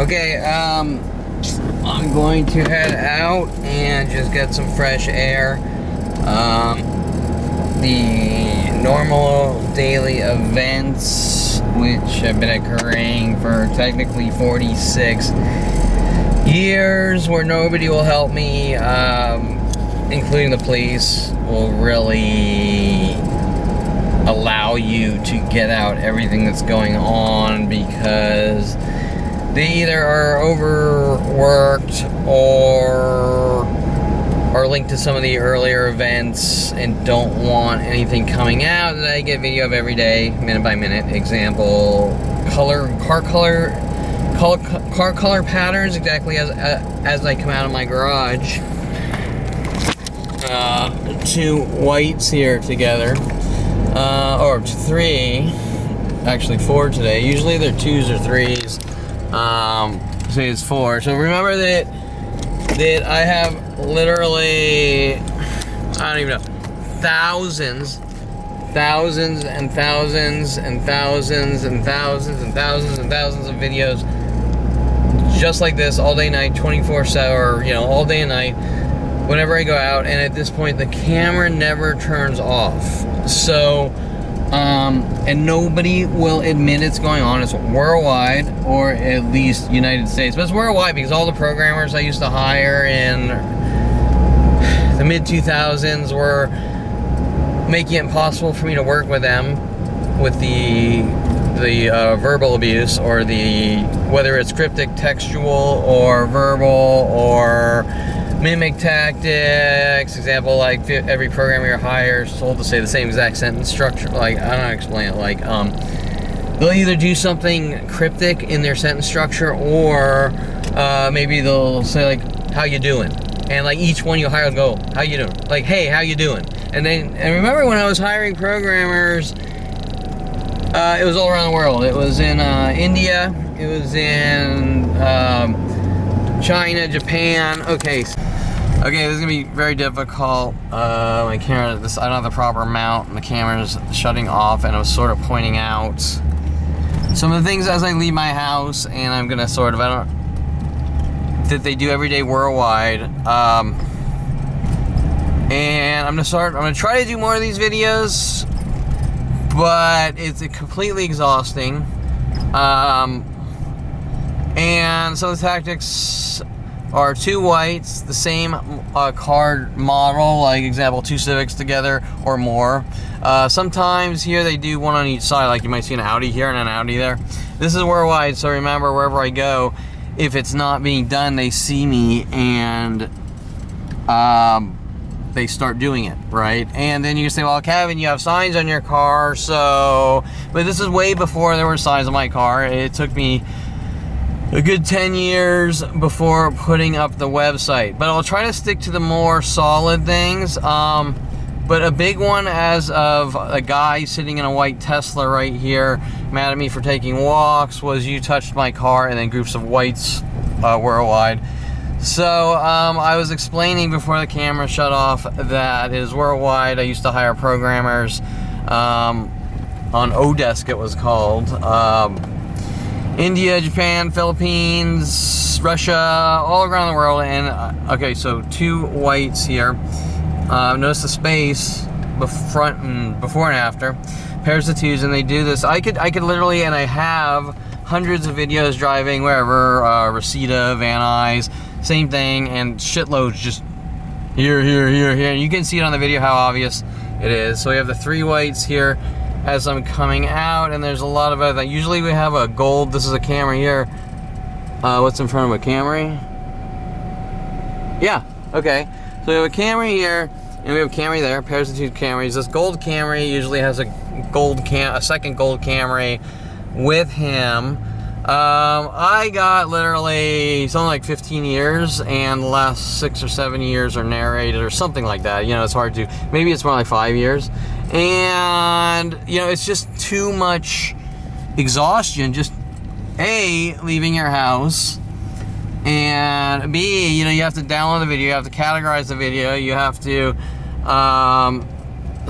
Okay, I'm going to head out and just get some fresh air. The normal daily events, which have been occurring for technically 46 years, where nobody will help me, including the police, will really allow you to get out everything that's going on, because they either are overworked or are linked to some of the earlier events and don't want anything coming out that I get video of every day, minute by minute. Example, car color patterns exactly as I come out of my garage. Two whites here together, or three, actually four today. Usually they're twos or threes. Say it's four. So remember that I have literally, I don't even know, thousands and thousands and thousands and thousands and thousands and thousands of videos just like this, all day and night, 24/7, or all day and night, whenever I go out. And at this point, the camera never turns off. So and nobody will admit it's going on. It's worldwide, or at least United States, but it's worldwide because all the programmers I used to hire in the mid-2000s were making it impossible for me to work with them with the verbal abuse, or whether it's cryptic, textual, or verbal, or mimic tactics. Example, like every programmer you hire is told to say the same exact sentence structure. Like, I don't know how to explain it. Like, they'll either do something cryptic in their sentence structure, or maybe they'll say like, "How you doing?" And like each one you hire will go, "How you doing?" Like, "Hey, how you doing?" And remember when I was hiring programmers, it was all around the world. It was in India. It was in China, Japan. Okay, this is gonna be very difficult. My camera, I don't have the proper mount, and the camera's shutting off, and I was sort of pointing out some of the things as I leave my house, and I'm gonna that they do every day worldwide. And I'm gonna try to do more of these videos, but it's completely exhausting. And some of the tactics are two whites, the same car model, like example, two Civics together or more. Sometimes here they do one on each side, like you might see an Audi here and an Audi there. This is worldwide, so remember, wherever I go, if it's not being done, they see me and they start doing it, right? And then you can say, well, Kevin, you have signs on your car, so... But this is way before there were signs on my car. It took me a good 10 years before putting up the website. But I'll try to stick to the more solid things. But a big one, as of a guy sitting in a white Tesla right here, mad at me for taking walks, was "You touched my car," and then groups of whites worldwide. So I was explaining before the camera shut off that it is worldwide. I used to hire programmers on Odesk, it was called. India, Japan, Philippines, Russia, all around the world. And okay, so two whites here. Notice the space before and after. Pairs of twos, and they do this. I could literally, and I have hundreds of videos driving wherever, Reseda, Van Nuys, same thing, and shitloads just here. You can see it on the video how obvious it is. So we have the three whites here as I'm coming out, and there's a lot of other. Usually we have a gold. This is a Camry here. What's in front of a Camry? Yeah. Okay. So we have a Camry here, and we have a Camry there. Pairs of two Camrys. This gold Camry usually has a second gold Camry with him. I got literally something like 15 years, and the last 6 or 7 years are narrated or something like that. It's hard to, maybe it's more like 5 years. And, it's just too much exhaustion. Just A, leaving your house, and B, you have to download the video, you have to categorize the video, you have to,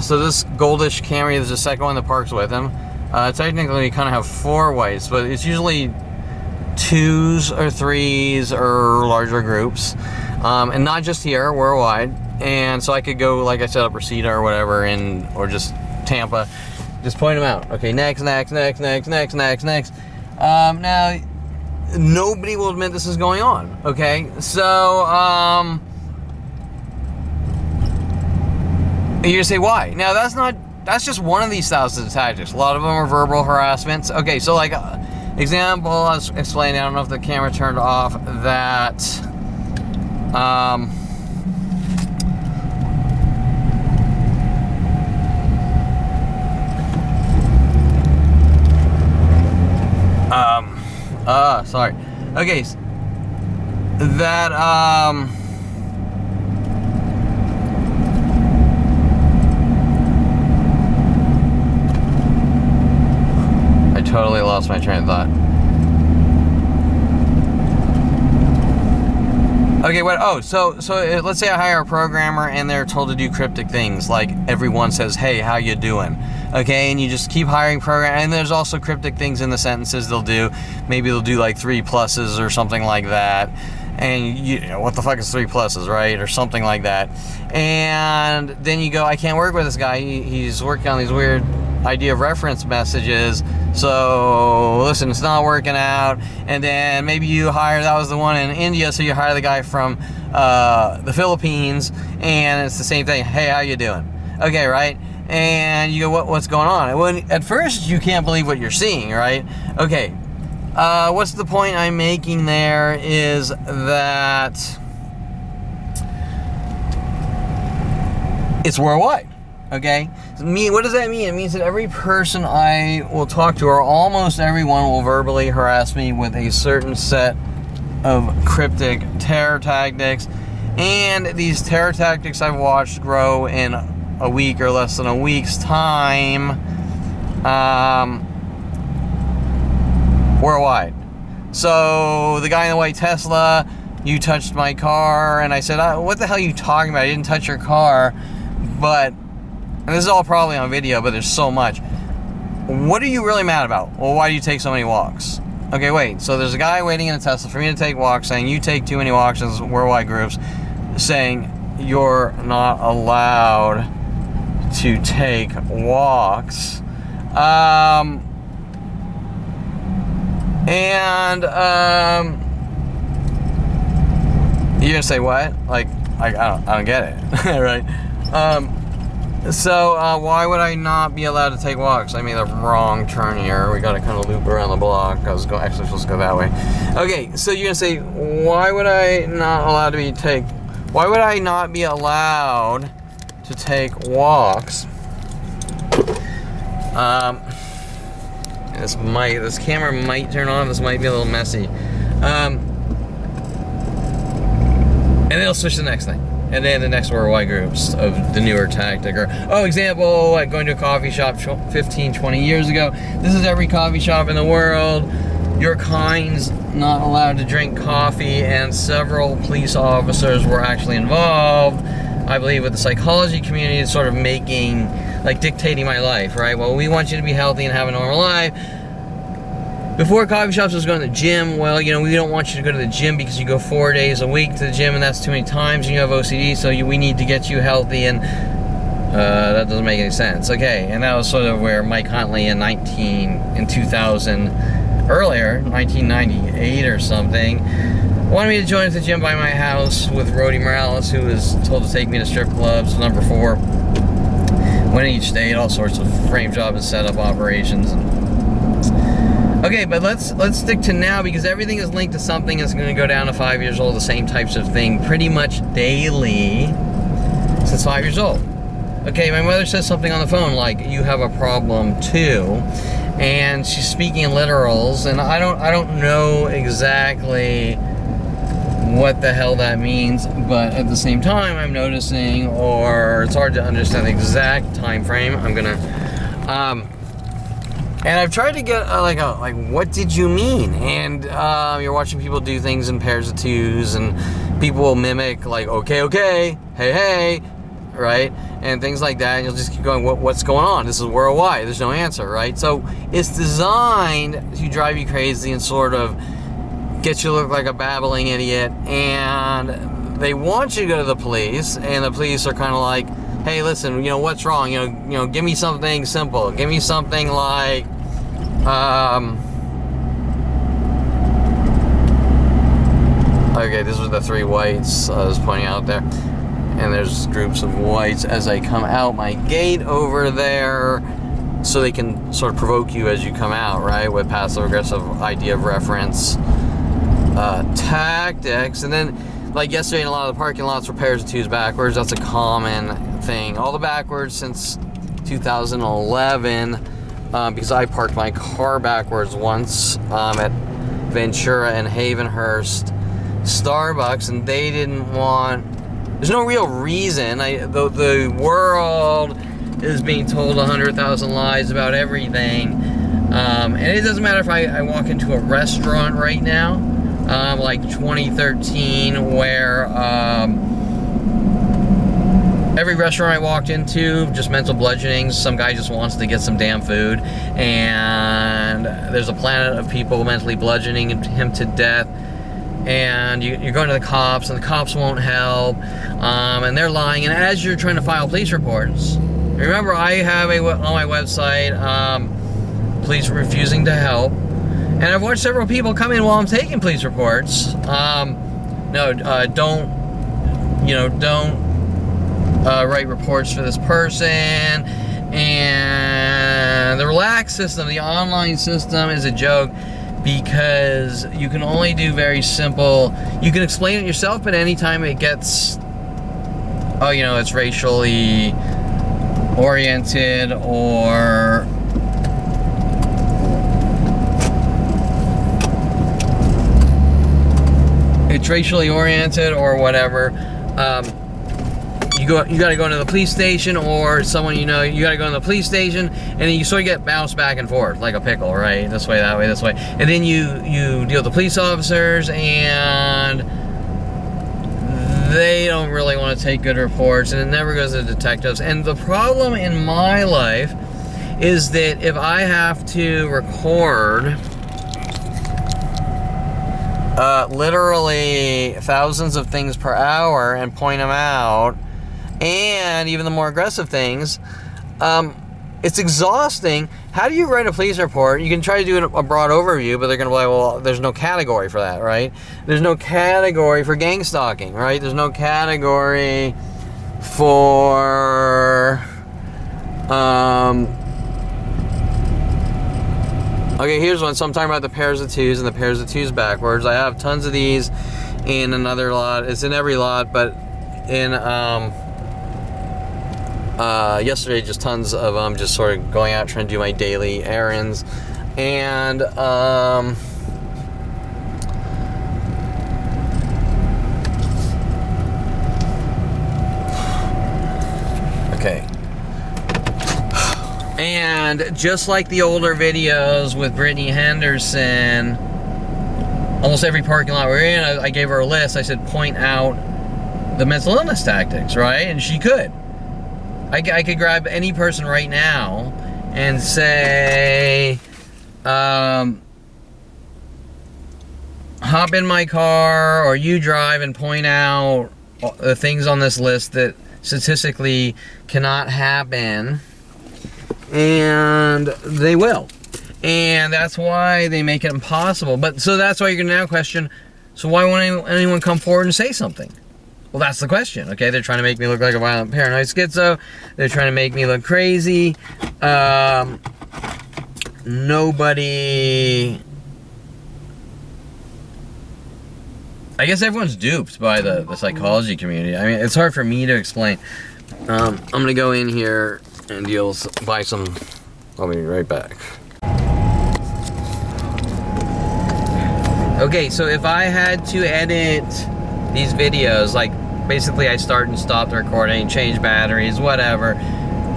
so this goldish Camry, there's a second one that parks with him. Technically, we kind of have four whites, but it's usually twos or threes or larger groups, and not just here, worldwide. And so I could go, like I said, up Reseda or whatever, or just Tampa, just point them out. Okay, next. Now, nobody will admit this is going on. Okay, so you're gonna say why? Now that's just one of these styles of tactics. A lot of them are verbal harassments. Okay, so like example, I was explaining, I don't know if the camera turned off, that sorry. Okay, that I totally lost my train of thought. Okay, what? Oh, so let's say I hire a programmer and they're told to do cryptic things, like everyone says, "Hey, how you doing?" Okay, and you just keep hiring program, and there's also cryptic things in the sentences they'll do. Maybe they'll do like 3 pluses or something like that. And you know, what the fuck is 3 pluses, right? Or something like that. And then you go, I can't work with this guy. He's working on these weird idea of reference messages. So listen, it's not working out. And then maybe you hire, that was the one in India, so you hire the guy from the Philippines, and it's the same thing. Hey, how you doing? Okay, right? And you go, what's going on? When at first you can't believe what you're seeing, right? Okay, what's the point I'm making there is that it's worldwide. Okay, what does that mean? It means that every person I will talk to, or almost everyone, will verbally harass me with a certain set of cryptic terror tactics. And these terror tactics I've watched grow in a week or less than a week's time, worldwide. So the guy in the white Tesla, you touched my car, and I said, what the hell are you talking about? I didn't touch your car. But, and this is all probably on video, but there's so much. What are you really mad about? Well, why do you take so many walks? Okay, wait, so there's a guy waiting in a Tesla for me to take walks, saying you take too many walks as worldwide groups, saying you're not allowed to take walks. You're gonna say what? Like, I don't get it, right? So why would I not be allowed to take walks? I made a wrong turn here. We gotta kind of loop around the block. Actually, let's go that way. Okay, so you're gonna say, why would I not be allowed to take walks? This camera might turn on. This might be a little messy. And then it'll switch to the next thing. And then the next worldwide groups of the newer tactic. Or, example, like going to a coffee shop 15, 20 years ago. This is every coffee shop in the world. Your kind's not allowed to drink coffee, and several police officers were actually involved, I believe, with the psychology community, sort of dictating my life, right? Well, we want you to be healthy and have a normal life. Before coffee shops was going to the gym, well, we don't want you to go to the gym because you go 4 days a week to the gym, and that's too many times, and you have OCD, so we need to get you healthy, and that doesn't make any sense. Okay, and that was sort of where Mike Huntley in 2000, earlier, 1998 or something, wanted me to join at the gym by my house with Rody Morales, who was told to take me to strip clubs, number 4. Went each state, all sorts of frame job and setup operations. Okay, but let's stick to now, because everything is linked to something that's going to go down to 5 years old, the same types of thing pretty much daily since 5 years old. Okay, my mother says something on the phone like, you have a problem too, and she's speaking in literals, and I don't know exactly what the hell that means, but at the same time I'm noticing, or it's hard to understand the exact time frame. I'm gonna and I've tried to get like what did you mean? And you're watching people do things in pairs of twos, and people will mimic like okay, hey, right, and things like that, and you'll just keep going, what's going on? This is worldwide, there's no answer, right? So it's designed to drive you crazy and sort of get you to look like a babbling idiot, and they want you to go to the police, and the police are kind of like, hey, listen, what's wrong? Give me something simple. Give me something like, okay, these are the 3 whites I was pointing out there. And there's groups of whites as I come out my gate over there, so they can sort of provoke you as you come out, right? With passive aggressive idea of reference tactics. And then, like yesterday in a lot of the parking lots were pairs of twos backwards. That's a common thing. All the backwards since 2011, because I parked my car backwards once at Ventura and Havenhurst Starbucks, and they didn't want... There's no real reason. The world is being told 100,000 lies about everything. And it doesn't matter if I walk into a restaurant right now, like 2013, where every restaurant I walked into, just mental bludgeonings. Some guy just wants to get some damn food. And there's a planet of people mentally bludgeoning him to death. And you're going to the cops, and the cops won't help, and they're lying. And as you're trying to file police reports, remember, I have on my website, police refusing to help, and I've watched several people come in while I'm taking police reports. Don't write reports for this person. And the relaxed system, the online system, is a joke. Because you can only do very simple, you can explain it yourself, but anytime it gets, it's racially oriented, or whatever, you got to go into the police station, or someone you got to go into the police station, and then you sort of get bounced back and forth like a pickle, right? This way, that way, this way, and then you deal with the police officers, and they don't really want to take good reports, and it never goes to the detectives. And the problem in my life is that if I have to record literally thousands of things per hour and point them out, and even the more aggressive things, it's exhausting. How do you write a police report? You can try to do a broad overview, but they're going to be like, well, there's no category for that, right? There's no category for gang stalking, right? There's no category for... Okay, here's one. So I'm talking about the pairs of twos and the pairs of twos backwards. I have tons of these in another lot. It's in every lot, but in... yesterday, just tons of them, just sort of going out trying to do my daily errands. And okay. And just like the older videos with Brittany Henderson, almost every parking lot we're in, I gave her a list. I said, point out the mental illness tactics, right? And she could. I could grab any person right now and say, hop in my car, or you drive, and point out the things on this list that statistically cannot happen, and they will. And that's why they make it impossible. But so that's why you're going to now question, so why won't anyone come forward and say something? Well, that's the question, okay? They're trying to make me look like a violent paranoid schizo. They're trying to make me look crazy. Nobody... I guess everyone's duped by the psychology community. I mean, it's hard for me to explain. I'm going to go in here and buy some... I'll be right back. Okay, so if I had to edit these videos, like basically I start and stop the recording, change batteries, whatever.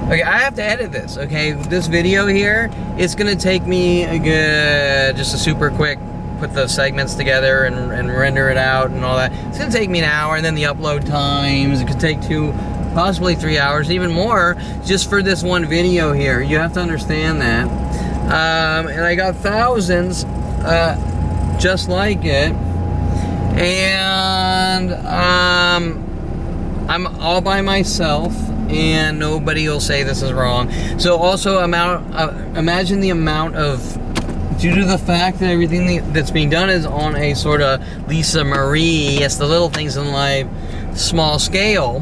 Okay, I have to edit this, okay? This video here, it's gonna take me just a super quick, put the segments together and render it out and all that. It's gonna take me an hour, and then the upload times, it could take 2, possibly 3 hours, even more, just for this one video here. You have to understand that. And I got thousands, just like it. And I'm all by myself, and nobody will say this is wrong. So also imagine the amount of, due to the fact that everything that's being done is on a sort of Lisa Marie, yes, the little things in life, small scale,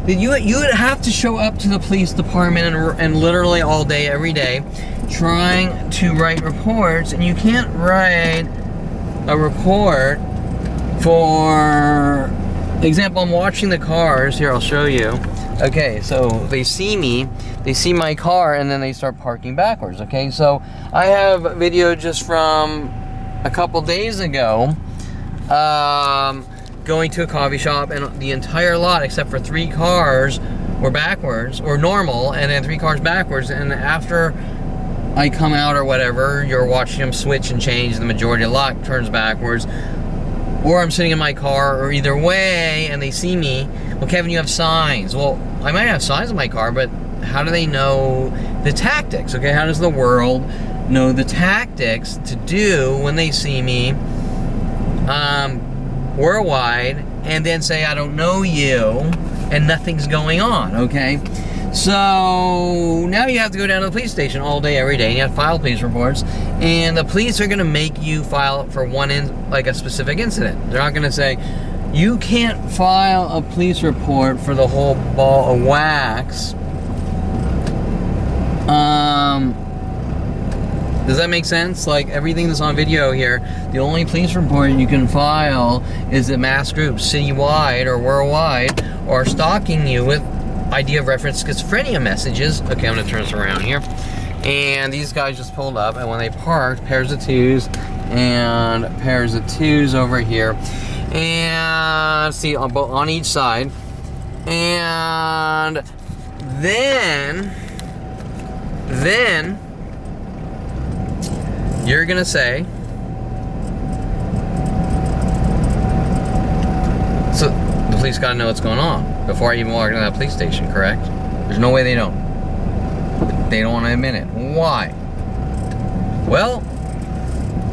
that you would have to show up to the police department and literally all day, every day, trying to write reports, and you can't write a report. For example, I'm watching the cars. Here, I'll show you. Okay, so they see me, they see my car, and then they start parking backwards. Okay, so I have a video just from a couple days ago, going to a coffee shop, and the entire lot, except for 3 cars, were backwards, or normal, and then 3 cars backwards. And after I come out or whatever, you're watching them switch and change, the majority of the lot turns backwards. Or I'm sitting in my car, or either way, and they see me. Well, Kevin, you have signs. Well, I might have signs in my car, but how do they know the tactics? Okay, how does the world know the tactics to do when they see me worldwide, and then say, I don't know you, and nothing's going on, okay? So now you have to go down to the police station all day, every day, and you have to file police reports, and the police are going to make you file for like a specific incident. They're not going to say, you can't file a police report for the whole ball of wax. Does that make sense? Like, everything that's on video here, the only police report you can file is that mass groups, citywide or worldwide, are stalking you with idea of reference schizophrenia messages. Okay, I'm gonna turn this around here. And these guys just pulled up, and when they parked, pairs of 2s and pairs of 2s over here. And see, on each side. And then you're gonna say, so the police gotta know what's going on before I even walk into that police station, correct? There's no way they don't. They don't want to admit it. Why? Well,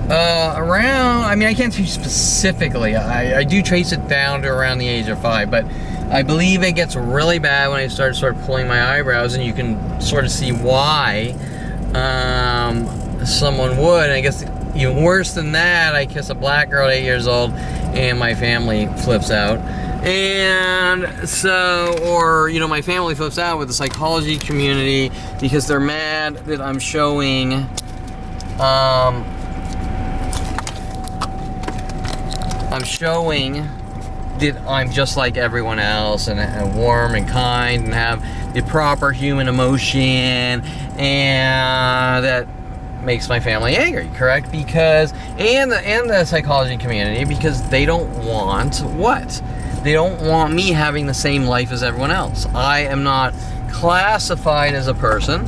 around, I mean, I can't tell you specifically. I do trace it down to around the age of 5, but I believe it gets really bad when I start pulling my eyebrows, and you can sort of see why someone would. And I guess even worse than that, I kiss a black girl at 8 years old, and my family flips out. And so, or, you know, my family flips out with the psychology community because they're mad that I'm showing, that I'm just like everyone else, and warm and kind, and have the proper human emotion, and that makes my family angry, correct? Because, and the psychology community, because they don't want what? They don't want me having the same life as everyone else. I am not classified as a person.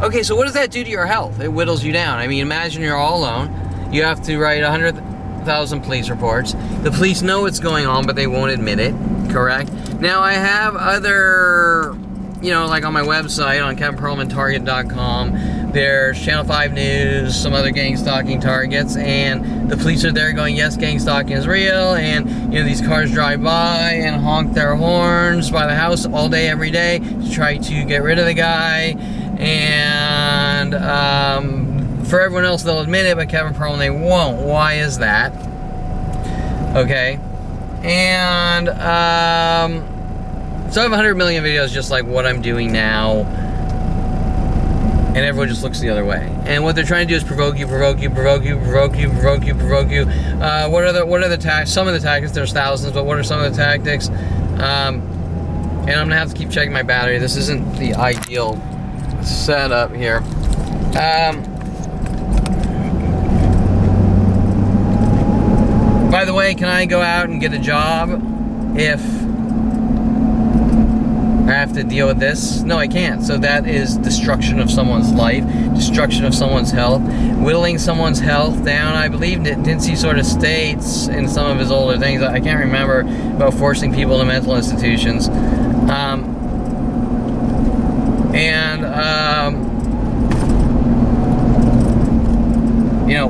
Okay, so what does that do to your health? It whittles you down. I mean, imagine you're all alone. You have to write 100,000 police reports. The police know what's going on, but they won't admit it, correct? Now, I have other, you know, like on my website, on kevinperlmantarget.com, there's Channel 5 News, some other gang stalking targets, and the police are there going, yes, gang stalking is real, and, you know, these cars drive by and honk their horns by the house all day, every day, to try to get rid of the guy, and, for everyone else, they'll admit it, but Kevin Perlman, they won't. Why is that? Okay, and, so I have 100 million videos just like what I'm doing now, and everyone just looks the other way. And what they're trying to do is provoke you. What are the tactics? Some of the tactics, there's thousands, but what are some of the tactics? And I'm gonna have to keep checking my battery. This isn't the ideal setup here. By the way, can I go out and get a job if I have to deal with this? No, I can't. So that is destruction of someone's life, destruction of someone's health, whittling someone's health down. I believe that Dincy sort of states in some of his older things, I can't remember, about forcing people to mental institutions. you know,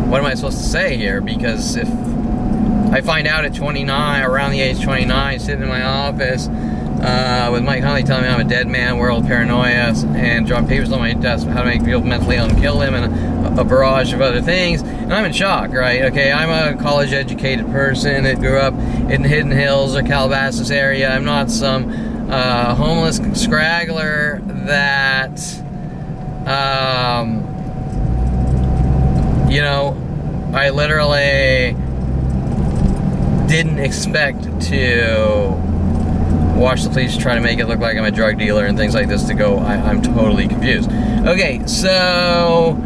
what am I supposed to say here? Because if I find out at 29, around the age 29, sitting in my office with Mike Huntley telling me I'm a dead man, world paranoia, and drawing papers on my desk how to make people mentally ill and kill him, and a barrage of other things, and I'm in shock, right? Okay, I'm a college-educated person that grew up in Hidden Hills or Calabasas area. I'm not some homeless scraggler that, you know, I literally didn't expect to watch the police try to make it look like I'm a drug dealer and things like this to go, I'm totally confused. Okay, so,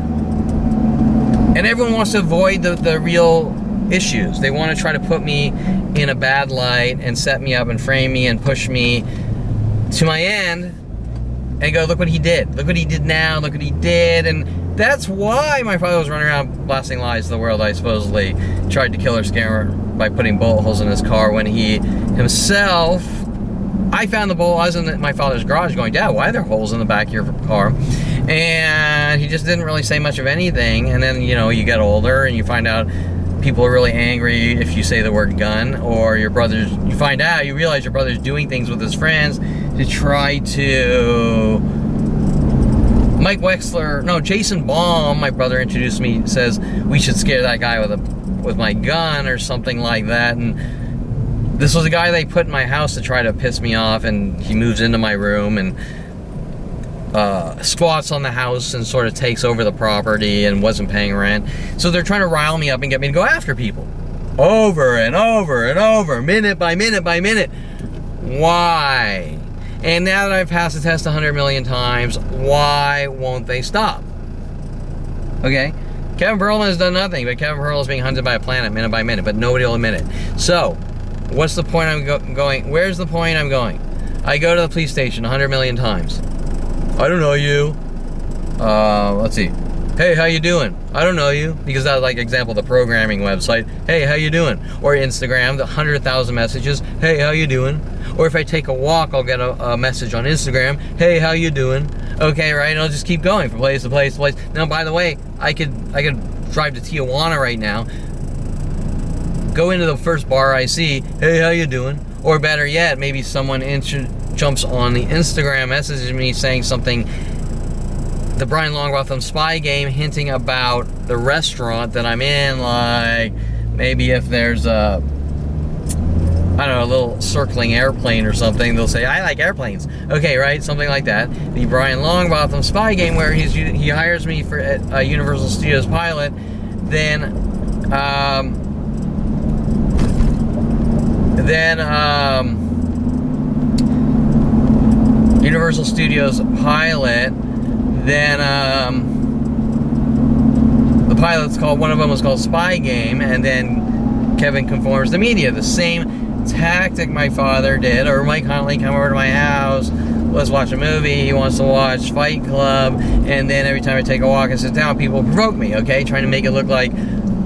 and everyone wants to avoid the real issues. They want to try to put me in a bad light and set me up and frame me and push me to my end and go, look what he did. Look what he did now. Look what he did. And that's why my father was running around blasting lies to the world. I supposedly tried to kill or scare her by putting bullet holes in his car when he himself, I found the bullet holes in my father's garage going, Dad, why are there holes in the back of your car? And he just didn't really say much of anything. And then, you know, you get older and you find out people are really angry if you say the word gun, or your brother's, you realize your brother's doing things with his friends to try to, Jason Baum, my brother introduced me, says we should scare that guy with my gun or something like that. And this was a guy they put in my house to try to piss me off, and he moves into my room and squats on the house and sort of takes over the property and wasn't paying rent. So they're trying to rile me up and get me to go after people over and over and over, minute by minute by minute. Why? And now that I've passed the test 100 million times, why won't they stop? Okay? Kevin Perlman has done nothing, but Kevin Perlman is being hunted by a planet minute by minute, but nobody will admit it. So, what's the point I'm going? Where's the point I'm going? I go to the police station 100 million times. I don't know you. Let's see. Hey, how you doing? I don't know you. Because that's like example, the programming website. Hey, how you doing? Or Instagram, the 100,000 messages. Hey, how you doing? Or if I take a walk, I'll get a message on Instagram. Hey, how you doing? Okay, right? And I'll just keep going from place to place to place. Now, by the way, I could drive to Tijuana right now, go into the first bar I see. Hey, how you doing? Or better yet, maybe someone jumps on the Instagram, messages me saying something, the Brian Longrotham spy game, hinting about the restaurant that I'm in, like maybe if there's a, I don't know, a little circling airplane or something, they'll say, I like airplanes. Okay, right? Something like that. The Brian Longrotham spy game where he hires me for a Universal Studios pilot, then Universal Studios pilot, then the pilot's called, one of them was called Spy Game, and then Kevin conforms to media. The same tactic my father did, or Mike Huntley, come over to my house, let's watch a movie, he wants to watch Fight Club, and then every time I take a walk and sit down, people provoke me, okay, trying to make it look like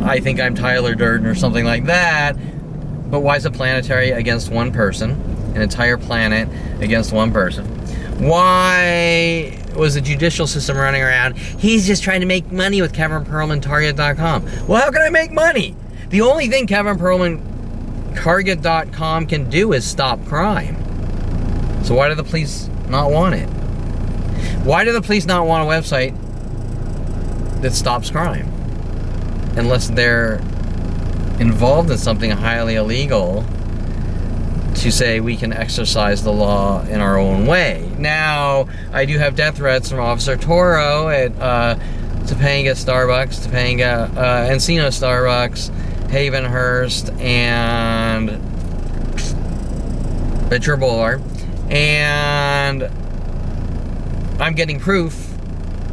I think I'm Tyler Durden or something like that. But why is a planetary against one person, an entire planet against one person? Why was the judicial system running around, he's just trying to make money with Kevin Perlman, Target.com? Well, how can I make money? The only thing Kevin Perlman, Target.com can do is stop crime. So why do the police not want it? Why do the police not want a website that stops crime? Unless they're involved in something highly illegal to say we can exercise the law in our own way. Now, I do have death threats from Officer Toro at Topanga Starbucks, Topanga, Encino Starbucks, Havenhurst, and Ventura Boulevard. And I'm getting proof.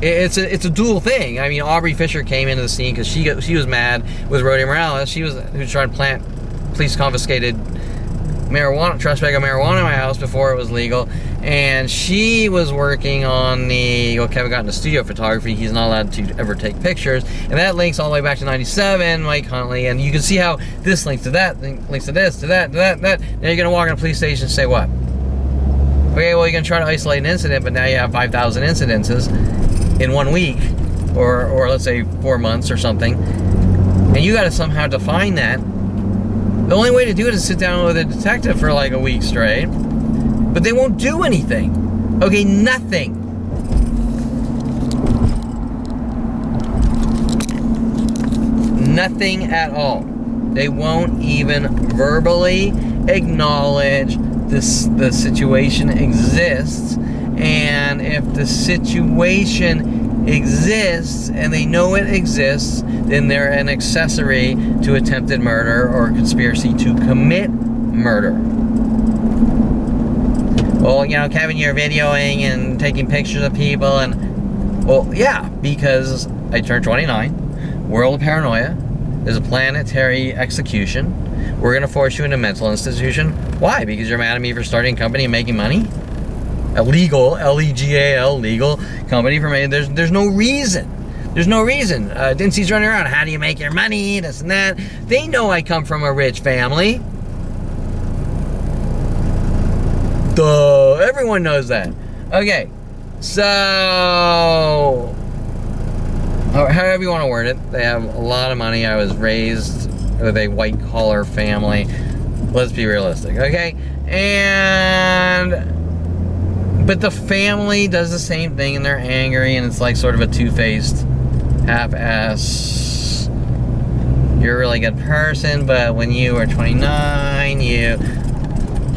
It's a dual thing. I mean, Aubrey Fisher came into the scene because she was mad with Rhoda Morales. Who was trying to plant police confiscated marijuana, trash bag of marijuana in my house before it was legal, and she was working on Kevin got into studio photography. He's not allowed to ever take pictures, and that links all the way back to '97, Mike Huntley, and you can see how this links to that, links to this, to that, to that, to that. Now you're gonna walk in a police station and say what? Okay, well, you're gonna try to isolate an incident, but now you have 5,000 incidences in 1 week or let's say 4 months or something, and you got to somehow define that. The only way to do it is sit down with a detective for like a week straight, but they won't do anything. Okay, nothing. Nothing at all. They won't even verbally acknowledge this, the situation exists, and if the situation exists and they know it exists, then they're an accessory to attempted murder or conspiracy to commit murder. Well, you know, Kevin, you're videoing and taking pictures of people, and well, yeah, because I turned 29. World of paranoia. There's a planetary execution. We're going to force you into a mental institution. Why? Because you're mad at me for starting a company and making money? Illegal, L-E-G-A-L, legal company for me. There's no reason. There's no reason. Dincy's running around. How do you make your money? This and that. They know I come from a rich family. Duh. Everyone knows that. Okay. So, however you want to word it, they have a lot of money. I was raised with a white-collar family. Let's be realistic, okay? But the family does the same thing, and they're angry, and it's like sort of a two-faced, half-ass, you're a really good person, but when you are 29,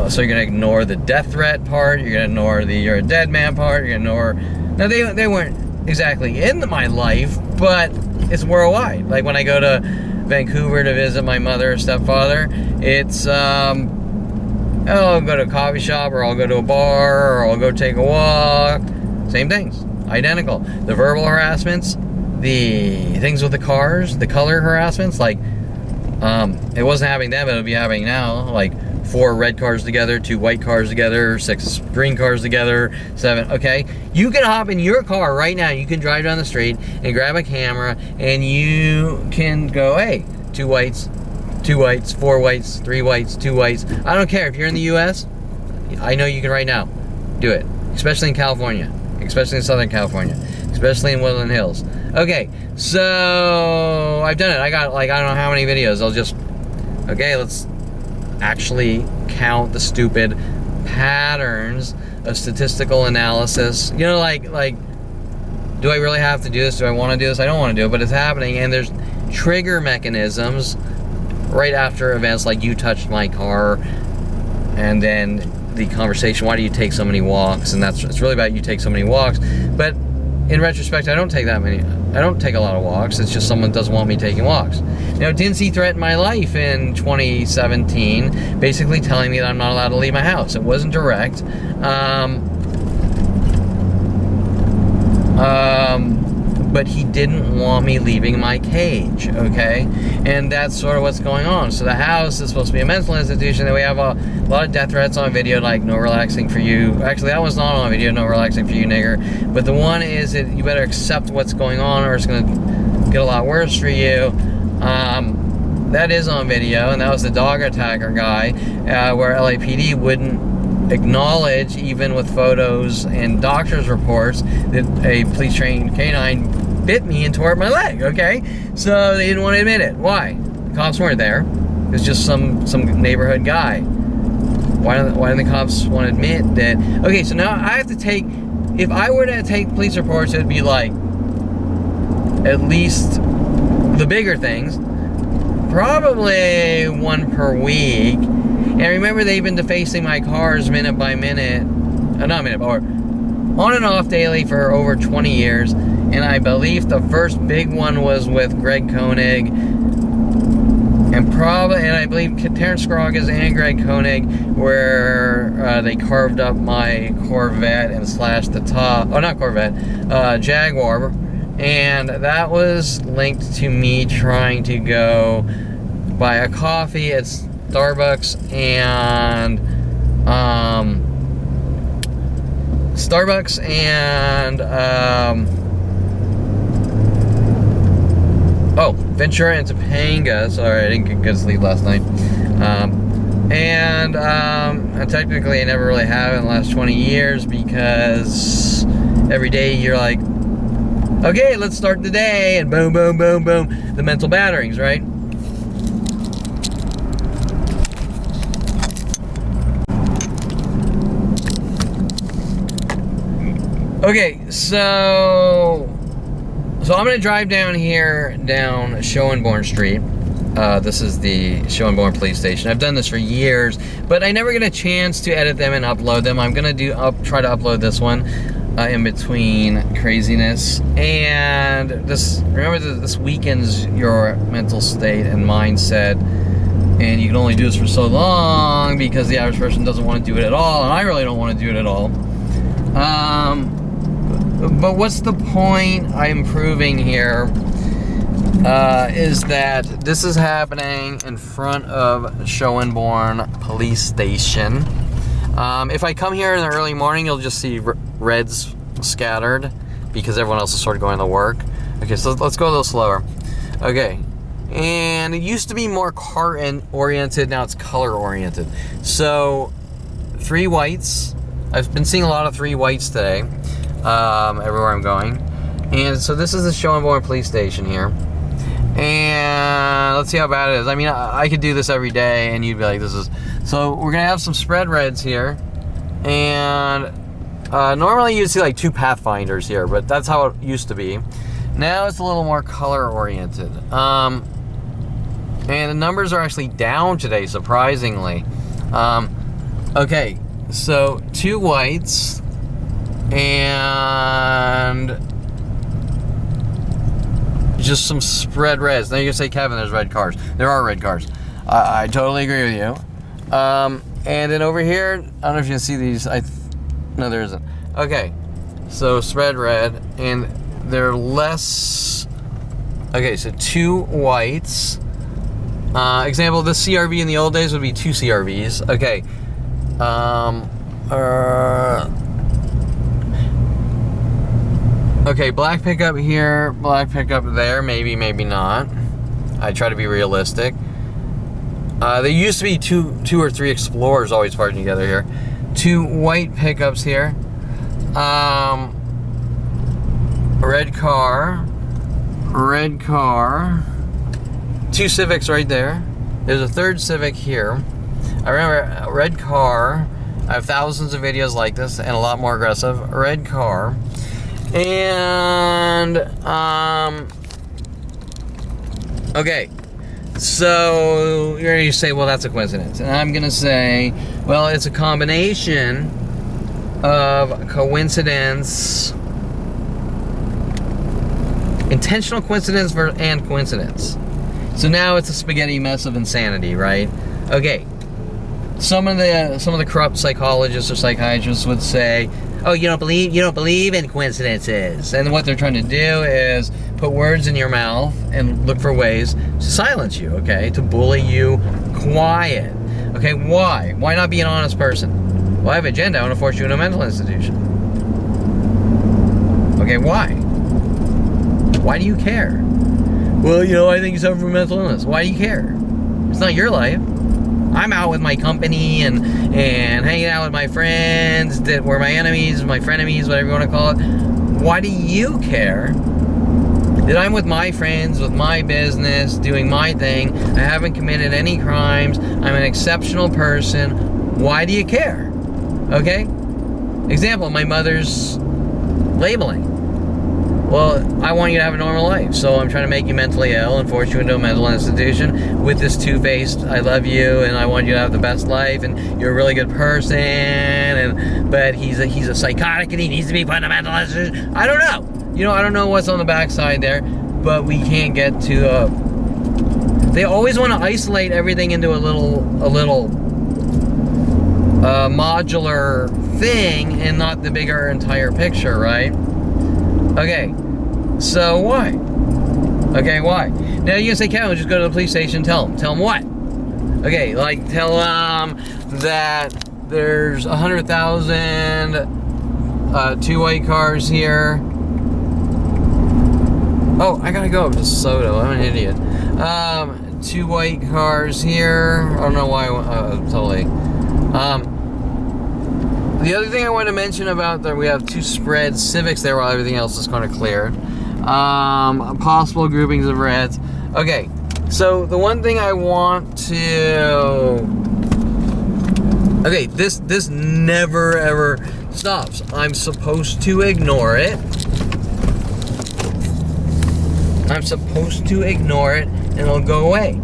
so you're going to ignore the death threat part, you're going to ignore the you're a dead man part, you're going to ignore... Now, they weren't exactly in my life, but it's worldwide. Like when I go to Vancouver to visit my mother or stepfather, it's I'll go to a coffee shop, or I'll go to a bar, or I'll go take a walk. Same things, identical. The verbal harassments, the things with the cars, the color harassments, like it wasn't happening then, but it'll be happening now. Like 4 red cars together, 2 white cars together, 6 green cars together, 7, okay? You can hop in your car right now, you can drive down the street and grab a camera, and you can go, hey, 2 whites, 4 whites, 3 whites, 2 whites. I don't care. If you're in the US, I know you can right now. Do it. Especially in California. Especially in Southern California. Especially in Woodland Hills. Okay, so I've done it. I got like, I don't know how many videos. I'll just, okay, let's actually count the stupid patterns of statistical analysis. You know, like, do I really have to do this? Do I want to do this? I don't want to do it, but it's happening, and there's trigger mechanisms right after events like you touched my car, and then the conversation, why do you take so many walks? And it's really about you take so many walks. But in retrospect, I don't take that many. I don't take a lot of walks. It's just someone doesn't want me taking walks. You know, Dincy threatened my life in 2017, basically telling me that I'm not allowed to leave my house. It wasn't direct. But he didn't want me leaving my cage, okay? And that's sort of what's going on. So the house is supposed to be a mental institution, and we have a lot of death threats on video, like no relaxing for you. Actually, that one's not on video, no relaxing for you, nigger. But the one is that you better accept what's going on, or it's gonna get a lot worse for you. That is on video, and that was the dog attacker guy, where LAPD wouldn't acknowledge, even with photos and doctor's reports, that a police trained canine bit me and tore up my leg, okay? So they didn't want to admit it. Why? The cops weren't there. It was just some neighborhood guy. Why don't the cops want to admit that? Okay, so now I have to take, if I were to take police reports, it'd be like, at least the bigger things, probably 1 per week. And remember, they've been defacing my cars minute by minute, not minute, or on and off daily for over 20 years. And I believe the first big one was with Greg Koenig, and I believe Terrence Scroggs and Greg Koenig, where they carved up my Corvette and slashed the top, oh, not Corvette, Jaguar. And that was linked to me trying to go buy a coffee at Starbucks and Ventura and Topanga. Sorry, I didn't get good sleep last night. And technically I never really have in the last 20 years, because every day you're like, Okay, let's start the day, and boom, boom, boom, boom. The mental batterings, right? Okay, so I'm gonna drive down here, down Schoenborn Street. This is the Schoenborn Police Station. I've done this for years, but I never get a chance to edit them and upload them. I'm gonna try to upload this one in between craziness. And remember that this weakens your mental state and mindset, and you can only do this for so long because the average person doesn't want to do it at all, and I really don't want to do it at all. But what's the point I'm proving here is that this is happening in front of Schoenborn Police Station. If I come here in the early morning, you'll just see reds scattered because everyone else is sort of going to work. Okay, so let's go a little slower. Okay, and it used to be more car oriented, now it's color oriented. So 3 whites. I've been seeing a lot of 3 whites today. Everywhere I'm going. And so this is the Schoenborn Police Station here. And let's see how bad it is. I mean, I could do this every day and you'd be like, this is... So we're gonna have some spread reds here. And normally you'd see like 2 pathfinders here, but that's how it used to be. Now it's a little more color oriented. And the numbers are actually down today, surprisingly. Okay, so 2 whites. And just some spread reds. Now you can say, Kevin, there's red cars. There are red cars. I totally agree with you. And then over here, I don't know if you can see these. No, there isn't. Okay, so spread red, and they're less. Okay, so 2 whites. Example, this CRV in the old days would be 2 CRVs. Okay. Okay, black pickup here, black pickup there, maybe, maybe not. I try to be realistic. There used to be two or 3 Explorers always parked together here. 2 white pickups here. Red car. 2 Civics right there. There's a 3rd Civic here. I remember red car. I have thousands of videos like this and a lot more aggressive. Red car. And, okay, so you're going to say, well, that's a coincidence. And I'm going to say, well, it's a combination of coincidence, intentional coincidence and coincidence. So now it's a spaghetti mess of insanity, right? Okay, some of the corrupt psychologists or psychiatrists would say, oh, you don't believe in coincidences. And what they're trying to do is put words in your mouth and look for ways to silence you, okay? To bully you quiet. Okay, why? Why not be an honest person? Well, I have an agenda. I want to force you into a mental institution. Okay, why? Why do you care? Well, I think you suffer from mental illness. Why do you care? It's not your life. I'm out with my company and hanging out with my friends that were my enemies, my frenemies, whatever you want to call it. Why do you care that I'm with my friends, with my business, doing my thing? I haven't committed any crimes. I'm an exceptional person. Why do you care? Okay? Example, my mother's labeling. Well, I want you to have a normal life, so I'm trying to make you mentally ill and force you into a mental institution with this two-faced, I love you and I want you to have the best life and you're a really good person, but he's a psychotic and he needs to be put in a mental institution. I don't know. I don't know what's on the backside there, but we can't get to they always want to isolate everything into a little modular thing and not the bigger entire picture, right? Okay, so why? Okay, why? Now you can say, Kevin, just go to the police station and tell them. Tell them what? Okay, like tell them that there's 100,000 2 white cars here. Oh, I gotta go. Just Soto. I'm an idiot. 2 white cars here. I don't know why. Totally. The other thing I want to mention about that, we have 2 spread Civics there while everything else is kind of cleared. Possible groupings of reds. Okay, so the one thing I want to... Okay, this never ever stops. I'm supposed to ignore it. I'm supposed to ignore it and it'll go away.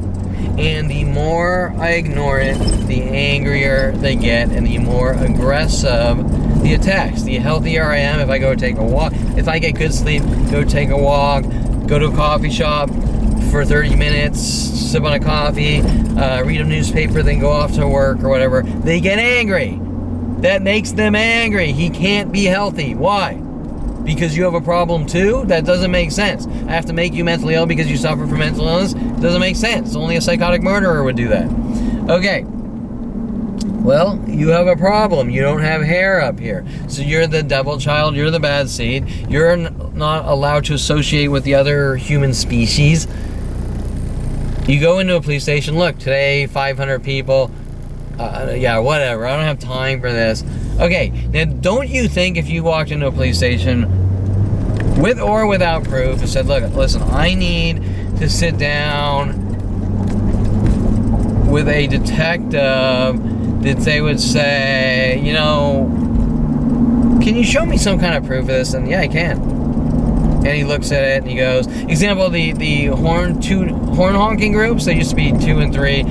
And the more I ignore it, the angrier they get and the more aggressive the attacks. The healthier I am if I go take a walk. If I get good sleep, go take a walk, go to a coffee shop for 30 minutes, sip on a coffee, read a newspaper, then go off to work or whatever. They get angry. That makes them angry. He can't be healthy. Why? Because you have a problem too? That doesn't make sense. I have to make you mentally ill because you suffer from mental illness? Doesn't make sense. Only a psychotic murderer would do that. Okay. Well, you have a problem. You don't have hair up here. So you're the devil child. You're the bad seed. You're not allowed to associate with the other human species. You go into a police station. Look, today, 500 people. Yeah, whatever. I don't have time for this. Okay, now don't you think if you walked into a police station with or without proof and said, look, listen, I need to sit down with a detective, that they would say, you know, can you show me some kind of proof of this? And yeah, I can. And he looks at it and he goes, example, the horn honking groups, they used to be 2 and 3.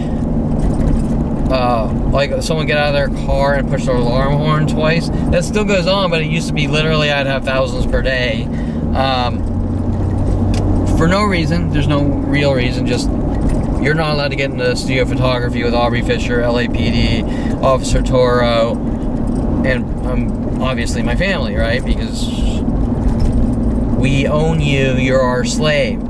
Like someone get out of their car and push their alarm horn twice. That still goes on, but it used to be literally I'd have thousands per day. For no reason. There's no real reason. Just you're not allowed to get into studio photography with Aubrey Fisher, LAPD, Officer Toro, and obviously my family, right? Because we own you. You're our slave.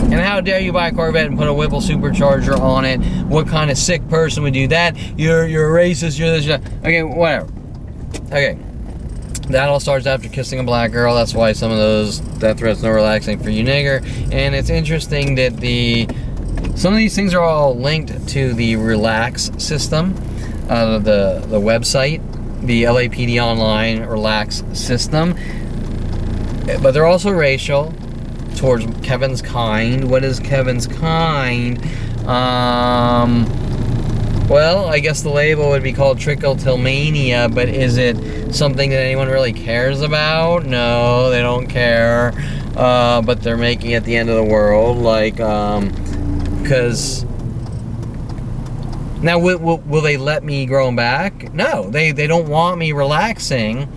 And how dare you buy a Corvette and put a Whipple supercharger on it? What kind of sick person would do that? You're a racist, you're this, you're that. Okay, whatever. Okay. That all starts after kissing a black girl. That's why some of those death threats no relaxing for you nigger. And it's interesting that some of these things are all linked to the relax system, the website, the LAPD online relax system. But they're also racial. Towards Kevin's kind. What is Kevin's kind? Well, I guess the label would be called trichotillmania, but is it something that anyone really cares about? No, they don't care. But they're making it the end of the world, like, because now will they let me grow them back? No, they don't want me relaxing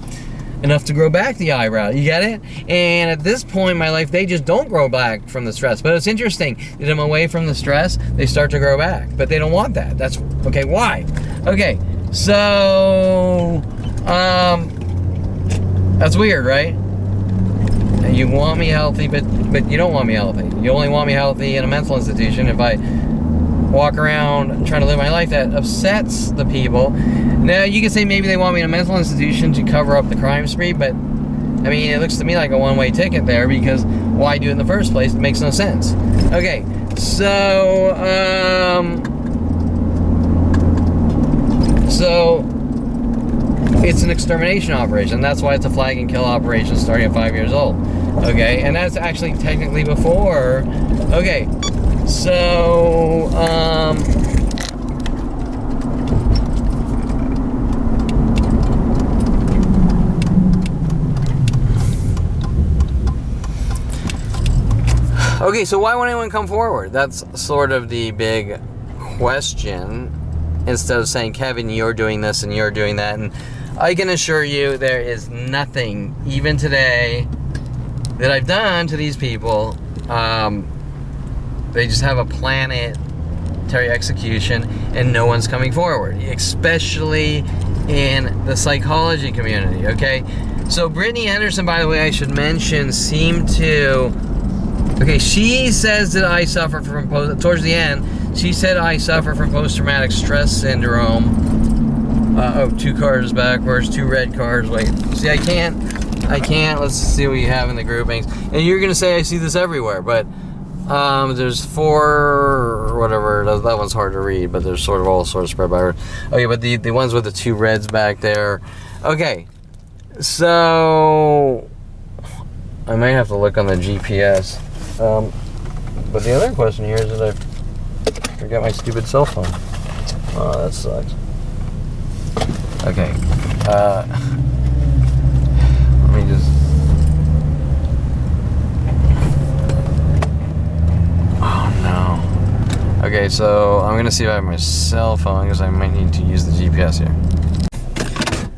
enough to grow back the eyebrow. You get it? And at this point in my life, they just don't grow back from the stress. But it's interesting that I'm away from the stress, they start to grow back. But they don't want that. That's okay. Why? Okay, so that's weird, right? You want me healthy, but you don't want me healthy. You only want me healthy in a mental institution. If I walk around trying to live my life, that upsets the people. Now, you could say maybe they want me in a mental institution to cover up the crime spree, but, I mean, it looks to me like a one-way ticket there, because why do it in the first place? It makes no sense. Okay, so, it's an extermination operation. That's why it's a flag and kill operation starting at 5 years old. Okay, and that's actually technically before. Okay, so, okay, so why won't anyone come forward? That's sort of the big question. Instead of saying, Kevin, you're doing this and you're doing that. And I can assure you there is nothing, even today, that I've done to these people. They just have a planetary execution and no one's coming forward, especially in the psychology community, okay? So Brittany Henderson, by the way, I should mention, seemed to... Okay, she says that I suffer from, towards the end, she said I suffer from post-traumatic stress syndrome. Oh, 2 cards backwards, 2 red cards, wait. See, I can't, let's see what you have in the groupings. And you're gonna say I see this everywhere, but there's 4, or whatever, that one's hard to read, but there's sort of all sorts spread by. Okay, but the ones with the 2 reds back there. Okay, so, I might have to look on the GPS. But the other question here is that I forget my stupid cell phone. Oh, that sucks. Okay. Let me just... Oh, no. Okay, so I'm going to see if I have my cell phone, because I might need to use the GPS here.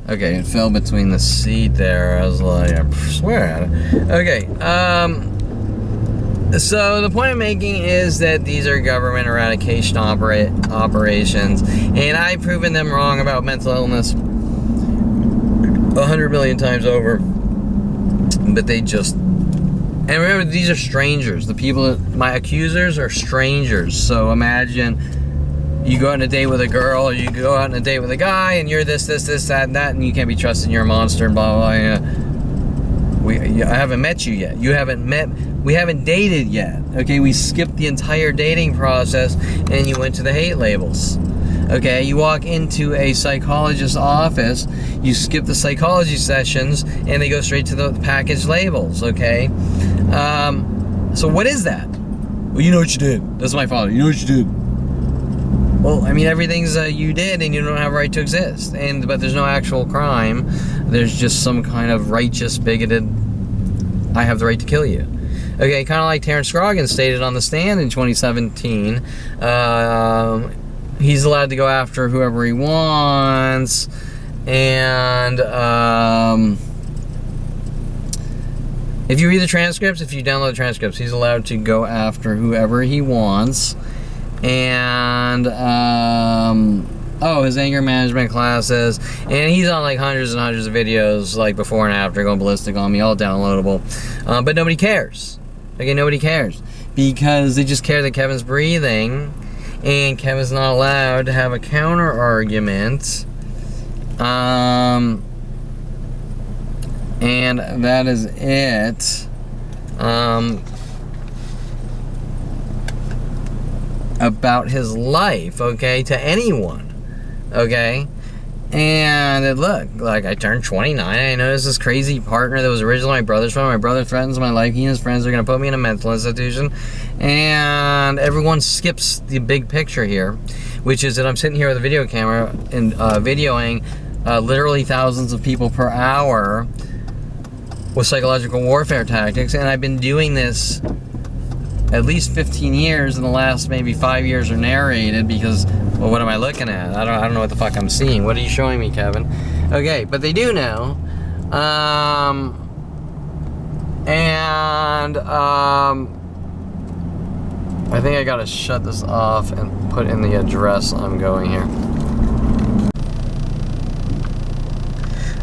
Okay, it fell between the seat there. I was like, I swear at it. Okay, so the point I'm making is that these are government eradication operations, and I've proven them wrong about mental illness 100 million times over, but they just... And remember, these are strangers. The people, my accusers are strangers. So imagine you go out on a date with a girl, or you go out on a date with a guy, and you're this, that, and that, and you can't be trusted, and you're a monster, and blah, blah, blah. I haven't met you yet. We haven't dated yet. Okay, we skipped the entire dating process, and you went to the hate labels. Okay, you walk into a psychologist's office, you skip the psychology sessions, and they go straight to the package labels, okay? So what is that? Well, you know what you did. That's my fault. You know what you did. Well, I mean, everything's you did, and you don't have a right to exist. But there's no actual crime. There's just some kind of righteous, bigoted, I have the right to kill you. Okay, kind of like Terrence Scroggins stated on the stand in 2017. He's allowed to go after whoever he wants, and if you read the transcripts, if you download the transcripts, he's allowed to go after whoever he wants. And his anger management classes, and he's on like hundreds and hundreds of videos, like before and after, going ballistic on me, all downloadable. But nobody cares. Okay, nobody cares, because they just care that Kevin's breathing, and Kevin's not allowed to have a counter argument. And that is it. About his life, okay, to anyone, okay? And look, like, I turned 29, I noticed this crazy partner that was originally my brother's friend. My brother threatens my life. He and his friends are gonna put me in a mental institution, and everyone skips the big picture here, which is that I'm sitting here with a video camera and videoing literally thousands of people per hour with psychological warfare tactics, and I've been doing this at least 15 years, and the last maybe 5 years are narrated, because, well, what am I looking at? I don't know what the fuck I'm seeing. What are you showing me, Kevin? Okay, but they do now. I think I gotta shut this off and put in the address I'm going here.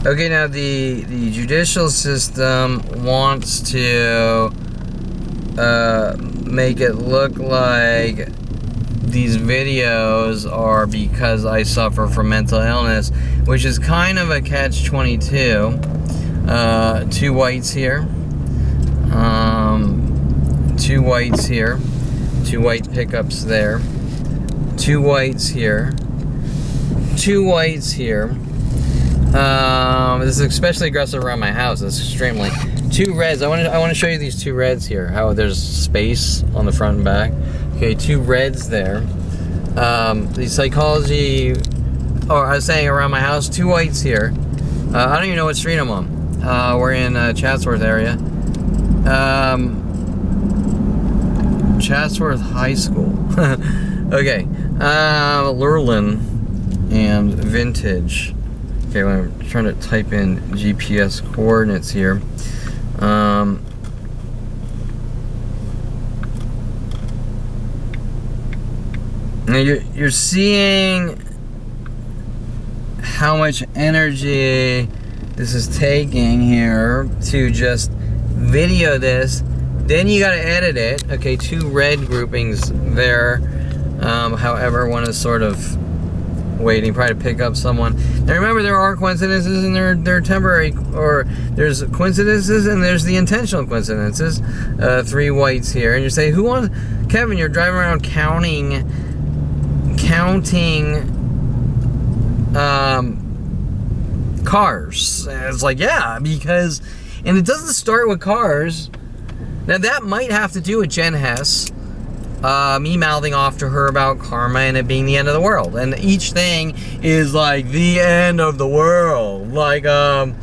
Okay, now the judicial system wants to make it look like these videos are because I suffer from mental illness, which is kind of a catch-22. Two whites here. Two whites here. Two white pickups there. Two whites here. Two whites here. This is especially aggressive around my house. It's extremely. Two reds. I want to show you these two reds here. How there's space on the front and back. Okay, two reds there. The psychology. Or I was saying around my house. Two whites here. I don't even know what street I'm on. We're in Chatsworth area. Chatsworth High School. Okay. Lurlin and Vintage. Okay, I'm trying to type in GPS coordinates here. Now you're seeing how much energy this is taking here to just video this. Then you gotta edit it. Okay, two red groupings there. However, one is sort of waiting, probably to pick up someone. Now remember, there are coincidences and they're temporary, or there's coincidences and there's the intentional coincidences. Three whites here, and you say, who wants, Kevin, you're driving around counting cars. And it's like, yeah, because And it doesn't start with cars. Now, that might have to do with Jen Hess, me mouthing off to her about karma and it being the end of the world. And each thing is like the end of the world. Like, oh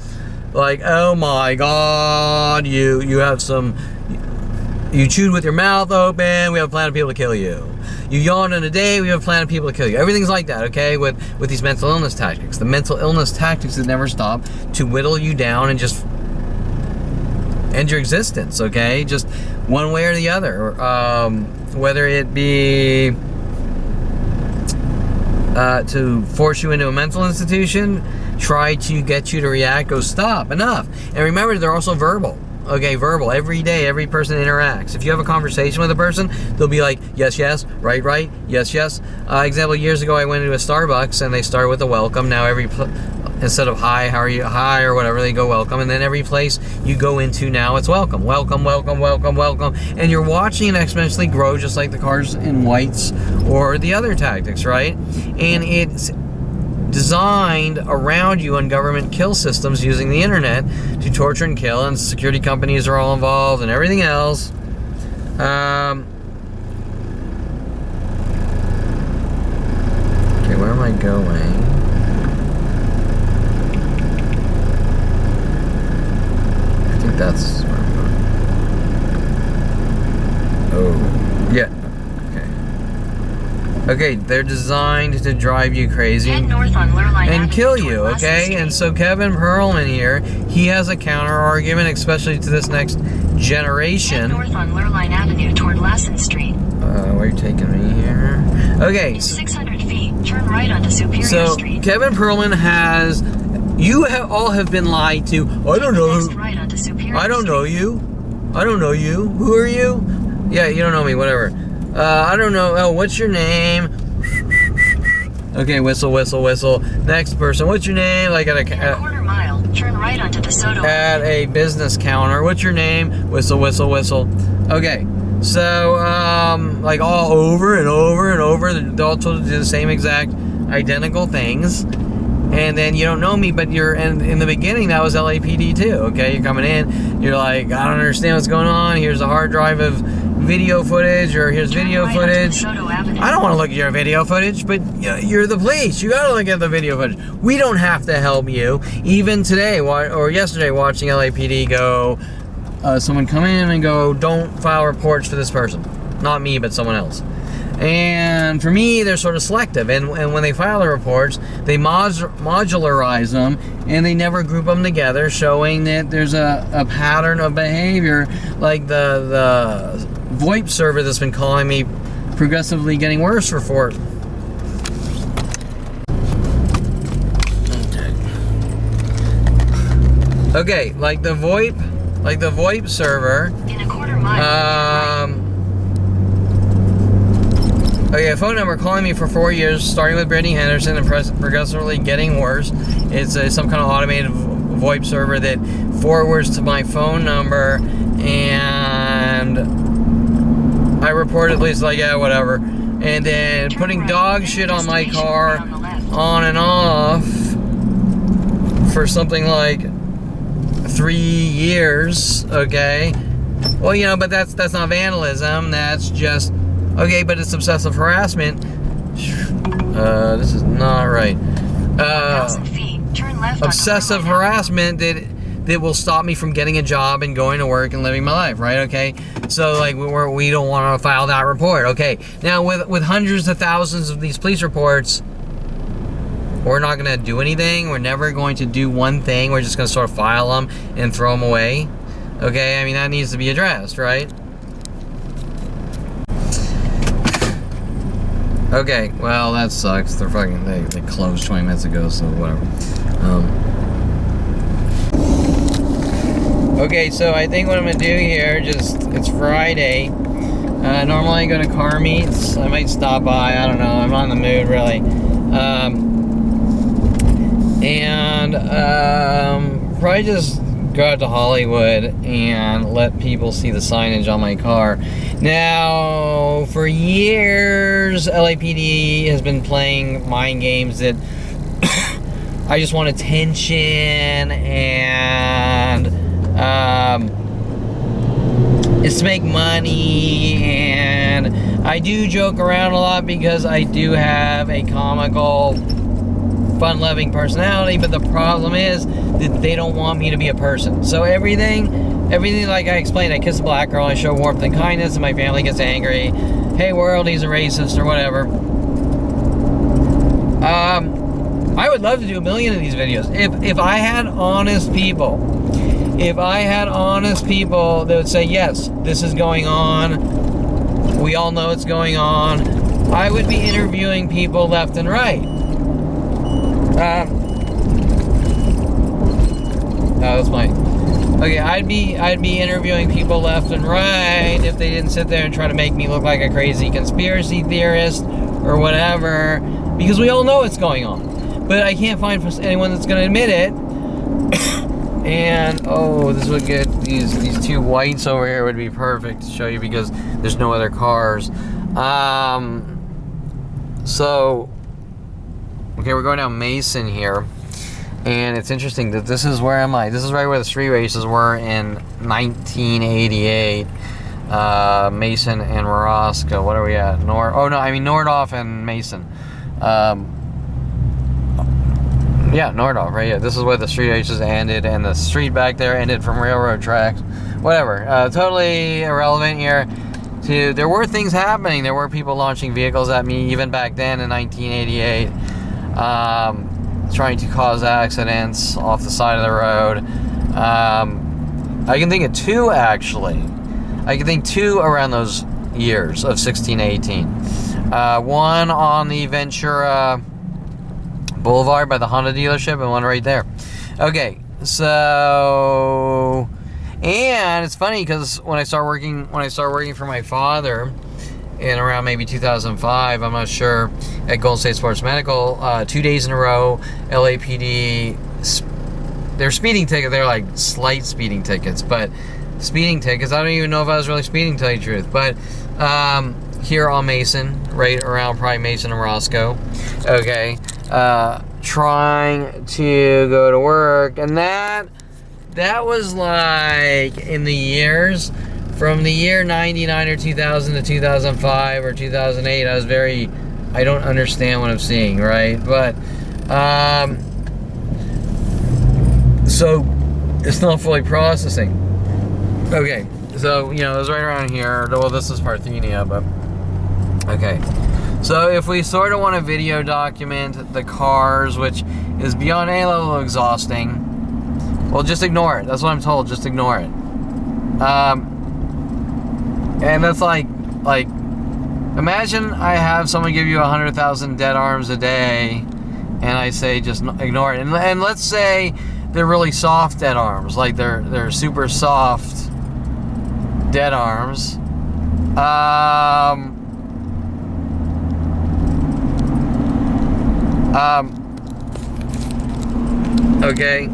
my God, you have some, you chewed with your mouth open, we have a plan of people to kill you. You yawned in a day, we have a plan of people to kill you. Everything's like that, okay, with these mental illness tactics. The mental illness tactics that never stop to whittle you down and just end your existence, okay? Just one way or the other. Whether it be to force you into a mental institution, try to get you to react, go stop, enough. And remember, they're also verbal. Okay, verbal. Every day, every person interacts. If you have a conversation with a person, they'll be like, yes, yes, right, right, yes, yes. Example, years ago, I went into a Starbucks, and they start with a welcome. Now, instead of hi, how are you, hi, or whatever, they go welcome. And then every place you go into now, it's welcome. Welcome, welcome, welcome, welcome. And you're watching it exponentially grow, just like the cars in whites or the other tactics, right? And it's designed around you on government kill systems using the internet to torture and kill, and security companies are all involved and everything else. Okay, where am I going? I think that's where I'm going. Oh, yeah. Okay, they're designed to drive you crazy and kill you, okay? And so Kevin Perlman here, he has a counter argument, especially to this next generation. Head north on Lurline Avenue toward Lassen Street. Where are you taking me here? Okay. In 600 feet, turn right onto Superior Street. So Kevin Perlman has, all have been lied to. I don't know who. Right onto Superior I don't know you. I don't know you. Who are you? Yeah, you don't know me, whatever. I don't know. Oh, what's your name? Okay, whistle, whistle, whistle. Next person. What's your name? Like in a quarter mile, turn right onto DeSoto. At a business counter. What's your name? Whistle, whistle, whistle. Okay. So, like all over and over and over, they all told you to do the same exact identical things. And then you don't know me, but you're in the beginning, that was LAPD too. Okay, you're coming in, you're like, I don't understand what's going on. Here's a hard drive of video footage, or here's video footage. I don't want to look at your video footage, but you're the police. You got to look at the video footage. We don't have to help you. Even today or yesterday, watching LAPD go, someone come in and go, don't file reports for this person. Not me, but someone else. And for me, they're sort of selective. And when they file the reports, they modularize them, and they never group them together, showing that there's a pattern of behavior, like the VoIP server that's been calling me progressively getting worse for Fort. Okay, like the VoIP server. In a quarter mile. Okay, a phone number calling me for 4 years, starting with Brittany Henderson and progressively getting worse. It's some kind of automated VoIP server that forwards to my phone number, and I reportedly is like, yeah, whatever. And then putting dog shit on my car on and off for something like 3 years, okay? Well, but that's not vandalism, that's just... Okay, but it's obsessive harassment. This is not right. Obsessive harassment that will stop me from getting a job and going to work and living my life, right? Okay, so like we don't want to file that report. Okay, now with hundreds of thousands of these police reports, we're not going to do anything. We're never going to do one thing. We're just going to sort of file them and throw them away. Okay, I mean, that needs to be addressed, right? Okay, well, that sucks. They're they closed 20 minutes ago, so whatever. Okay, so I think what I'm gonna do here, it's Friday. Normally I go to car meets. I might stop by, I don't know, I'm not in the mood really. Probably just go out to Hollywood and let people see the signage on my car. Now, for years, LAPD has been playing mind games that I just want attention and is to make money, and I do joke around a lot because I do have a comical, fun-loving personality, but the problem is that they don't want me to be a person. So everything like I explained, I kiss a black girl, I show warmth and kindness, and my family gets angry. Hey world, he's a racist or whatever. I would love to do 1 million of these videos. If I had honest people, that would say, yes, this is going on, we all know it's going on, I would be interviewing people left and right. That's mine. Okay, I'd be interviewing people left and right if they didn't sit there and try to make me look like a crazy conspiracy theorist or whatever, because we all know what's going on. But I can't find anyone that's going to admit it. And oh, this would get these two whites over here would be perfect to show you because there's no other cars. So okay, we're going down Mason here, and it's interesting that this is where this is right where the street races were in 1988. Mason and Roscoe. What are we at? Nordhoff and Mason. Yeah, Nordhoff, right? Yeah, this is where the street races ended, and the street back there ended from railroad tracks. Whatever. Totally irrelevant here. There were things happening. There were people launching vehicles at me even back then in 1988, trying to cause accidents off the side of the road. I can think of two, actually. I can think two around those years of 16, 18. One on the Ventura Boulevard by the Honda dealership, and one right there. Okay, so, and it's funny because when I start working for my father in around maybe 2005, I'm not sure, at Golden State Sports Medical, 2 days in a row, LAPD, they're speeding tickets, they're like slight speeding tickets, but speeding tickets, I don't even know if I was really speeding, to tell you the truth, but here on Mason, right around probably Mason and Roscoe, okay, trying to go to work, and that was like in the years from the year 99 or 2000 to 2005 or 2008. I don't understand what I'm seeing, right? But so it's not fully processing. Okay, so it was right around here. Well, this is Parthenia, but okay. So if we sort of want to video document the cars, which is beyond any level exhausting, well, just ignore it. That's what I'm told. Just ignore it. And that's like, imagine I have someone give you 100,000 dead arms a day, and I say just ignore it. And let's say they're really soft dead arms, like they're super soft dead arms. Okay,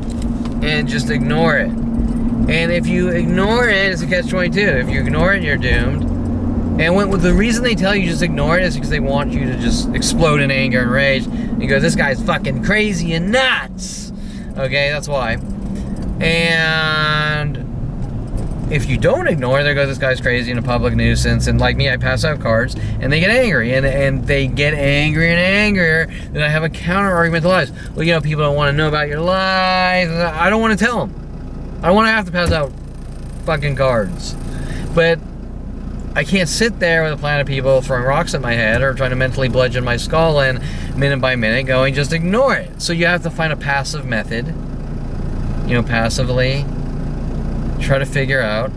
and just ignore it. And if you ignore it, it's a catch-22. If you ignore it, you're doomed. And the reason they tell you just ignore it is because they want you to just explode in anger and rage. And you go, this guy's fucking crazy and nuts. Okay, that's why. And if you don't ignore, there goes this guy's crazy and a public nuisance. And like me, I pass out cards, and they get angry, and they get angrier and angrier. Then I have a counter argument to lies. Well, people don't want to know about your lies. I don't want to tell them. I don't want to have to pass out fucking cards. But I can't sit there with a plan of people throwing rocks at my head or trying to mentally bludgeon my skull in minute by minute, going, just ignore it. So you have to find a passive method, passively try to figure out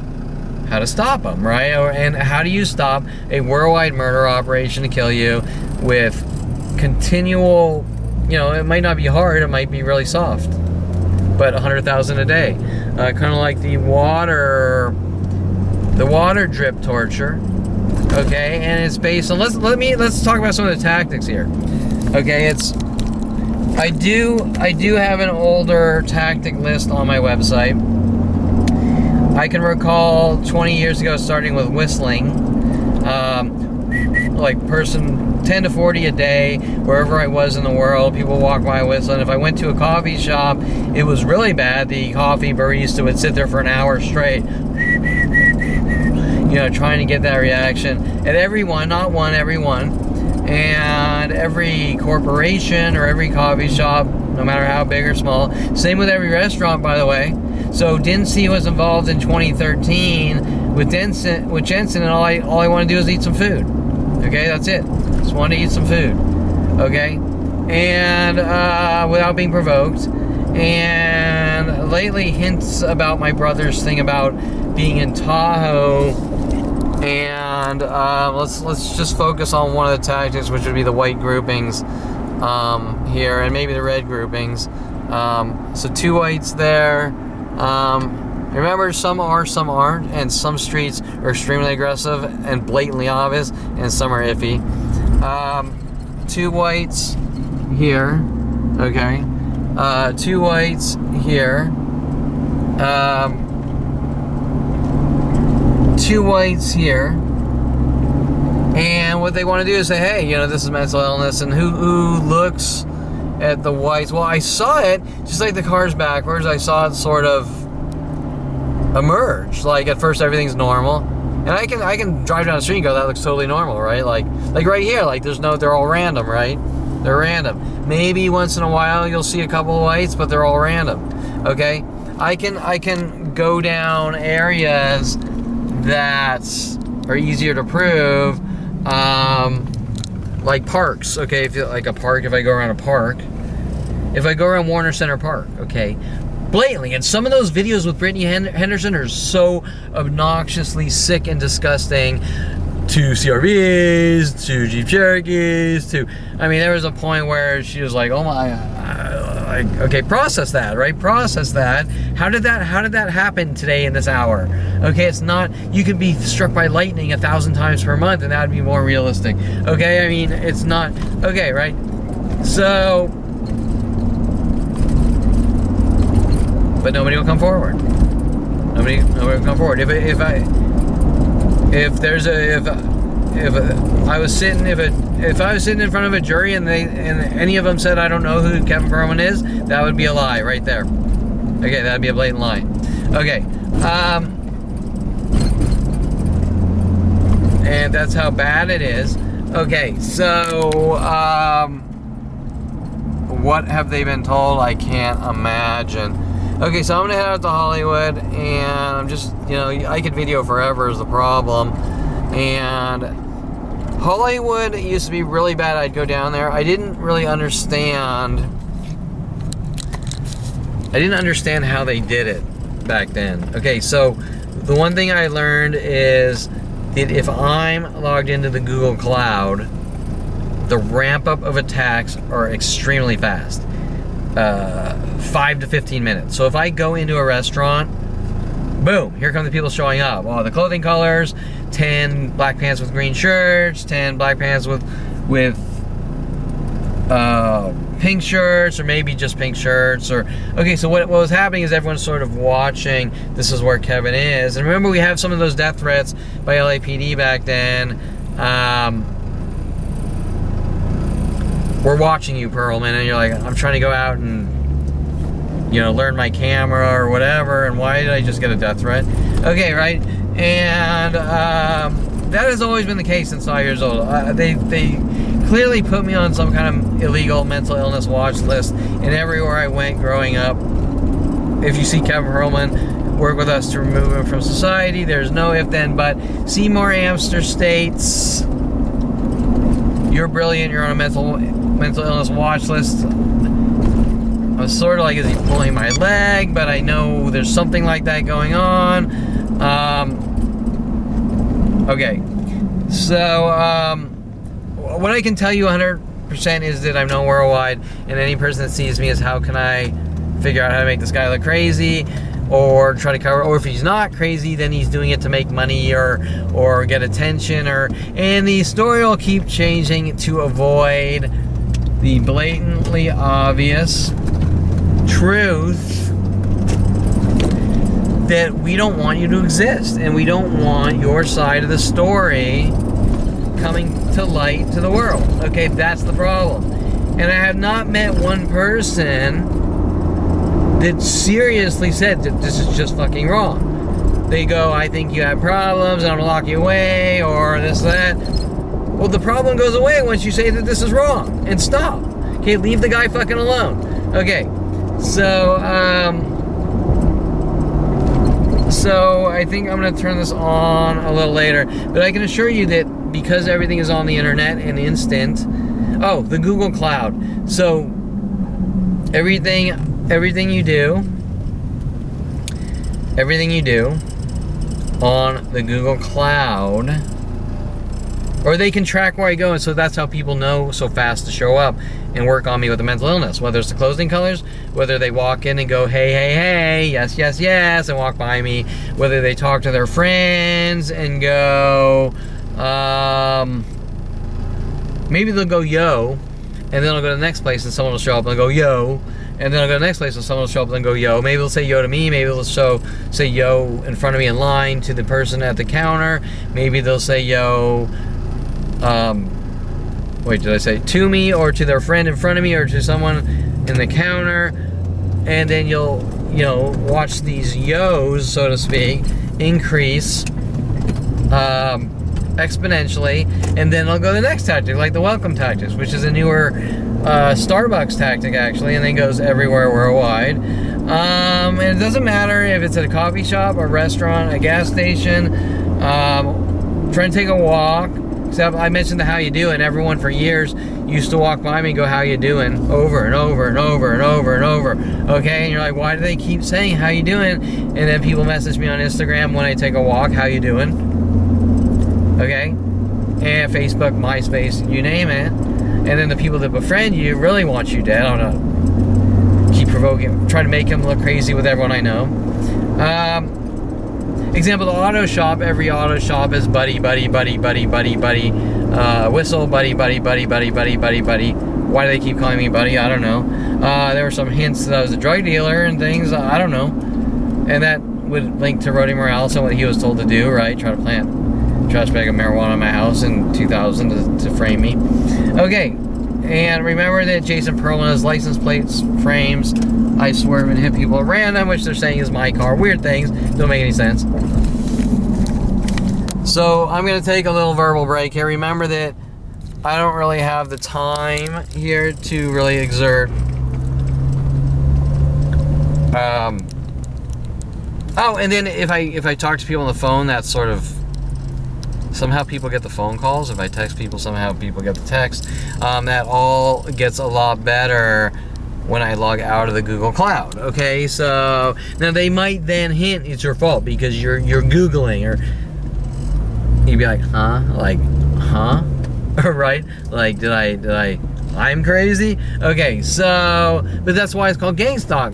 how to stop them, right? And how do you stop a worldwide murder operation to kill you with continual, it might not be hard, it might be really soft, but 100,000 a day. Kind of like the water drip torture, okay? And it's based on, let's talk about some of the tactics here. Okay, I do have an older tactic list on my website. I can recall 20 years ago starting with whistling. like person 10 to 40 a day, wherever I was in the world. People walk by whistling. If I went to a coffee shop, it was really bad. The coffee barista would sit there for an hour straight, you know, trying to get that reaction. And everyone, not one, everyone, and every corporation or every coffee shop, no matter how big or small. Same with every restaurant, by the way. So Dincy was involved in 2013 with Jenson, and all I want to do is eat some food. Okay, that's it. Just want to eat some food. Okay, and without being provoked. And lately, hints about my brother's thing about being in Tahoe. And let's just focus on one of the tactics, which would be the white groupings here, and maybe the red groupings. So 2 whites there. Remember, some are, some aren't, and some streets are extremely aggressive and blatantly obvious, and some are iffy. 2 whites here, okay. 2 whites here. 2 whites here. And what they want to do is say, hey, you know, this is mental illness, and who looks at the whites? Well, I saw it, just like the car's backwards, I saw it sort of emerge. Like, at first everything's normal, and I can drive down the street and go, that looks totally normal, right? Like right here, like they're all random, right? They're random. Maybe once in a while you'll see a couple of whites, but they're all random. Okay? I can go down areas that are easier to prove, like parks. Okay, if you like a park, if I go around a park, if I go around Warner Center Park, okay, blatantly. And some of those videos with Brittany Henderson are so obnoxiously sick and disgusting. 2 CRVs, 2 Jeep Cherokees, I mean, there was a point where she was like, oh my, okay, process that, right? Process that. How did that happen today in this hour? Okay, it's not, you could be struck by lightning 1,000 times per month and that would be more realistic. Okay, I mean, it's not, okay, right? So, but nobody will come forward. Nobody will come forward. If I was sitting in front of a jury and any of them said I don't know who Kevin Perlman is, that would be a lie right there. Okay, that'd be a blatant lie. Okay, and that's how bad it is. Okay, so what have they been told? I can't imagine. Okay, so I'm gonna head out to Hollywood, and I'm just, you know, I could video forever is the problem. And Hollywood used to be really bad. I'd go down there. I didn't understand how they did it back then. Okay, so the one thing I learned is that if I'm logged into the Google Cloud, the ramp up of attacks are extremely fast. 5 to 15 minutes. So if I go into a restaurant, boom, here come the people showing up. Oh, the clothing colors, 10 black pants with green shirts, 10 black pants with pink shirts, or maybe just pink shirts. Or okay, so what was happening is everyone's sort of watching. This is where Kevin is. And remember, we have some of those death threats by LAPD back then. We're watching you, Perlman, and you're like, I'm trying to go out and, you know, learn my camera or whatever, and why did I just get a death threat? Okay, right? And that has always been the case since I was years old. They clearly put me on some kind of illegal mental illness watch list, and everywhere I went growing up, if you see Kevin Perlman, work with us to remove him from society. There's no if, then, but. Seymour Amster states, you're brilliant, you're on a mental illness watch list. I was sort of like, is he pulling my leg? But I know there's something like that going on. Okay, so what I can tell you 100% is that I'm known worldwide, and any person that sees me is, how can I figure out how to make this guy look crazy, or try to cover, or if he's not crazy, then he's doing it to make money or get attention, and the story will keep changing to avoid the blatantly obvious truth that we don't want you to exist, and we don't want your side of the story coming to light to the world. Okay, that's the problem. And I have not met one person that seriously said that this is just fucking wrong. They go, I think you have problems, and I'm gonna lock you away, or this, that. Well, the problem goes away once you say that this is wrong, and stop. Okay, leave the guy fucking alone. Okay, so I think I'm gonna turn this on a little later, but I can assure you that because everything is on the internet and instant. Oh, the Google Cloud. So everything you do on the Google Cloud, or they can track where I go, and so that's how people know so fast to show up and work on me with a mental illness. Whether it's the closing colors, whether they walk in and go, hey, hey, hey, yes, yes, yes, and walk by me, whether they talk to their friends and go, maybe they'll go, yo, and then they'll go to the next place and someone will show up and go, yo, and then I'll go to the next place and someone will show up and go, yo. Maybe they'll say yo to me, maybe they'll say yo in front of me in line to the person at the counter, maybe they'll say yo, wait, did I say to me, or to their friend in front of me, or to someone in the counter, and then you'll, watch these yo's, so to speak, increase exponentially, and then I'll go to the next tactic, like the welcome tactics, which is a newer Starbucks tactic, actually, and then goes everywhere worldwide. And it doesn't matter if it's at a coffee shop, a restaurant, a gas station, trying to take a walk. Except I mentioned the how you do, and everyone for years used to walk by me and go, how you doing, over and over and over and over and over. Okay, and you're like, why do they keep saying how you doing? And then people message me on Instagram when I take a walk, how you doing? Okay, and Facebook, MySpace, you name it. And then the people that befriend you really want you dead. I don't know, keep provoking, try to make them look crazy with everyone I know. Example, the auto shop, every auto shop is buddy, buddy, buddy, buddy, buddy, buddy, whistle, buddy, buddy, buddy, buddy, buddy, buddy, buddy. Why do they keep calling me buddy? I don't know. There were some hints that I was a drug dealer and things, I don't know. And that would link to Rody Morales and what he was told to do, right? Try to plant a trash bag of marijuana in my house in 2000 to frame me. Okay, and remember that Jason Perlman's license plates, frames, I swerve and hit people at random, which they're saying is my car. Weird things, don't make any sense. So I'm going to take a little verbal break here. Remember that I don't really have the time here to really exert. Oh, and then if I talk to people on the phone, that's sort of, somehow people get the phone calls. If I text people, somehow people get the text. That all gets a lot better when I log out of the Google Cloud. Okay, so now they might then hint it's your fault because you're Googling, or you'd be like, huh? Like, huh? Right? Like, did I I'm crazy? Okay, so, but that's why it's called gang stalking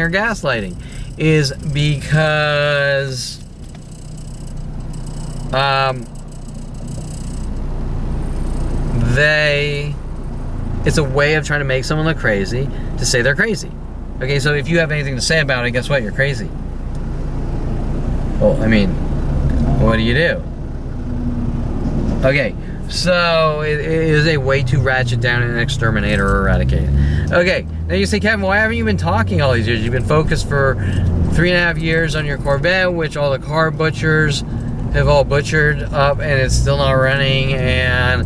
or gaslighting, is because it's a way of trying to make someone look crazy, to say they're crazy. Okay, so if you have anything to say about it, guess what? You're crazy. Well, I mean, what do you do? Okay, so it is a way to ratchet down and exterminate or eradicate. Okay, now you say, Kevin, why haven't you been talking all these years? You've been focused for 3.5 years on your Corvette, which all the car butchers have all butchered up, and it's still not running, and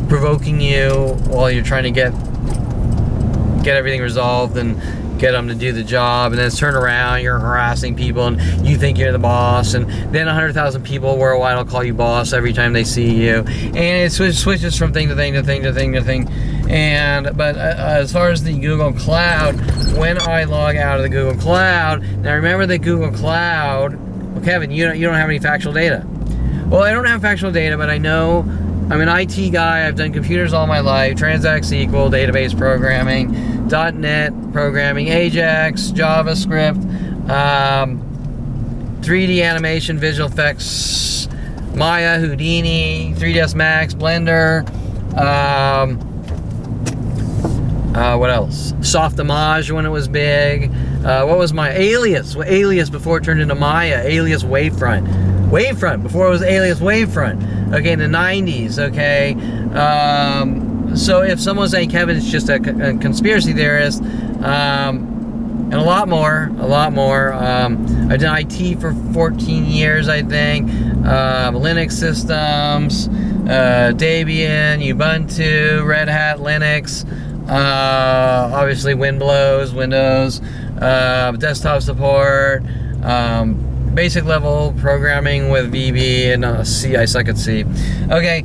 provoking you while you're trying to get everything resolved and get them to do the job, and then turn around, you're harassing people, and you think you're the boss, and then 100,000 people worldwide will call you boss every time they see you, and it switches from thing to thing to thing to thing to thing. But as far as the Google Cloud, when I log out of the Google Cloud, now remember the Google Cloud, well, Kevin, you don't have any factual data. Well, I don't have factual data, but I know I'm an IT guy. I've done computers all my life, Transact SQL, database programming, .NET programming, Ajax, JavaScript, 3D animation, visual effects, Maya, Houdini, 3ds Max, Blender, what else? Softimage when it was big. What was my Alias? Alias before it turned into Maya. Alias Wavefront. Wavefront, before it was Alias Wavefront, okay, in the 90s, okay? So if someone's saying Kevin's just a conspiracy theorist, and a lot more. I've done IT for 14 years, I think. Linux systems, Debian, Ubuntu, Red Hat, Linux, obviously Windows, desktop support, basic level programming with VB and C. I suck at C. Okay,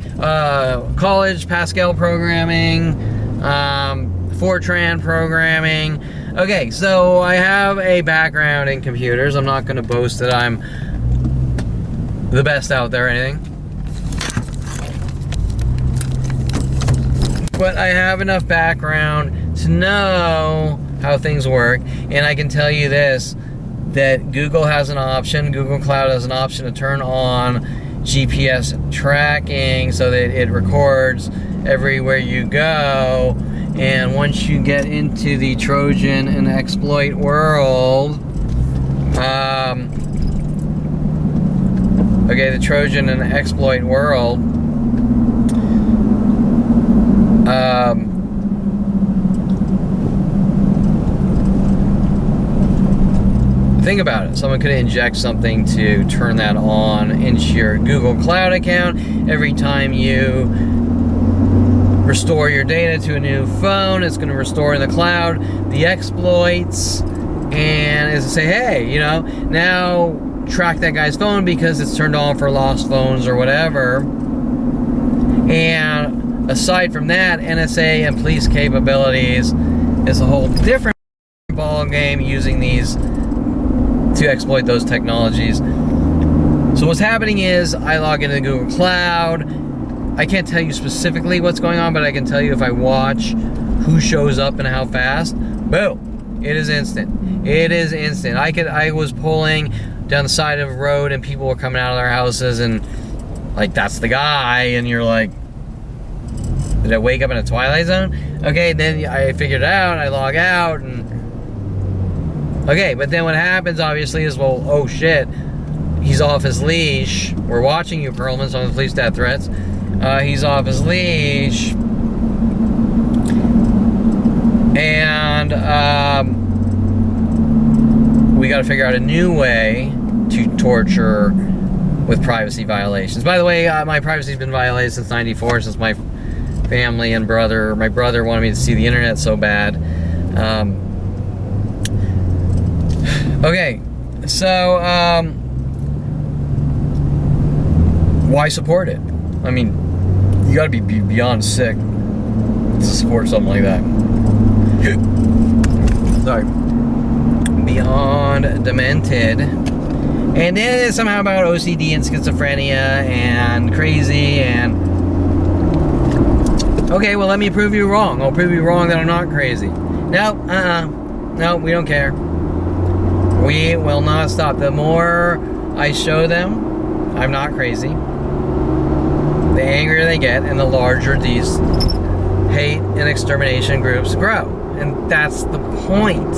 college Pascal programming, Fortran programming. Okay, so I have a background in computers. I'm not going to boast that I'm the best out there or anything, but I have enough background to know how things work. And I can tell you this, that Google has an option, Google Cloud has an option to turn on GPS tracking so that it records everywhere you go. And once you get into the Trojan and exploit world, okay, the Trojan and exploit world, think about it. Someone could inject something to turn that on into your Google Cloud account. Every time you restore your data to a new phone, it's going to restore in the cloud the exploits, and it's to say, hey, you know, now track that guy's phone because it's turned on for lost phones or whatever. And aside from that, NSA and police capabilities is a whole different ball game using these to exploit those technologies. So what's happening is I log into the Google Cloud. I can't tell you specifically what's going on, but I can tell you if I watch who shows up and how fast. Boom! It is instant. It is instant. I was pulling down the side of a road and people were coming out of their houses and like, that's the guy, and you're like, did I wake up in a Twilight Zone? Okay, then I figured it out, I log out, and okay, but then what happens obviously is, well, oh shit, he's off his leash. We're watching you, Perlman, on the police death threats. He's off his leash, and we got to figure out a new way to torture with privacy violations. By the way, my privacy's been violated since '94, since my family and my brother wanted me to see the internet so bad. Okay, so why support it? I mean, you gotta be beyond sick to support something like that. Sorry. Beyond demented. And then it's somehow about OCD and schizophrenia and crazy and... Okay, well, let me prove you wrong. I'll prove you wrong that I'm not crazy. No, no, we don't care. We will not stop. The more I show them I'm not crazy, the angrier they get, and the larger these hate and extermination groups grow. And that's the point,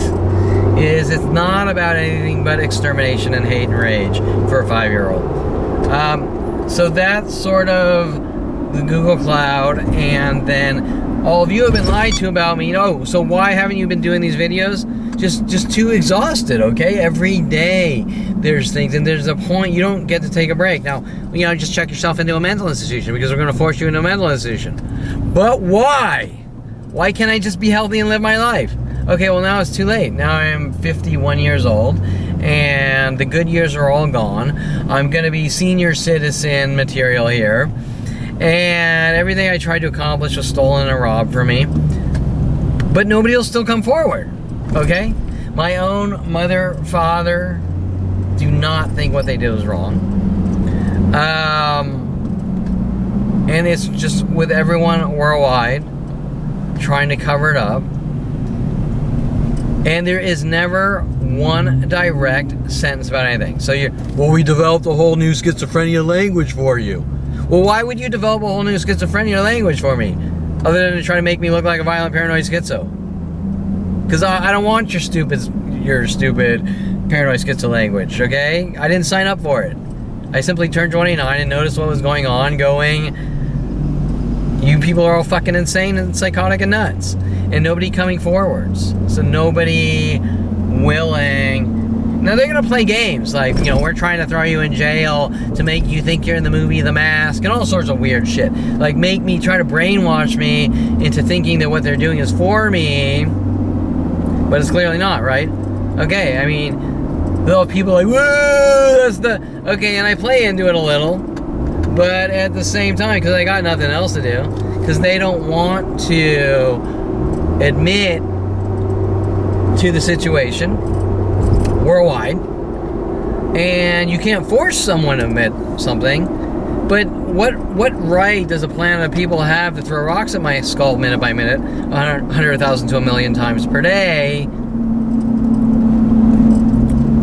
is it's not about anything but extermination and hate and rage for a 5-year-old. So that's sort of the Google Cloud. And then all of you have been lied to about me. Oh, so why haven't you been doing these videos? Just too exhausted, okay? Every day there's things, and there's a point you don't get to take a break. Now, you know, just check yourself into a mental institution, because we're going to force you into a mental institution. But why? Why can't I just be healthy and live my life? Okay, well, now it's too late. Now I'm 51 years old, and the good years are all gone. I'm going to be senior citizen material here, and everything I tried to accomplish was stolen and robbed from me. But nobody will still come forward, okay? My own mother, father do not think what they did was wrong. And it's just with everyone worldwide trying to cover it up. And there is never one direct sentence about anything. So well, we developed a whole new schizophrenia language for you. Well, why would you develop a whole new schizophrenia language for me? Other than to try to make me look like a violent paranoid schizo. Because I don't want your stupid paranoid schizo language, okay? I didn't sign up for it. I simply turned 29 and noticed what was going on, going, you people are all fucking insane and psychotic and nuts. And nobody coming forwards. So nobody willing. Now they're gonna play games like, you know, we're trying to throw you in jail to make you think you're in the movie The Mask and all sorts of weird shit. Like make me try to brainwash me into thinking that what they're doing is for me, but it's clearly not, right? Okay, I mean, though people are like, whoa, that's the, okay, and I play into it a little, but at the same time, because I got nothing else to do, because they don't want to admit to the situation worldwide, and you can't force someone to admit something, but what right does a planet of people have to throw rocks at my skull minute by minute, 100,000 to 1,000,000 times per day,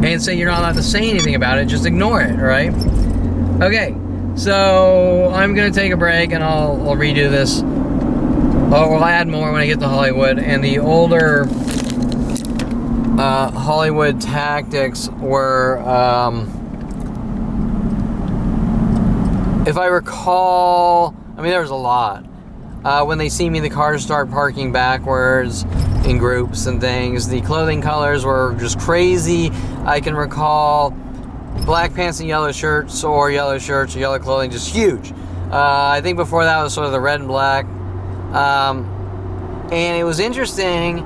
and say you're not allowed to say anything about it, just ignore it, right? Okay, so I'm gonna take a break and I'll redo this. I'll add more when I get to Hollywood. And the older Hollywood tactics were, if I recall, I mean there was a lot. When they see me, the cars start parking backwards in groups and things. The clothing colors were just crazy. I can recall black pants and yellow shirts, or yellow shirts or yellow clothing, just huge. I think before that was sort of the red and black. And it was interesting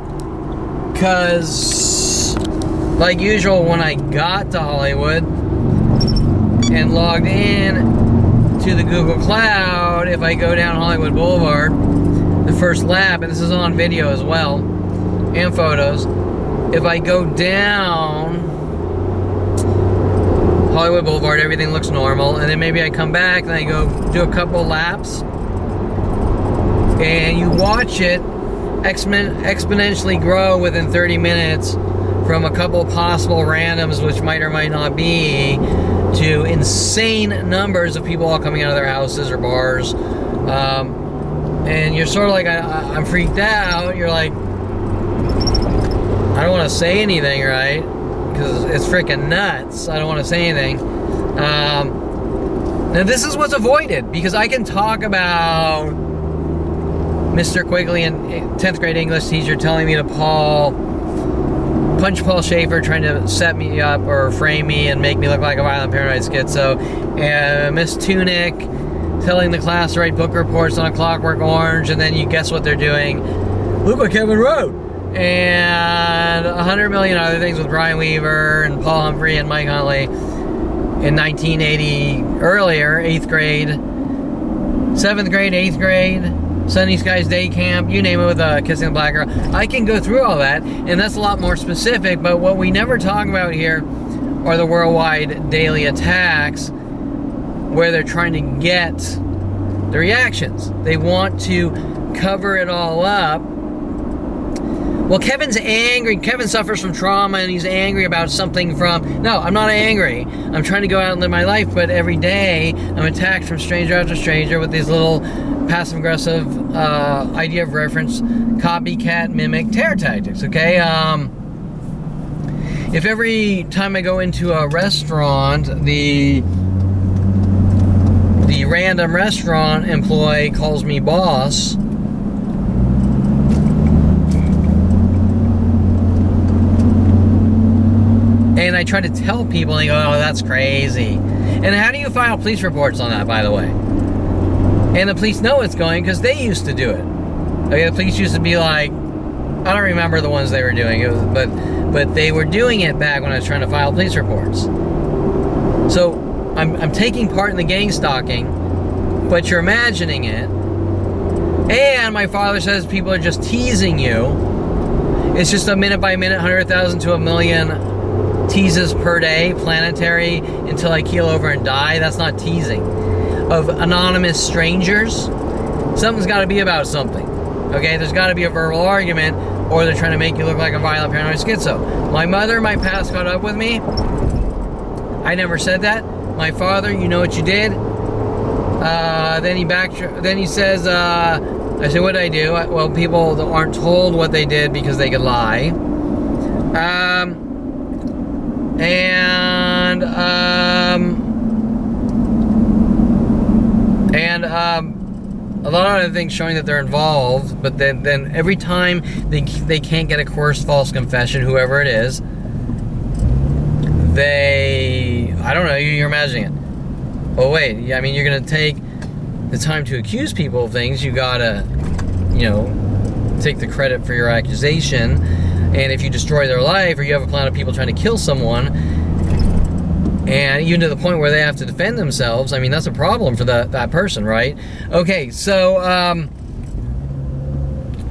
because, like usual, when I got to Hollywood and logged in to the Google Cloud, if I go down Hollywood Boulevard, the first lap, and this is on video as well, and photos, if I go down Hollywood Boulevard, everything looks normal, and then maybe I come back and I go do a couple laps, and you watch it exponentially grow within 30 minutes from a couple possible randoms, which might or might not be, to insane numbers of people all coming out of their houses or bars. And you're sort of like, I'm freaked out. You're like, I don't want to say anything, right? Because it's freaking nuts. I don't want to say anything. Now this is what's avoided, because I can talk about Mr. Quigley in 10th grade English teacher telling me to punch Paul Schaefer, trying to set me up or frame me and make me look like a violent paranoid schizo, and Miss Tunick telling the class to write book reports on A Clockwork Orange, and then you guess what they're doing? Look what Kevin wrote! And 100 million other things with Brian Weaver and Paul Humphrey and Mike Huntley in 1980, earlier, 8th grade, 7th grade, 8th grade, Sunny Skies Day Camp, you name it, with Kissing the Black Girl. I can go through all that, and that's a lot more specific, but what we never talk about here are the worldwide daily attacks where they're trying to get the reactions. They want to cover it all up. Well, Kevin's angry. Kevin suffers from trauma, and he's angry about something from... No, I'm not angry. I'm trying to go out and live my life, but every day I'm attacked from stranger after stranger with these little passive-aggressive idea of reference, copycat, mimic, terror tactics, okay? If every time I go into a restaurant, the random restaurant employee calls me boss, and I try to tell people, and they go, oh, that's crazy. And how do you file police reports on that, by the way? And the police know it's going because they used to do it. Okay, the police used to be like, I don't remember the ones they were doing, but they were doing it back when I was trying to file police reports. So I'm taking part in the gang stalking, but you're imagining it. And my father says people are just teasing you. It's just a minute by minute, 100,000 to 1,000,000 teases per day, planetary, until I keel over and die. That's not teasing. Of anonymous strangers, something's got to be about something. Okay, there's got to be a verbal argument, or they're trying to make you look like a violent paranoid schizo. My mother, my past caught up with me. I never said that. My father, you know what you did. Then he says, I said, what did I do? Well, people aren't told what they did because they could lie. And a lot of other things showing that they're involved, but then every time they can't get a coerced false confession, whoever it is, I don't know, you're imagining it. Oh wait, I mean, you're gonna take the time to accuse people of things, you gotta, you know, take the credit for your accusation. And if you destroy their life, or you have a plan of people trying to kill someone, and even to the point where they have to defend themselves, I mean, that's a problem for that person, right? Okay, so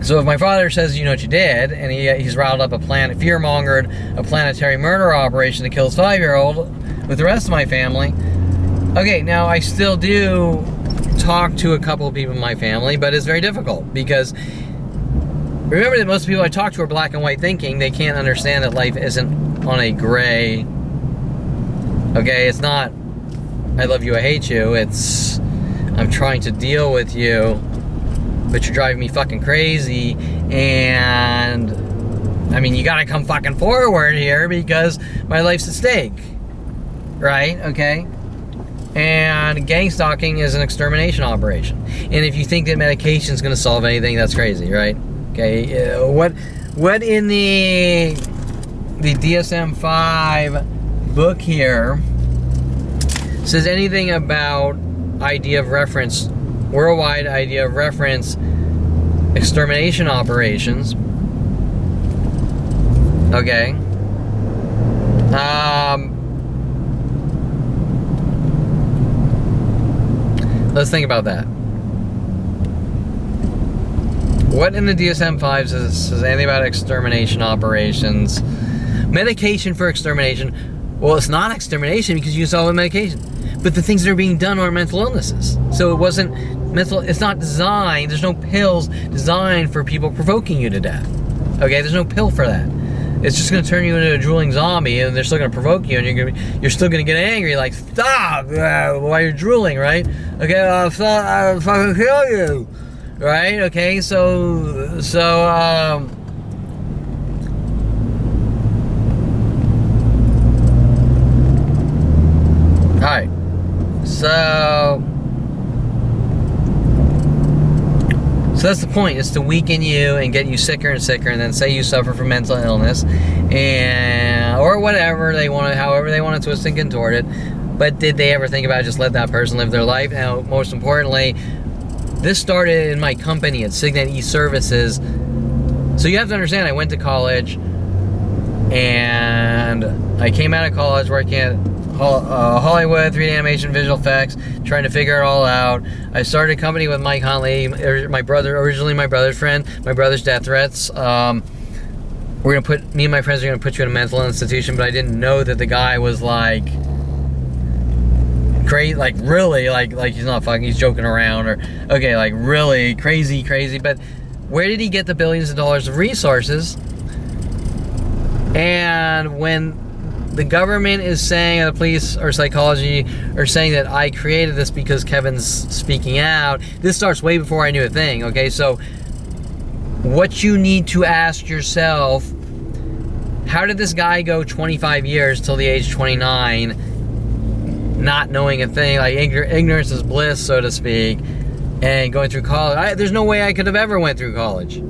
if my father says, you know what you did, and he's riled up fear-mongered a planetary murder operation to kill his 5-year-old with the rest of my family, okay, now I still do talk to a couple of people in my family, but it's very difficult, because remember that most people I talk to are black and white thinking. They can't understand that life isn't on a gray. Okay, it's not I love you, I hate you. It's I'm trying to deal with you, but you're driving me fucking crazy. And I mean, you gotta come fucking forward here because my life's at stake. Right? Okay? And gang stalking is an extermination operation. And if you think that medication is gonna solve anything, that's crazy, right? Okay, what in the DSM-5 book here says anything about idea of reference, worldwide idea of reference extermination operations? Okay. Let's think about that. What in the DSM-5 says anything about extermination operations? Medication for extermination. Well, it's not extermination because you solve with medication. But the things that are being done are mental illnesses. So it wasn't mental, it's not designed, there's no pills designed for people provoking you to death. Okay, there's no pill for that. It's just going to turn you into a drooling zombie, and they're still going to provoke you, and you're still going to get angry, like, stop, while you're drooling, right? Okay, I'll fucking kill you. Right? Okay, so alright. So that's the point, is to weaken you and get you sicker and sicker, and then say you suffer from mental illness, and or whatever they want to, however they want to twist and contort it. But did they ever think about just let that person live their life? Now, most importantly, this started in my company at Signet E-Services. So you have to understand, I went to college, and I came out of college working at Hollywood, 3D animation, visual effects, trying to figure it all out. I started a company with Mike Huntley, originally my brother's friend, my brother's death threats. Me and my friends are gonna put you in a mental institution, but I didn't know that the guy was like crazy, like really, like he's not fucking, he's joking around, or okay, like really crazy. But where did he get the billions of dollars of resources? And when the government is saying, the police or psychology are saying that I created this because Kevin's speaking out, this starts way before I knew a thing. Okay, so what you need to ask yourself, how did this guy go 25 years till the age of 29 not knowing a thing? Like, ignorance is bliss, so to speak, and going through college. There's no way I could have ever went through college.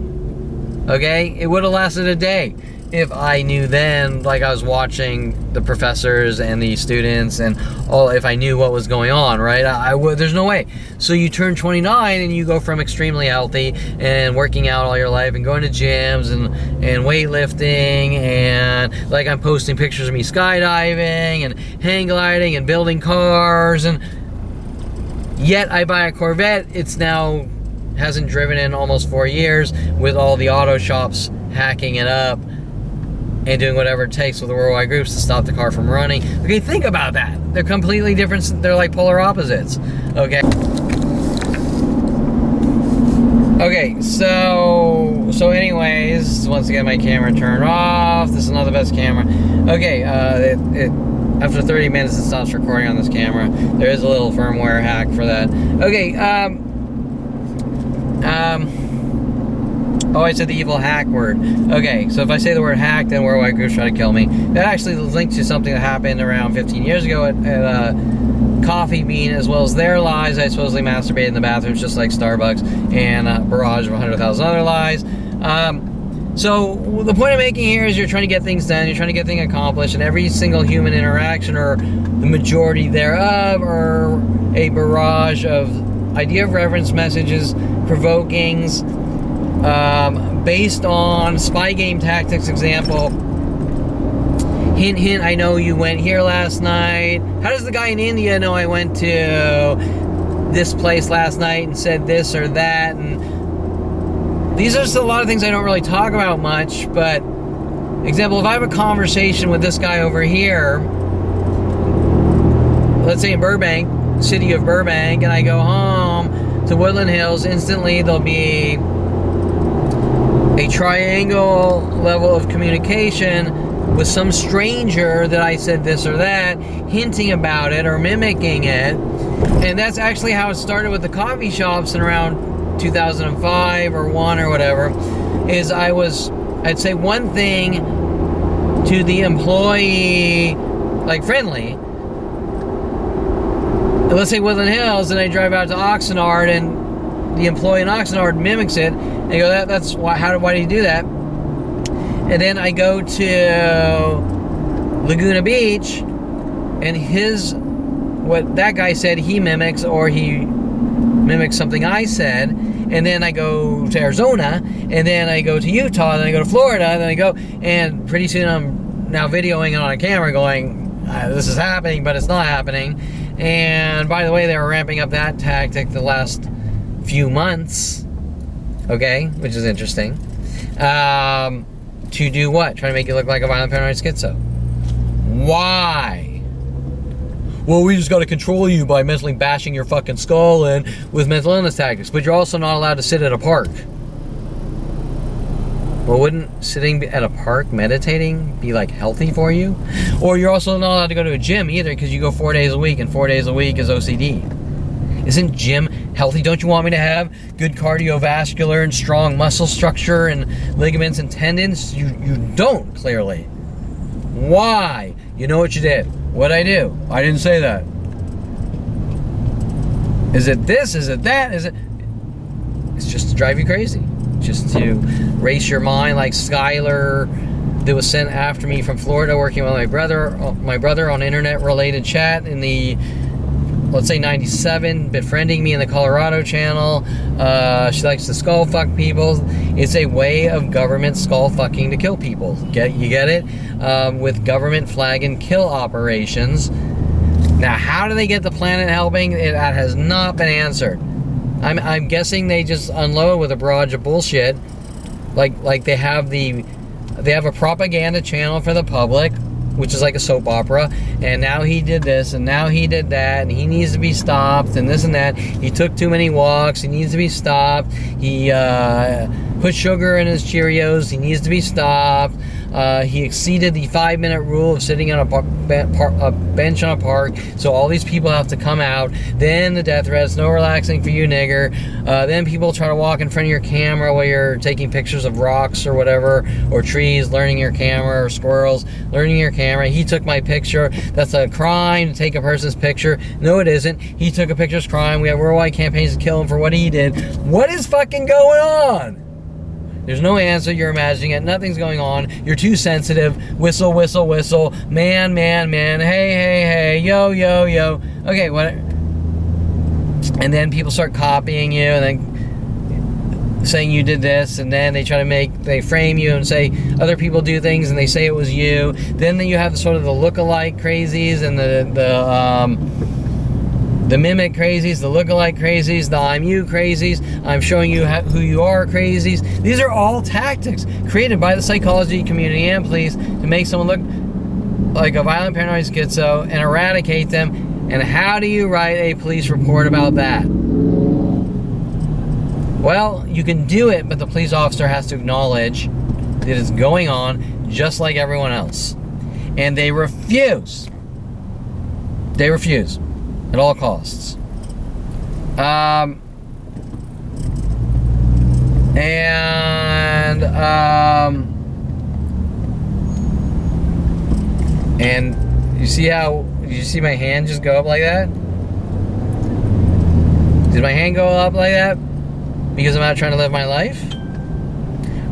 Okay, it would have lasted a day if I knew then, like I was watching the professors and the students and all, if I knew what was going on, right? There's no way. So you turn 29 and you go from extremely healthy and working out all your life and going to gyms and weightlifting, and like I'm posting pictures of me skydiving and hang gliding and building cars, and yet I buy a Corvette. It's now hasn't driven in almost 4 years, with all the auto shops hacking it up and doing whatever it takes with the worldwide groups to stop the car from running. Okay, think about that. They're completely different. They're like polar opposites. Okay. Okay, so anyways, once again, my camera turned off. This is not the best camera. Okay, after 30 minutes it stops recording on this camera. There is a little firmware hack for that. Okay, oh, I said the evil hack word. Okay, so if I say the word hack, then worldwide groups try to kill me. That actually links to something that happened around 15 years ago at Coffee Bean, as well as their lies. I supposedly masturbated in the bathrooms just like Starbucks, and a barrage of 100,000 other lies. So the point I'm making here is you're trying to get things done, you're trying to get things accomplished, and every single human interaction, or the majority thereof, are a barrage of idea of reverence messages, provokings, based on spy game tactics. Example, hint, hint, I know you went here last night. How does the guy in India know I went to this place last night and said this or that? And these are just a lot of things I don't really talk about much, but example, if I have a conversation with this guy over here, let's say in Burbank, city of Burbank, and I go home to Woodland Hills, instantly there'll be a triangle level of communication with some stranger that I said this or that, hinting about it or mimicking it. And that's actually how it started with the coffee shops in around 2005 or 1 or whatever, is I'd say one thing to the employee, like friendly. Let's say Woodland Hills, and I drive out to Oxnard, and the employee in Oxnard mimics it, and I go, that's why, why do you do that? And then I go to Laguna Beach, and what that guy said he mimics, or he mimics something I said, and then I go to Arizona, and then I go to Utah, and then I go to Florida, and then I go, and pretty soon I'm now videoing it on a camera going, this is happening, but it's not happening. And by the way, they were ramping up that tactic the last few months, okay, which is interesting, to do what? Trying to make you look like a violent paranoid schizo. Why? Well, we just got to control you by mentally bashing your fucking skull in with mental illness tactics. But you're also not allowed to sit at a park. Well, wouldn't sitting at a park meditating be like healthy for you? Or you're also not allowed to go to a gym either, because you go 4 days a week, and 4 days a week is OCD. Isn't gym healthy? Don't you want me to have good cardiovascular and strong muscle structure and ligaments and tendons? You don't, clearly. Why? You know what you did. What'd I do? I didn't say that. Is it this? Is it that? Is it? It's just to drive you crazy. Just to race your mind, like Skylar that was sent after me from Florida, working with my brother on internet-related chat in the, let's say, 97, befriending me in the Colorado channel. She likes to skull fuck people. It's a way of government skull fucking to kill people. You get it? With government flag and kill operations. Now, how do they get the planet helping? That has not been answered. I'm guessing they just unload with a barrage of bullshit. Like they have a propaganda channel for the public, which is like a soap opera, and now he did this, and now he did that, and he needs to be stopped, and this and that. He took too many walks, he needs to be stopped. He put sugar in his Cheerios, he needs to be stopped. He exceeded the 5-minute rule of sitting on a bench on a park, so all these people have to come out. Then the death threats, no relaxing for you, nigger. Then people try to walk in front of your camera while you're taking pictures of rocks or whatever, or trees, learning your camera, or squirrels, learning your camera. He took my picture. That's a crime to take a person's picture. No, it isn't. He took a picture's crime. We have worldwide campaigns to kill him for what he did. What is fucking going on? There's no answer. You're imagining it. Nothing's going on. You're too sensitive. Whistle, whistle, whistle. Man, man, man. Hey, hey, hey. Yo, yo, yo. Okay, what? And then people start copying you, and then saying you did this, and then they try to they frame you and say other people do things, and they say it was you. Then you have sort of the look-alike crazies and the mimic crazies, the look-alike crazies, the I'm you crazies, I'm showing you who you are crazies. These are all tactics created by the psychology community and police to make someone look like a violent paranoid schizo and eradicate them. And how do you write a police report about that? Well, you can do it, but the police officer has to acknowledge that it's going on just like everyone else. And they refuse. They refuse. At all costs. And you see how, you see my hand just go up like that? Did my hand go up like that because I'm out trying to live my life?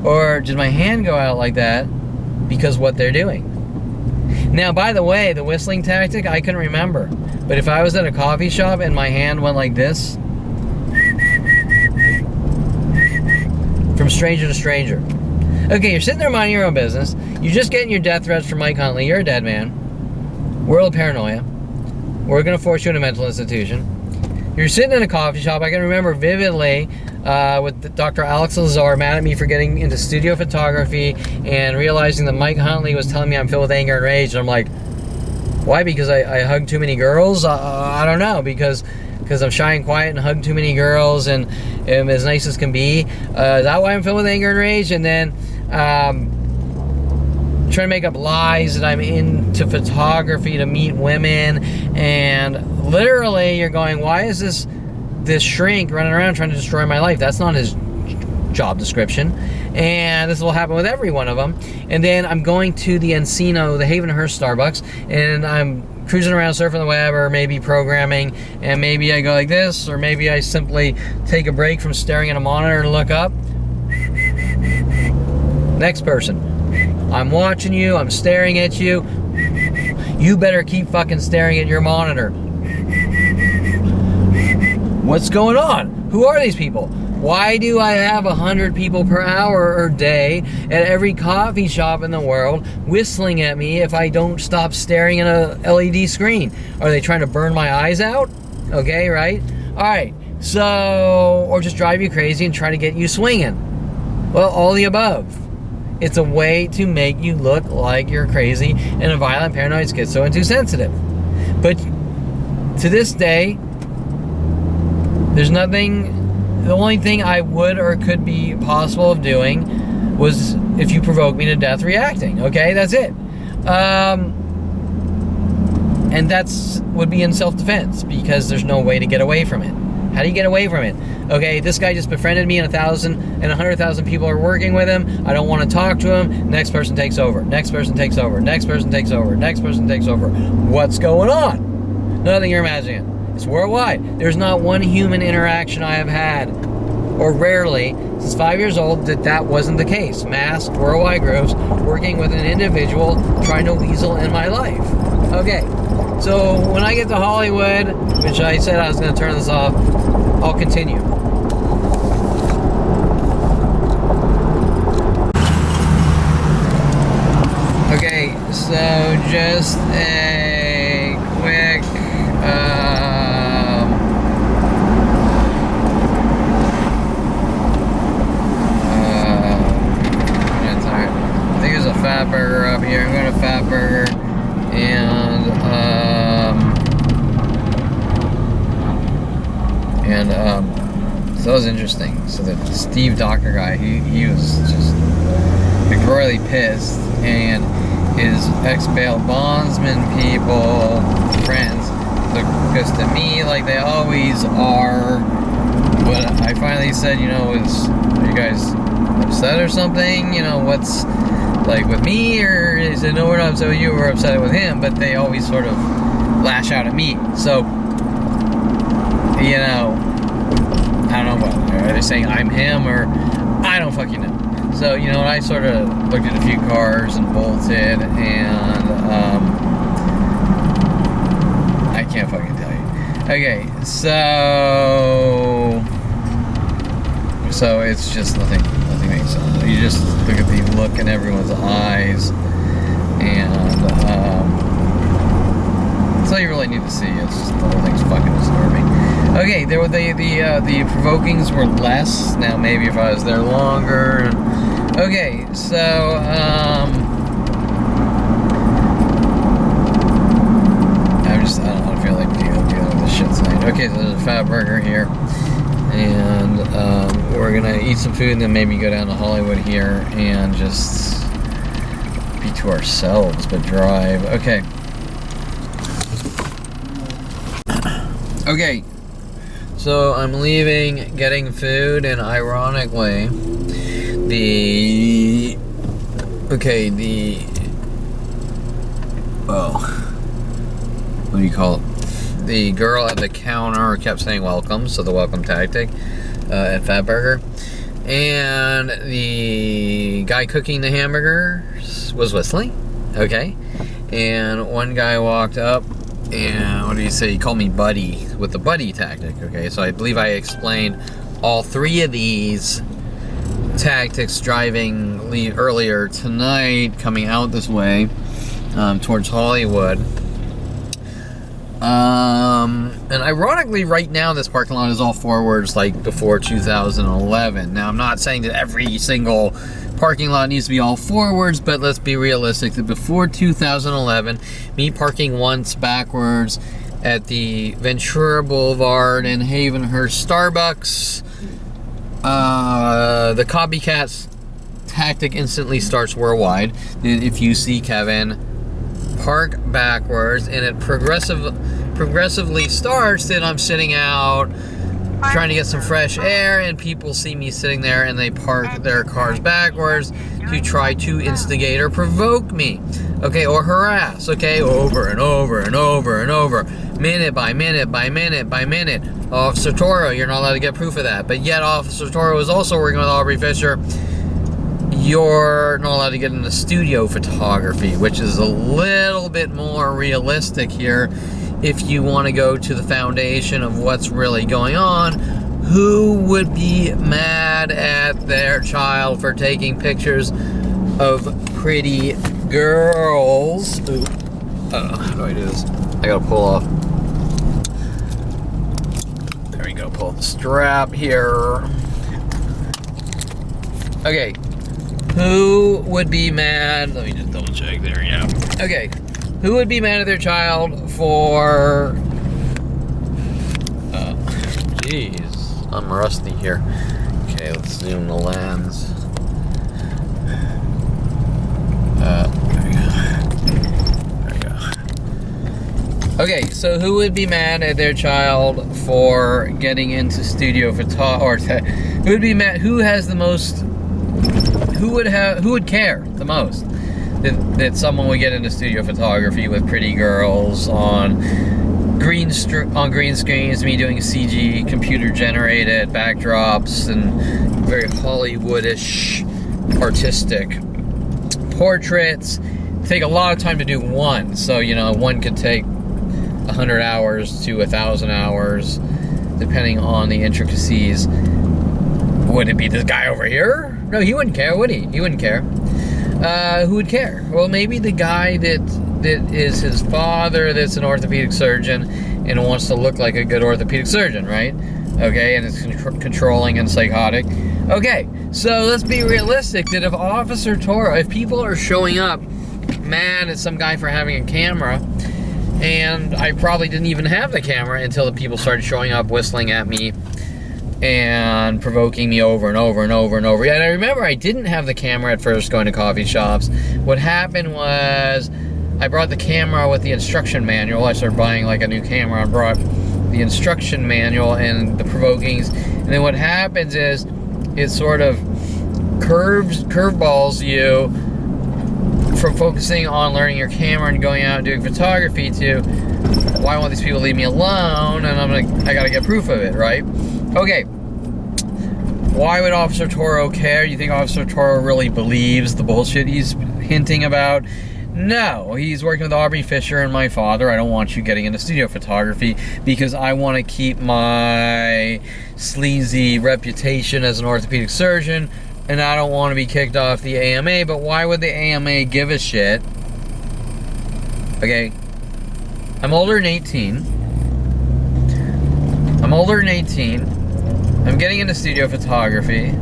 Or did my hand go out like that because what they're doing? Now, by the way, the whistling tactic, I couldn't remember. But if I was at a coffee shop and my hand went like this, from stranger to stranger. Okay, you're sitting there minding your own business. You're just getting your death threats from Mike Huntley. You're a dead man. World paranoia. We're going to force you in a mental institution. You're sitting in a coffee shop. I can remember vividly with Dr. Alex Lazar mad at me for getting into studio photography and realizing that Mike Huntley was telling me I'm filled with anger and rage. And I'm like, why? Because I hugged too many girls? I don't know. Because I'm shy and quiet and hug too many girls and am as nice as can be. Is that why I'm filled with anger and rage? And then trying to make up lies that I'm into photography to meet women. And literally you're going, why is this shrink running around trying to destroy my life? That's not his job description. And this will happen with every one of them. And then I'm going to the Encino, the Havenhurst Starbucks, and I'm cruising around surfing the web or maybe programming, and maybe I go like this, or maybe I simply take a break from staring at a monitor and look up. Next person. I'm watching you, I'm staring at you. You better keep fucking staring at your monitor. What's going on? Who are these people? Why do I have 100 people per hour or day at every coffee shop in the world whistling at me if I don't stop staring at a LED screen? Are they trying to burn my eyes out? Okay, right? All right, so, or just drive you crazy and try to get you swinging. Well, all the above. It's a way to make you look like you're crazy and a violent, paranoid, schizo, and too sensitive. But to this day, there's nothing. The only thing I would or could be possible of doing was if you provoke me to death reacting. Okay, that's it. And that's would be in self-defense because there's no way to get away from it. How do you get away from it? Okay, this guy just befriended me and 100,000 people are working with him. I don't want to talk to him. Next person takes over. Next person takes over. Next person takes over. Next person takes over. What's going on? Nothing you're imagining. It's worldwide. There's not one human interaction I have had, or rarely, since 5 years old, that wasn't the case. Masked, worldwide groups, working with an individual, trying to weasel in my life. Okay, so when I get to Hollywood, which I said I was going to turn this off, I'll continue. Okay, so just a quick I think there's a Fat Burger up here. I'm going to Fat Burger, and so that was interesting. So the Steve Doctor guy, he was just like royally pissed, and his ex-bail bondsman people, friends, look pissed at me like they always are. But I finally said, you know, are you guys upset or something? You know, what's like with me, or is it no, we're not upset with you, we're upset with him? But they always sort of lash out at me. So, you know, I don't know what, are they saying I'm him, or I don't fucking know. So, you know, I sort of looked at a few cars and bolted, and I can't fucking tell you. Okay, so it's just nothing makes sense. You just look at the look in everyone's eyes, and that's all you really need to see. It's just the whole thing's fucking disturbing. Okay, there were the provokings were less. Now maybe if I was there longer. Okay, so I don't feel like dealing with this shit tonight. Okay, so there's a Fat Burger here, and we're gonna eat some food and then maybe go down to Hollywood here and just be to ourselves, but drive. Okay. Okay. So I'm leaving, getting food, and ironically, what do you call it? the girl at the counter kept saying welcome, so the welcome tactic at Fatburger. And the guy cooking the hamburgers was whistling, okay? And one guy walked up, and what did he say? He called me buddy, with the buddy tactic, okay? So I believe I explained all three of these tactics driving earlier tonight, coming out this way towards Hollywood. And ironically, right now this parking lot is all forwards like before 2011. Now, I'm not saying that every single parking lot needs to be all forwards, but let's be realistic that before 2011, me parking once backwards at the Ventura Boulevard and Havenhurst Starbucks, the copycat tactic instantly starts worldwide. If you see Kevin park backwards and it progressively starts, then I'm sitting out trying to get some fresh air, and people see me sitting there and they park their cars backwards to try to instigate or provoke me, okay, or harass, okay, over and over and over and over, minute by minute by minute by minute. Officer Toro, you're not allowed to get proof of that, but yet Officer Toro is also working with Aubrey Fisher. You're not allowed to get into studio photography, which is a little bit more realistic here. If you want to go to the foundation of what's really going on, who would be mad at their child for taking pictures of pretty girls? Ooh. How do I do this? I gotta pull off. There we go, pull the strap here. Okay. Who would be mad? Let me just double check there, yeah. Okay. Who would be mad at their child for... Jeez. I'm rusty here. Okay, let's zoom the lens. There we go. Okay, so who would be mad at their child for getting into studio photography? Who would be mad? Who has the most... Who would care the most that someone would get into studio photography with pretty girls on green screens, me doing CG, computer generated backdrops and very Hollywoodish artistic portraits? Take a lot of time to do one, so you know, one could take 100 hours to 1,000 hours depending on the intricacies. Would it be this guy over here? No, he wouldn't care, would he? He wouldn't care. Who would care? Well, maybe the guy that is his father that's an orthopedic surgeon and wants to look like a good orthopedic surgeon, right? Okay, and is controlling and psychotic. Okay, so let's be realistic that if Officer Toro, if people are showing up mad at some guy for having a camera, and I probably didn't even have the camera until the people started showing up whistling at me and provoking me over and over and over and over. And I remember I didn't have the camera at first going to coffee shops. What happened was I brought the camera with the instruction manual. I started buying like a new camera and brought the instruction manual and the provokings. And then what happens is it sort of curveballs you from focusing on learning your camera and going out and doing photography to, why won't these people leave me alone? And I gotta get proof of it, right? Okay, why would Officer Toro care? You think Officer Toro really believes the bullshit he's hinting about? No, he's working with Aubrey Fisher and my father. I don't want you getting into studio photography because I want to keep my sleazy reputation as an orthopedic surgeon, and I don't want to be kicked off the AMA. But why would the AMA give a shit? Okay, I'm older than 18. I'm getting into studio photography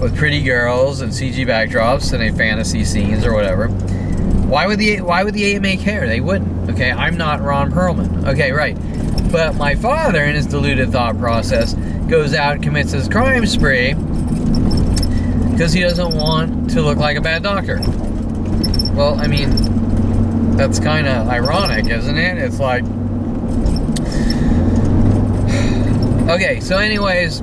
with pretty girls and CG backdrops and fantasy scenes or whatever. Why would the AMA care? They wouldn't. Okay, I'm not Ron Perlman. Okay, right. But my father, in his deluded thought process, goes out and commits his crime spree because he doesn't want to look like a bad doctor. Well, I mean, that's kind of ironic, isn't it? It's like... Okay, so anyways,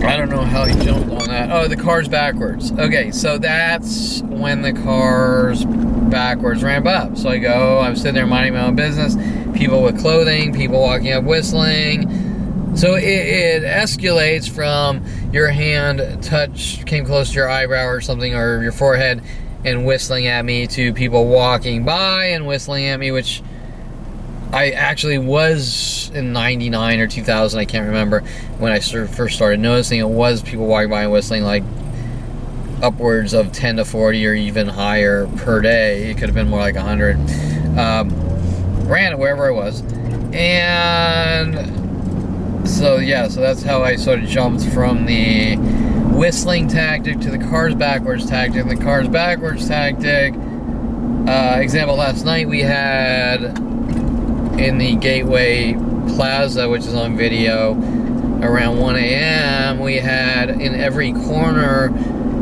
I don't know how he jumped on that. Oh, the car's backwards. Okay, so that's when the car's backwards ramp up. So I go, I'm sitting there minding my own business, people with clothing, people walking up whistling. So it escalates from your hand came close to your eyebrow or something, or your forehead, and whistling at me, to people walking by and whistling at me, which I actually was in 99 or 2000, I can't remember, when I first started noticing it was people walking by and whistling, like upwards of 10 to 40 or even higher per day. It could have been more like 100. Ran it wherever I was. And so yeah, so that's how I sort of jumped from the whistling tactic to the cars backwards tactic. The cars backwards tactic, example, last night we had in the Gateway Plaza, which is on video, around 1 a.m. we had in every corner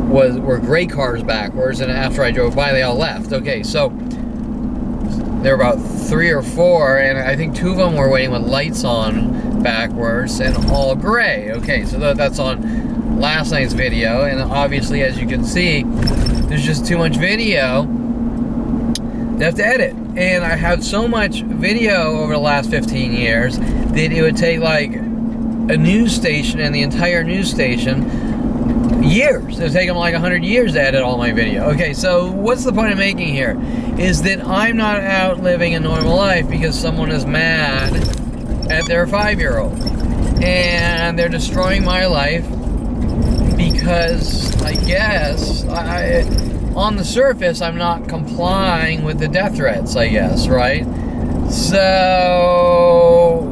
were gray cars backwards, and after I drove by they all left. Okay, so there were about 3 or 4, and I think 2 of them were waiting with lights on backwards and all gray. Okay, so that's on last night's video, and obviously, as you can see, there's just too much video to have to edit. And I have so much video over the last 15 years that it would take like a news station and the entire news station years. It would take them like 100 years to edit all my video. Okay, so what's the point of making here? Is that I'm not out living a normal life because someone is mad at their 5-year-old. And they're destroying my life because I guess on the surface, I'm not complying with the death threats, I guess, right? So,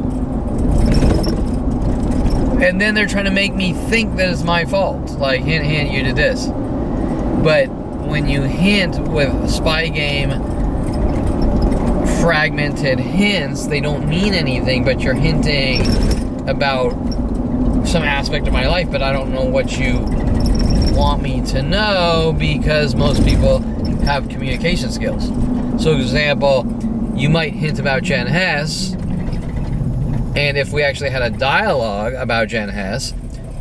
and then they're trying to make me think that it's my fault. Like, hint, you did this. But when you hint with spy game fragmented hints, they don't mean anything, but you're hinting about some aspect of my life, but I don't know what you want me to know, because most people have communication skills. So, example, you might hint about Jen Hess, and if we actually had a dialogue about Jen Hess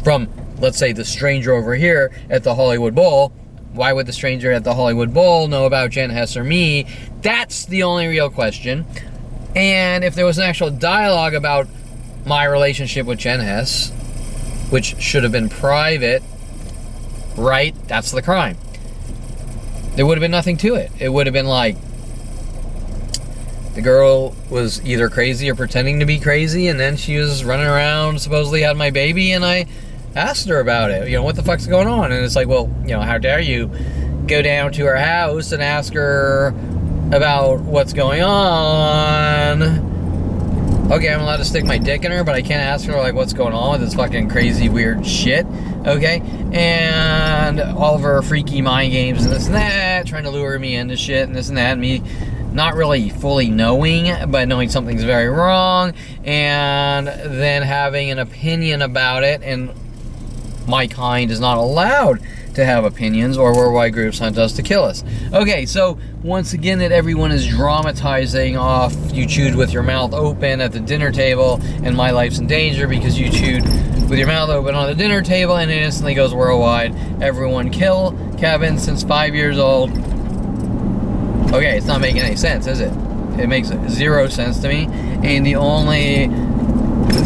from, let's say, the stranger over here at the Hollywood Bowl, why would the stranger at the Hollywood Bowl know about Jen Hess or me? That's the only real question. And if there was an actual dialogue about my relationship with Jen Hess, which should have been private, right? That's the crime. There would have been nothing to it. It would have been like, the girl was either crazy or pretending to be crazy, and then she was running around, supposedly had my baby, and I asked her about it. You know, what the fuck's going on? And it's like, well, you know, how dare you go down to her house and ask her about what's going on? Okay, I'm allowed to stick my dick in her, but I can't ask her, like, what's going on with this fucking crazy, weird shit, okay? And all of her freaky mind games and this and that, trying to lure me into shit and this and that, and me not really fully knowing, but knowing something's very wrong, and then having an opinion about it, and my kind is not allowed to have opinions, or worldwide groups hunt us to kill us. Okay, so once again, that everyone is dramatizing off you chewed with your mouth open at the dinner table, and my life's in danger because you chewed with your mouth open on the dinner table, and it instantly goes worldwide. Everyone kill Kevin since 5 years old. Okay, it's not making any sense, is it? It makes 0 sense to me, and the only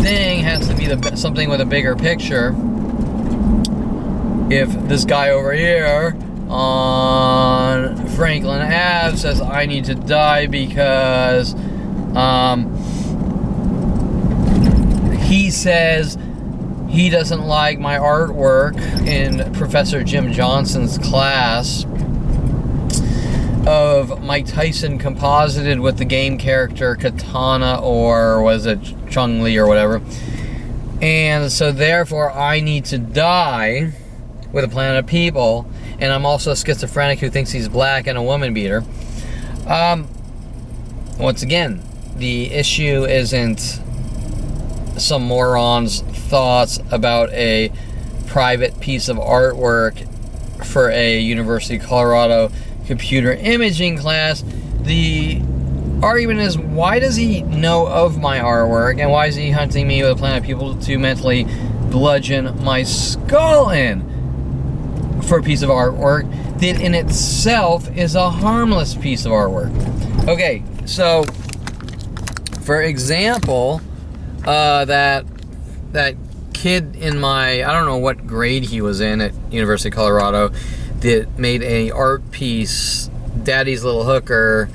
thing has to be something with a bigger picture. If this guy over here on Franklin Ave says I need to die because he says he doesn't like my artwork in Professor Jim Johnson's class of Mike Tyson composited with the game character Katana, or was it Chung-Li or whatever, and so therefore I need to die with a planet of people, and I'm also a schizophrenic who thinks he's black and a woman beater. Once again, the issue isn't some moron's thoughts about a private piece of artwork for a University of Colorado computer imaging class. The argument is, why does he know of my artwork, and why is he hunting me with a planet of people to mentally bludgeon my skull in for a piece of artwork that in itself is a harmless piece of artwork. Okay, so for example, that kid in my, I don't know what grade he was in at University of Colorado, that made a art piece, Daddy's Little Hooker,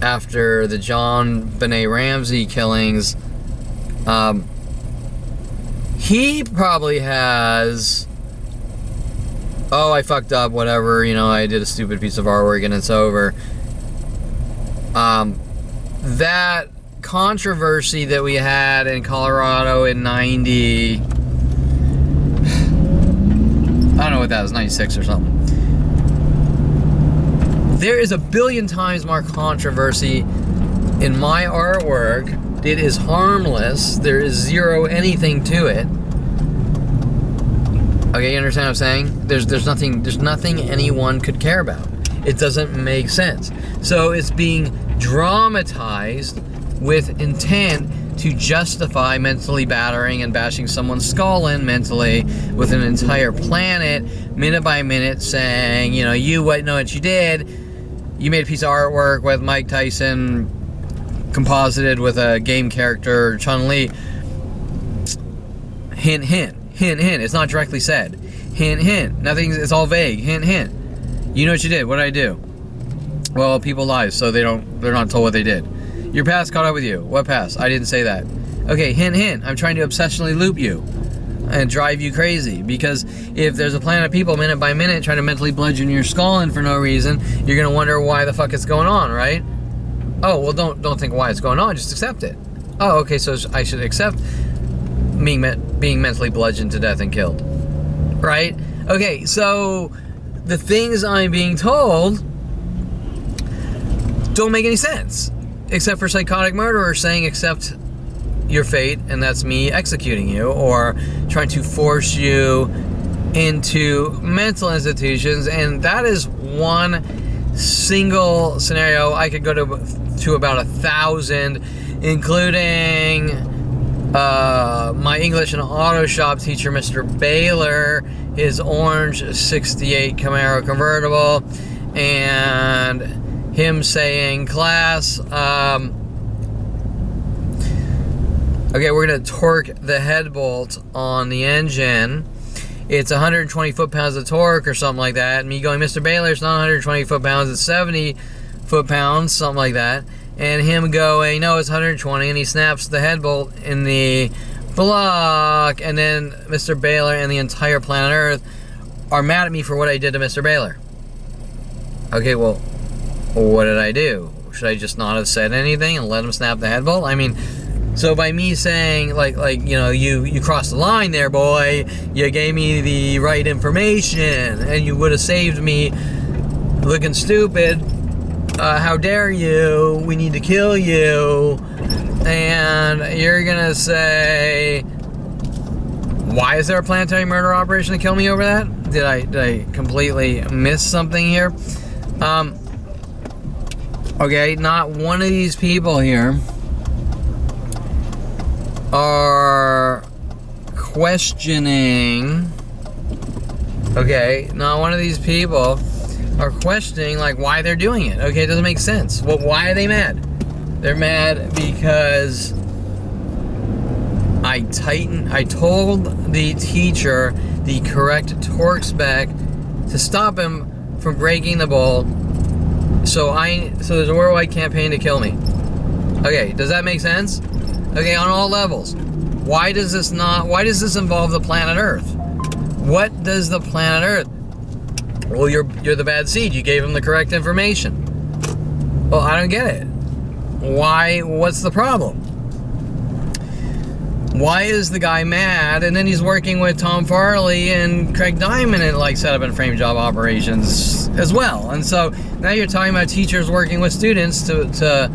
after the John Benet Ramsey killings. He probably has, oh, I fucked up, whatever, you know, I did a stupid piece of artwork and it's over. That controversy that we had in Colorado in 90, I don't know what that was, 96 or something. There is a billion times more controversy in my artwork. It is harmless. There is zero anything to it. Okay, you understand what I'm saying? There's nothing anyone could care about. It doesn't make sense. So it's being dramatized with intent to justify mentally battering and bashing someone's skull in mentally with an entire planet, minute by minute, saying, you know, you know what you did. You made a piece of artwork with Mike Tyson composited with a game character, Chun-Li. Hint, hint, hint, hint. It's not directly said. Hint, hint. Nothing. It's all vague. Hint, hint. You know what you did. What did I do? Well, people lie, so they're not told what they did. Your past caught up with you. What past? I didn't say that. Okay, hint, hint. I'm trying to obsessionally loop you and drive you crazy, because if there's a planet of people minute by minute trying to mentally bludgeon your skull in for no reason, you're gonna wonder why the fuck it's going on, right? Oh, well, don't think why it's going on, just accept it. Oh, okay, so I should accept being mentally bludgeoned to death and killed, right? Okay, so the things I'm being told don't make any sense, except for psychotic murderer saying accept your fate, and that's me executing you, or trying to force you into mental institutions. And that is one single scenario. I could go to about 1,000, including my English and auto shop teacher, Mr. Baylor, his orange 68 Camaro convertible, and him saying, class, okay, we're gonna torque the head bolt on the engine. It's 120 foot-pounds of torque or something like that. And me going, Mr. Baylor, it's not 120 foot-pounds, it's 70 foot-pounds, something like that. And him going, no, it's 120, and he snaps the head bolt in the block. And then Mr. Baylor and the entire planet Earth are mad at me for what I did to Mr. Baylor. Okay, well, what did I do? Should I just not have said anything and let him snap the head bolt? I mean, so by me saying, like you know, you crossed the line there, boy, you gave me the right information, and you would have saved me looking stupid. How dare you? We need to kill you. And you're gonna say, why is there a planetary murder operation to kill me over that? Did I completely miss something here? Okay, not one of these people here are questioning, okay, not one of these people are questioning, like, why they're doing it. Okay, it doesn't make sense. Well, why are they mad? They're mad because I told the teacher the correct torque spec to stop him from breaking the bolt, so there's a worldwide campaign to kill me. Okay, does that make sense? Okay, on all levels. Why does this involve the planet Earth? What does the planet Earth? Well, you're the bad seed. You gave him the correct information. Well, I don't get it. Why? What's the problem? Why is the guy mad? And then he's working with Tom Farley and Craig Diamond in like setup and frame job operations as well. And so now you're talking about teachers working with students to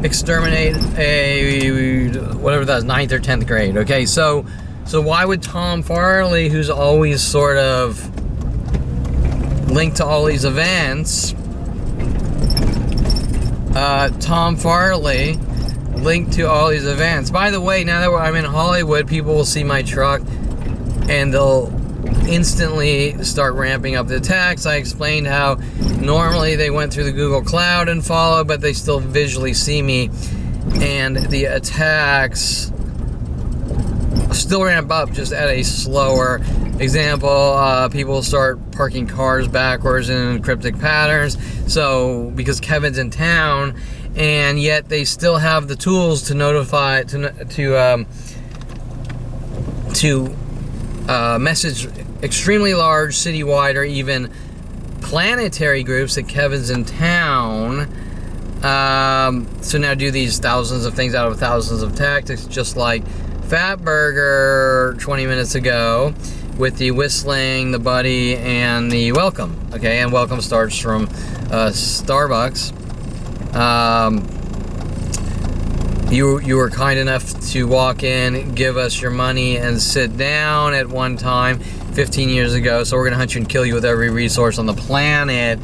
exterminate a whatever that was, 9th or 10th grade. Okay, so why would Tom Farley, who's always sort of linked to all these events, Tom Farley linked to all these events? By the way, now that I'm in Hollywood, people will see my truck and they'll instantly start ramping up the attacks. I explained how normally they went through the Google Cloud and follow, but they still visually see me, and the attacks still ramp up, just at a slower example. People start parking cars backwards in cryptic patterns. So because Kevin's in town, and yet they still have the tools to notify, to message extremely large citywide or even planetary groups that Kevin's in town. So now do these thousands of things out of thousands of tactics, just like Fat Burger 20 minutes ago with the whistling, the buddy, and the welcome. Okay, and welcome starts from Starbucks. You were kind enough to walk in, give us your money, and sit down at one time 15 years ago, so we're gonna hunt you and kill you with every resource on the planet.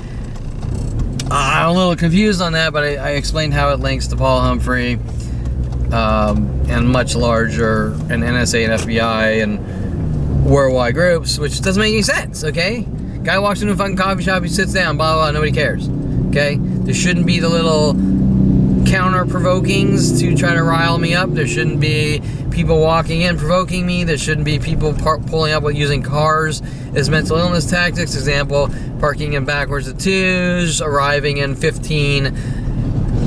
I'm a little confused on that, but I explained how it links to Paul Humphrey, and much larger, and NSA and FBI and worldwide groups, which doesn't make any sense, okay? Guy walks into a fucking coffee shop, he sits down, blah, blah, blah, nobody cares, okay? There shouldn't be the little counter-provokings to try to rile me up. There shouldn't be people walking in provoking me. There shouldn't be people pulling up with using cars as mental illness tactics. Example, parking in backwards at 2s, arriving in 15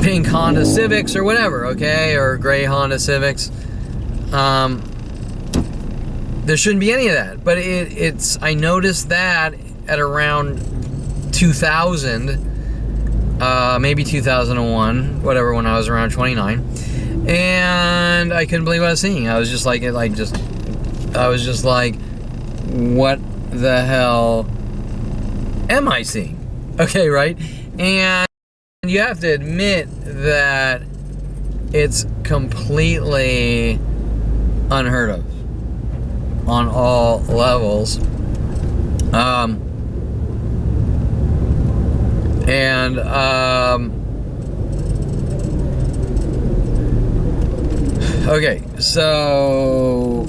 pink Honda Civics or whatever, okay? Or gray Honda Civics. There shouldn't be any of that. But it's I noticed that at around 2000, maybe 2001, whatever, when I was around 29, and I couldn't believe what I was seeing. I was just like, what the hell am I seeing? Okay, right? And you have to admit that it's completely unheard of on all levels. Okay, so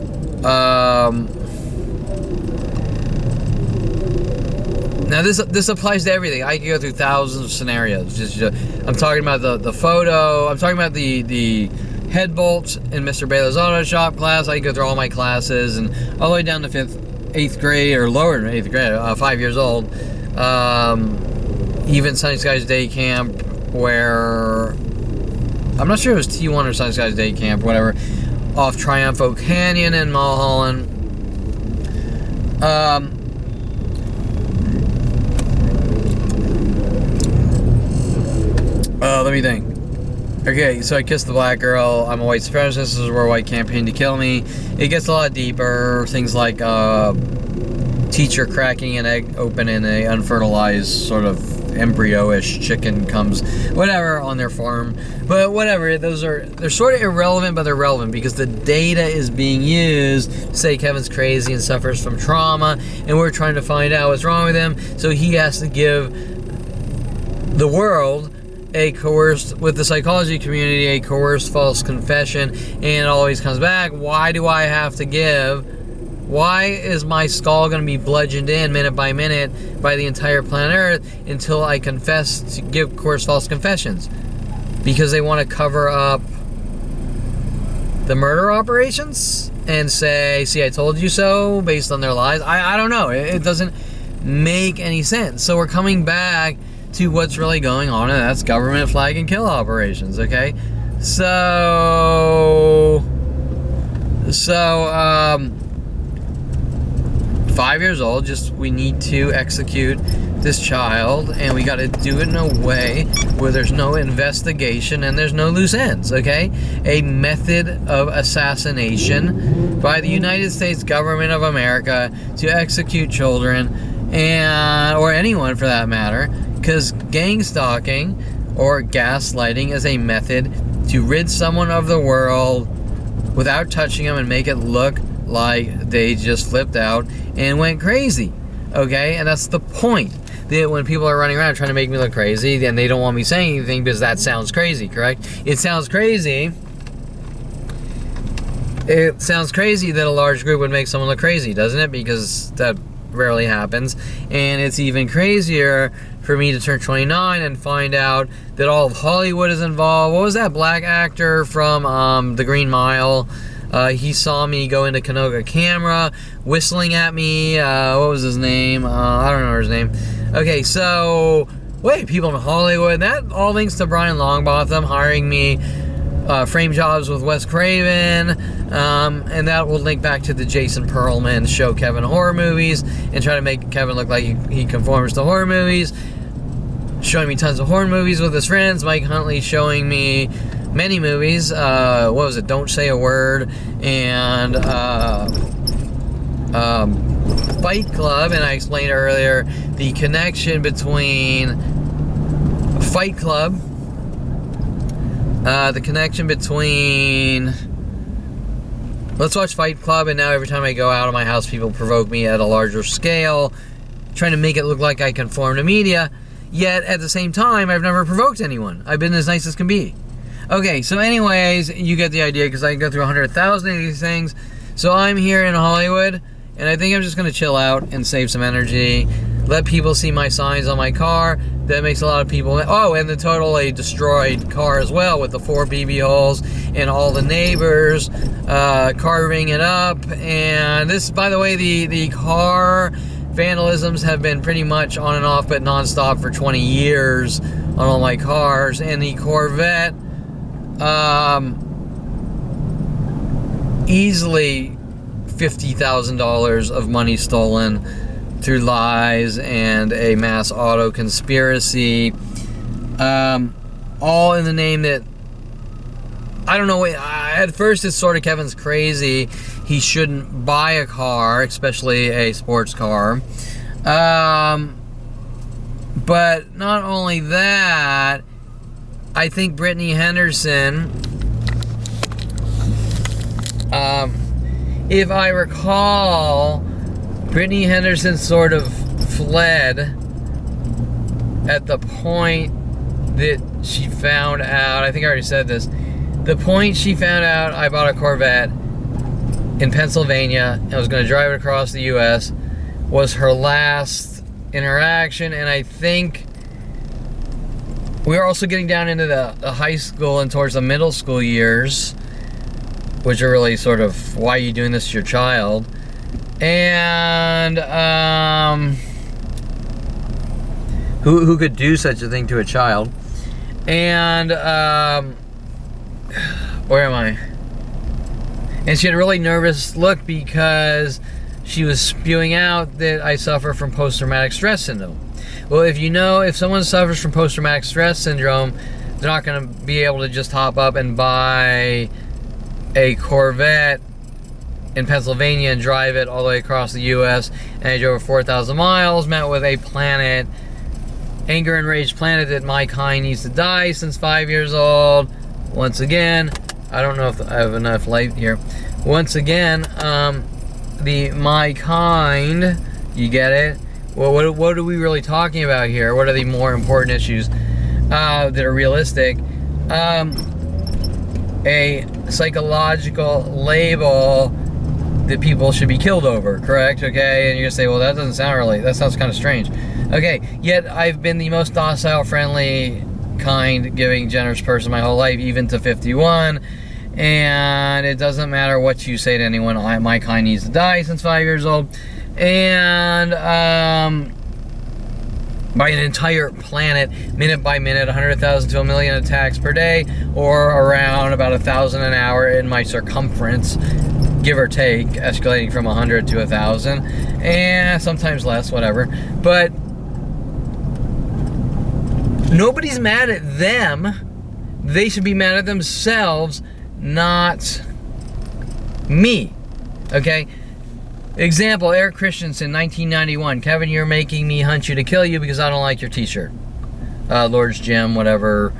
now this applies to everything. I can go through thousands of scenarios. I'm talking about the photo. I'm talking about the head bolts in Mr. Baylor's auto shop class. I can go through all my classes, and all the way down to 8th grade, or lower than 8th grade, 5 years old. Even Sunny Skies Day Camp, where I'm not sure it was T1 or Sunny Skies Day Camp, whatever, off Triumpho Canyon in Mulholland. Let me think. Okay, so I kissed the black girl. I'm a white supremacist. This is a worldwide campaign to kill me. It gets a lot deeper. Things like teacher cracking an egg open in a unfertilized sort of embryo-ish chicken comes, whatever, on their farm. But whatever, they're sort of irrelevant, but they're relevant because the data is being used to say Kevin's crazy and suffers from trauma, and we're trying to find out what's wrong with him. So he has to give the world with the psychology community, a coerced false confession, and it always comes back. Why do I have to give? Why is my skull going to be bludgeoned in minute by minute by the entire planet Earth until I confess, to give coerced false confessions? Because they want to cover up the murder operations and say, see, I told you so, based on their lies. I don't know. It doesn't make any sense. So we're coming back to what's really going on, and that's government flag and kill operations, okay? So 5 years old, we need to execute this child, and we got to do it in a way where there's no investigation and there's no loose ends, okay? A method of assassination by the United States government of America to execute children, or anyone for that matter, because gang stalking or gaslighting is a method to rid someone of the world without touching them and make it look like they just flipped out and went crazy, okay? And that's the point. When people are running around trying to make me look crazy, and they don't want me saying anything because that sounds crazy, correct? It sounds crazy It sounds crazy that a large group would make someone look crazy, doesn't it? Because that rarely happens. And it's even crazier for me to turn 29 and find out that all of Hollywood is involved. What was that black actor from The Green Mile? He saw me go into Canoga Camera, whistling at me. What was his name? I don't remember his name. Okay, so, wait, people in Hollywood. That all links to Brian Longbotham hiring me, frame jobs with Wes Craven, and that will link back to the Jason Perlman show Kevin horror movies and try to make Kevin look like he conforms to horror movies. Showing me tons of horror movies with his friends. Mike Huntley showing me many movies. What was it? Don't Say a Word and Fight Club. And I explained earlier the connection between Fight Club, the connection between. Let's watch Fight Club, and now every time I go out of my house, people provoke me at a larger scale, trying to make it look like I conform to media. Yet, at the same time, I've never provoked anyone. I've been as nice as can be. Okay, so anyways, you get the idea, because I can go through 100,000 of these things. So I'm here in Hollywood, and I think I'm just going to chill out and save some energy. Let people see my signs on my car. That makes a lot of people... Oh, and the totally destroyed car as well, with the 4 BB holes, and all the neighbors carving it up. And this, by the way, the car... vandalisms have been pretty much on and off but non-stop for 20 years on all my cars. And the Corvette, easily $50,000 of money stolen through lies and a mass auto conspiracy, all in the name that, I don't know, at first it's sort of Kevin's crazy. He shouldn't buy a car, especially a sports car. But not only that, I think Brittany Henderson, if I recall, Brittany Henderson sort of fled at the point that she found out, I think I already said this, the point she found out I bought a Corvette in Pennsylvania and was going to drive it across the U.S. was her last interaction. And I think we were also getting down into the high school and towards the middle school years, which are really sort of, why are you doing this to your child? And who could do such a thing to a child? And where am I? And she had a really nervous look because she was spewing out that I suffer from post-traumatic stress syndrome. Well, if someone suffers from post-traumatic stress syndrome, they're not going to be able to just hop up and buy a Corvette in Pennsylvania and drive it all the way across the U.S. And I drove 4,000 miles, met with a planet, anger and rage planet, that my kind needs to die since 5 years old. Once again, I don't know if I have enough light here. Once again, the my kind, you get it? Well, what are we really talking about here? What are the more important issues that are realistic? A psychological label that people should be killed over, correct? Okay, and you're gonna say, well, that sounds kind of strange. Okay, yet I've been the most docile, friendly, kind, giving, generous person my whole life, even to 51. And it doesn't matter what you say to anyone. My kind needs to die since 5 years old. And by an entire planet, minute by minute, 100,000 to 1 million attacks per day, or around about 1,000 an hour in my circumference, give or take, escalating from 100 to 1,000, and sometimes less, whatever. But nobody's mad at them. They should be mad at themselves, not me. Okay? Example, Eric Christensen, 1991. Kevin, you're making me hunt you to kill you because I don't like your t-shirt. Lord's Gym, whatever.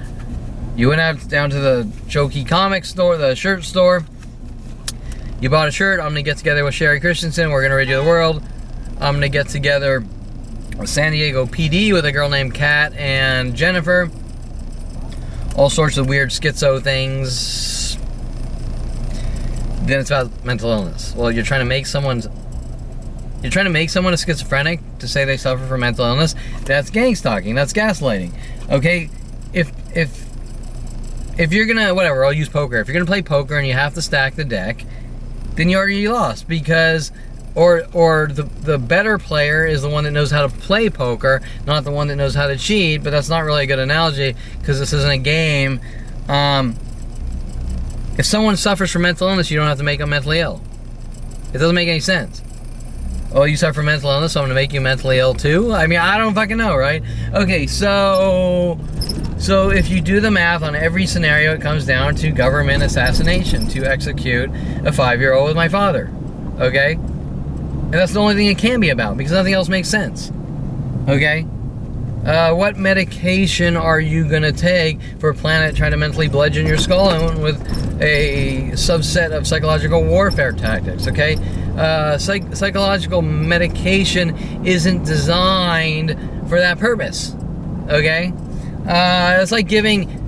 You went out down to the Jokey comic store, the shirt store. You bought a shirt. I'm going to get together with Sherry Christensen. We're going to radio the world. I'm going to get together with San Diego PD with a girl named Kat and Jennifer. All sorts of weird schizo things then it's about mental illness. Well, you're trying to make someone a schizophrenic to say they suffer from mental illness. That's gang stalking. That's gaslighting. Okay, if you're gonna, whatever, I'll use poker. If you're gonna play poker and you have to stack the deck, then you already lost, because or the better player is the one that knows how to play poker, not the one that knows how to cheat. But that's not really a good analogy, because this isn't a game. If someone suffers from mental illness, you don't have to make them mentally ill. It doesn't make any sense. Oh, you suffer from mental illness, so I'm gonna make you mentally ill too? I mean, I don't fucking know, right? Okay, so if you do the math on every scenario, it comes down to government assassination, to execute a 5-year-old with my father. Okay? And that's the only thing it can be about, because nothing else makes sense. Okay? What medication are you gonna take for a planet trying to mentally bludgeon your skull in with a subset of psychological warfare tactics? Okay? Psychological medication isn't designed for that purpose. Okay? It's like giving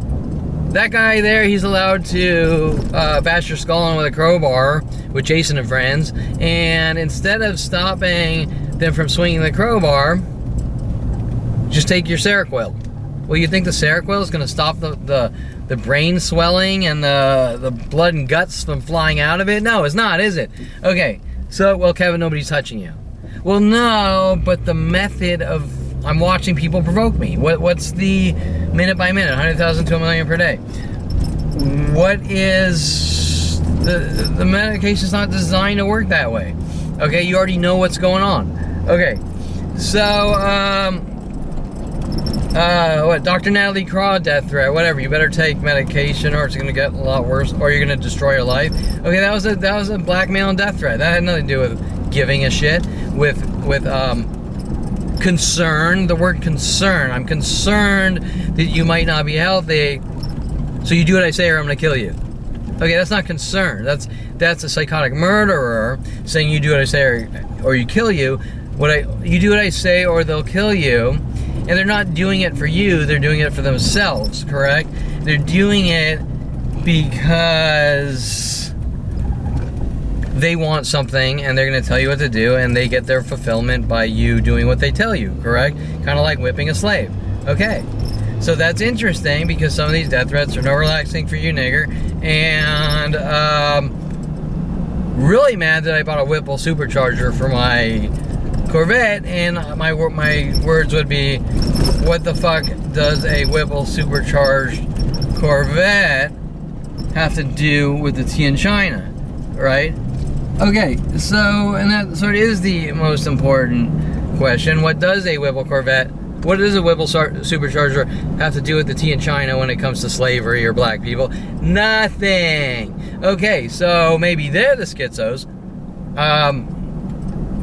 that guy there, he's allowed to bash your skull in with a crowbar with Jason and friends, and instead of stopping them from swinging the crowbar, just take your Seroquel. Well, you think the Seroquel is going to stop the brain swelling and the blood and guts from flying out of it? No, it's not, is it? Okay, so, well, Kevin, nobody's touching you. Well, no, but the method of, I'm watching people provoke me. What's the minute by minute, 100,000 to 1 million per day? What is, the medication's not designed to work that way. Okay, you already know what's going on. Okay, so, what, Dr. Natalie Craw death threat, whatever, you better take medication or it's gonna get a lot worse, or you're gonna destroy your life. Okay, that was a blackmail and death threat. That had nothing to do with giving a shit, with concern, the word concern. I'm concerned that you might not be healthy, so you do what I say or I'm gonna kill you. Okay, that's not concern. That's a psychotic murderer saying you do what I say or you kill you. You do what I say or they'll kill you. And they're not doing it for you, they're doing it for themselves, correct? They're doing it because they want something and they're gonna tell you what to do, and they get their fulfillment by you doing what they tell you, correct? Kind of like whipping a slave. Okay, so that's interesting, because some of these death threats are no relaxing for you, nigger. And really mad that I bought a Whipple supercharger for my Corvette, and my words would be, what the fuck does a Whipple supercharged Corvette have to do with the tea in China, right? Okay, so, and that sort of is the most important question. What does a Whipple supercharger have to do with the tea in China when it comes to slavery or black people? Nothing. Okay, so maybe they're the schizos,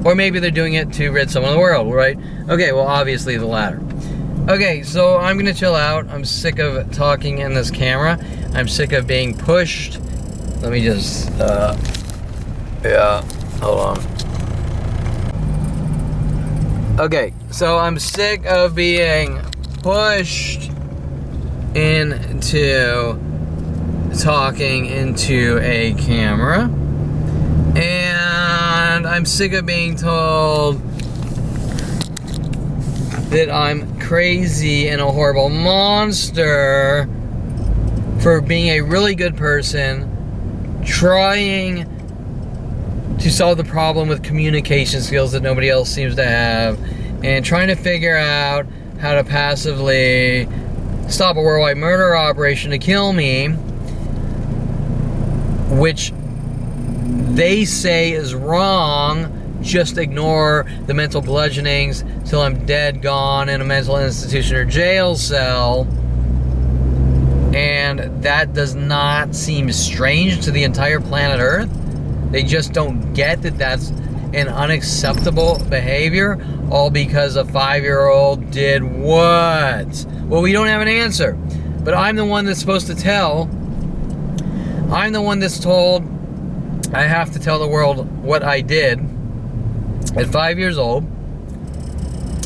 or maybe they're doing it to rid someone of the world, right? Okay, well, obviously the latter. Okay, so I'm gonna chill out. I'm sick of talking in this camera. I'm sick of being pushed. Let me just, yeah, hold on. Okay, so I'm sick of being pushed into talking into a camera. And I'm sick of being told that I'm crazy and a horrible monster for being a really good person, trying to solve the problem with communication skills that nobody else seems to have, and trying to figure out how to passively stop a worldwide murder operation to kill me, which they say is wrong. Just ignore the mental bludgeonings till I'm dead, gone in a mental institution or jail cell. And that does not seem strange to the entire planet Earth. They just don't get that that's an unacceptable behavior, all because a 5-year-old did what? Well, we don't have an answer, but I'm the one that's supposed to tell. I'm the one that's told I have to tell the world what I did at 5 years old,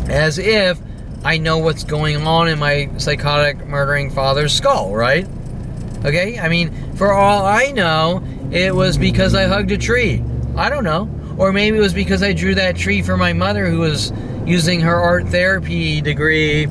as if I know what's going on in my psychotic murdering father's skull, right? Okay, I mean, for all I know, it was because I hugged a tree. I don't know. Or maybe it was because I drew that tree for my mother, who was using her art therapy degree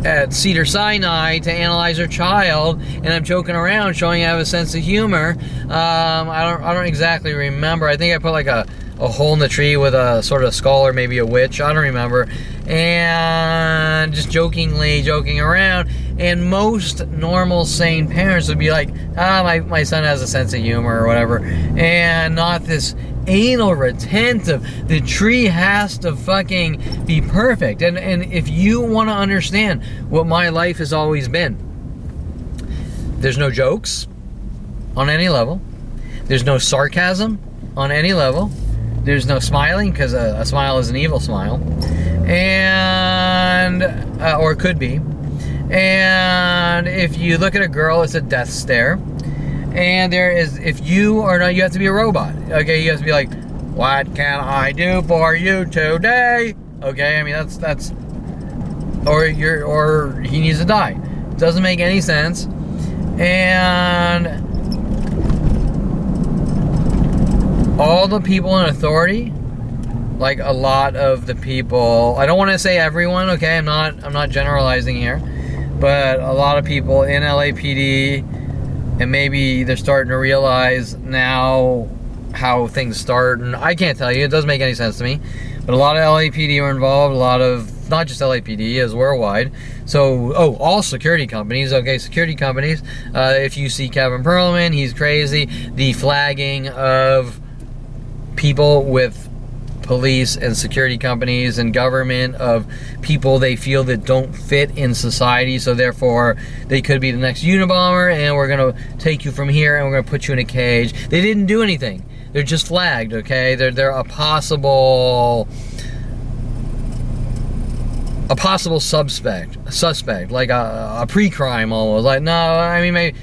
at Cedar Sinai to analyze her child, and I'm joking around, showing I have a sense of humor. I don't exactly remember. I think I put like a hole in the tree with a sort of skull, or maybe a witch. I don't remember. And just jokingly joking around. And most normal, sane parents would be like, my son has a sense of humor or whatever. And not this anal retentive. The tree has to fucking be perfect. And if you want to understand what my life has always been, there's no jokes on any level. There's no sarcasm on any level. There's no smiling, because a smile is an evil smile, and or it could be. And if you look at a girl, it's a death stare. And there is, if you are not, you have to be a robot. Okay, you have to be like, what can I do for you today? Okay, I mean that's, or he needs to die. Doesn't make any sense. And all the people in authority, like a lot of the people, I don't want to say everyone, okay, I'm not generalizing here, but a lot of people in LAPD, and maybe they're starting to realize now how things start, and I can't tell you, it doesn't make any sense to me, but a lot of LAPD are involved, a lot of, not just LAPD, as worldwide. So, all security companies, okay, security companies, if you see Kevin Perlman, he's crazy. The flagging of people with police and security companies and government, of people they feel that don't fit in society, so therefore they could be the next Unabomber, and we're gonna take you from here and we're gonna put you in a cage. They didn't do anything. They're just flagged, okay? They're a possible suspect, like a pre-crime almost. Like, no, I mean, maybe,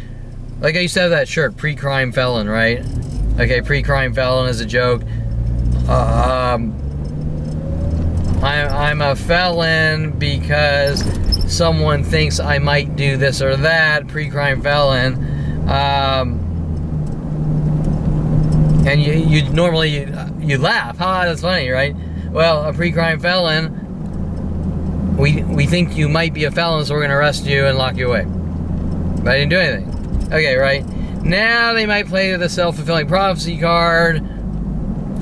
like I used to have that shirt, pre-crime felon, right? Okay, pre-crime felon is a joke. I'm a felon because someone thinks I might do this or that, pre-crime felon. And you normally you laugh, that's funny, right? Well, a pre-crime felon, we think you might be a felon, so we're gonna arrest you and lock you away. But I didn't do anything. Okay, right? Now they might play the self-fulfilling prophecy card.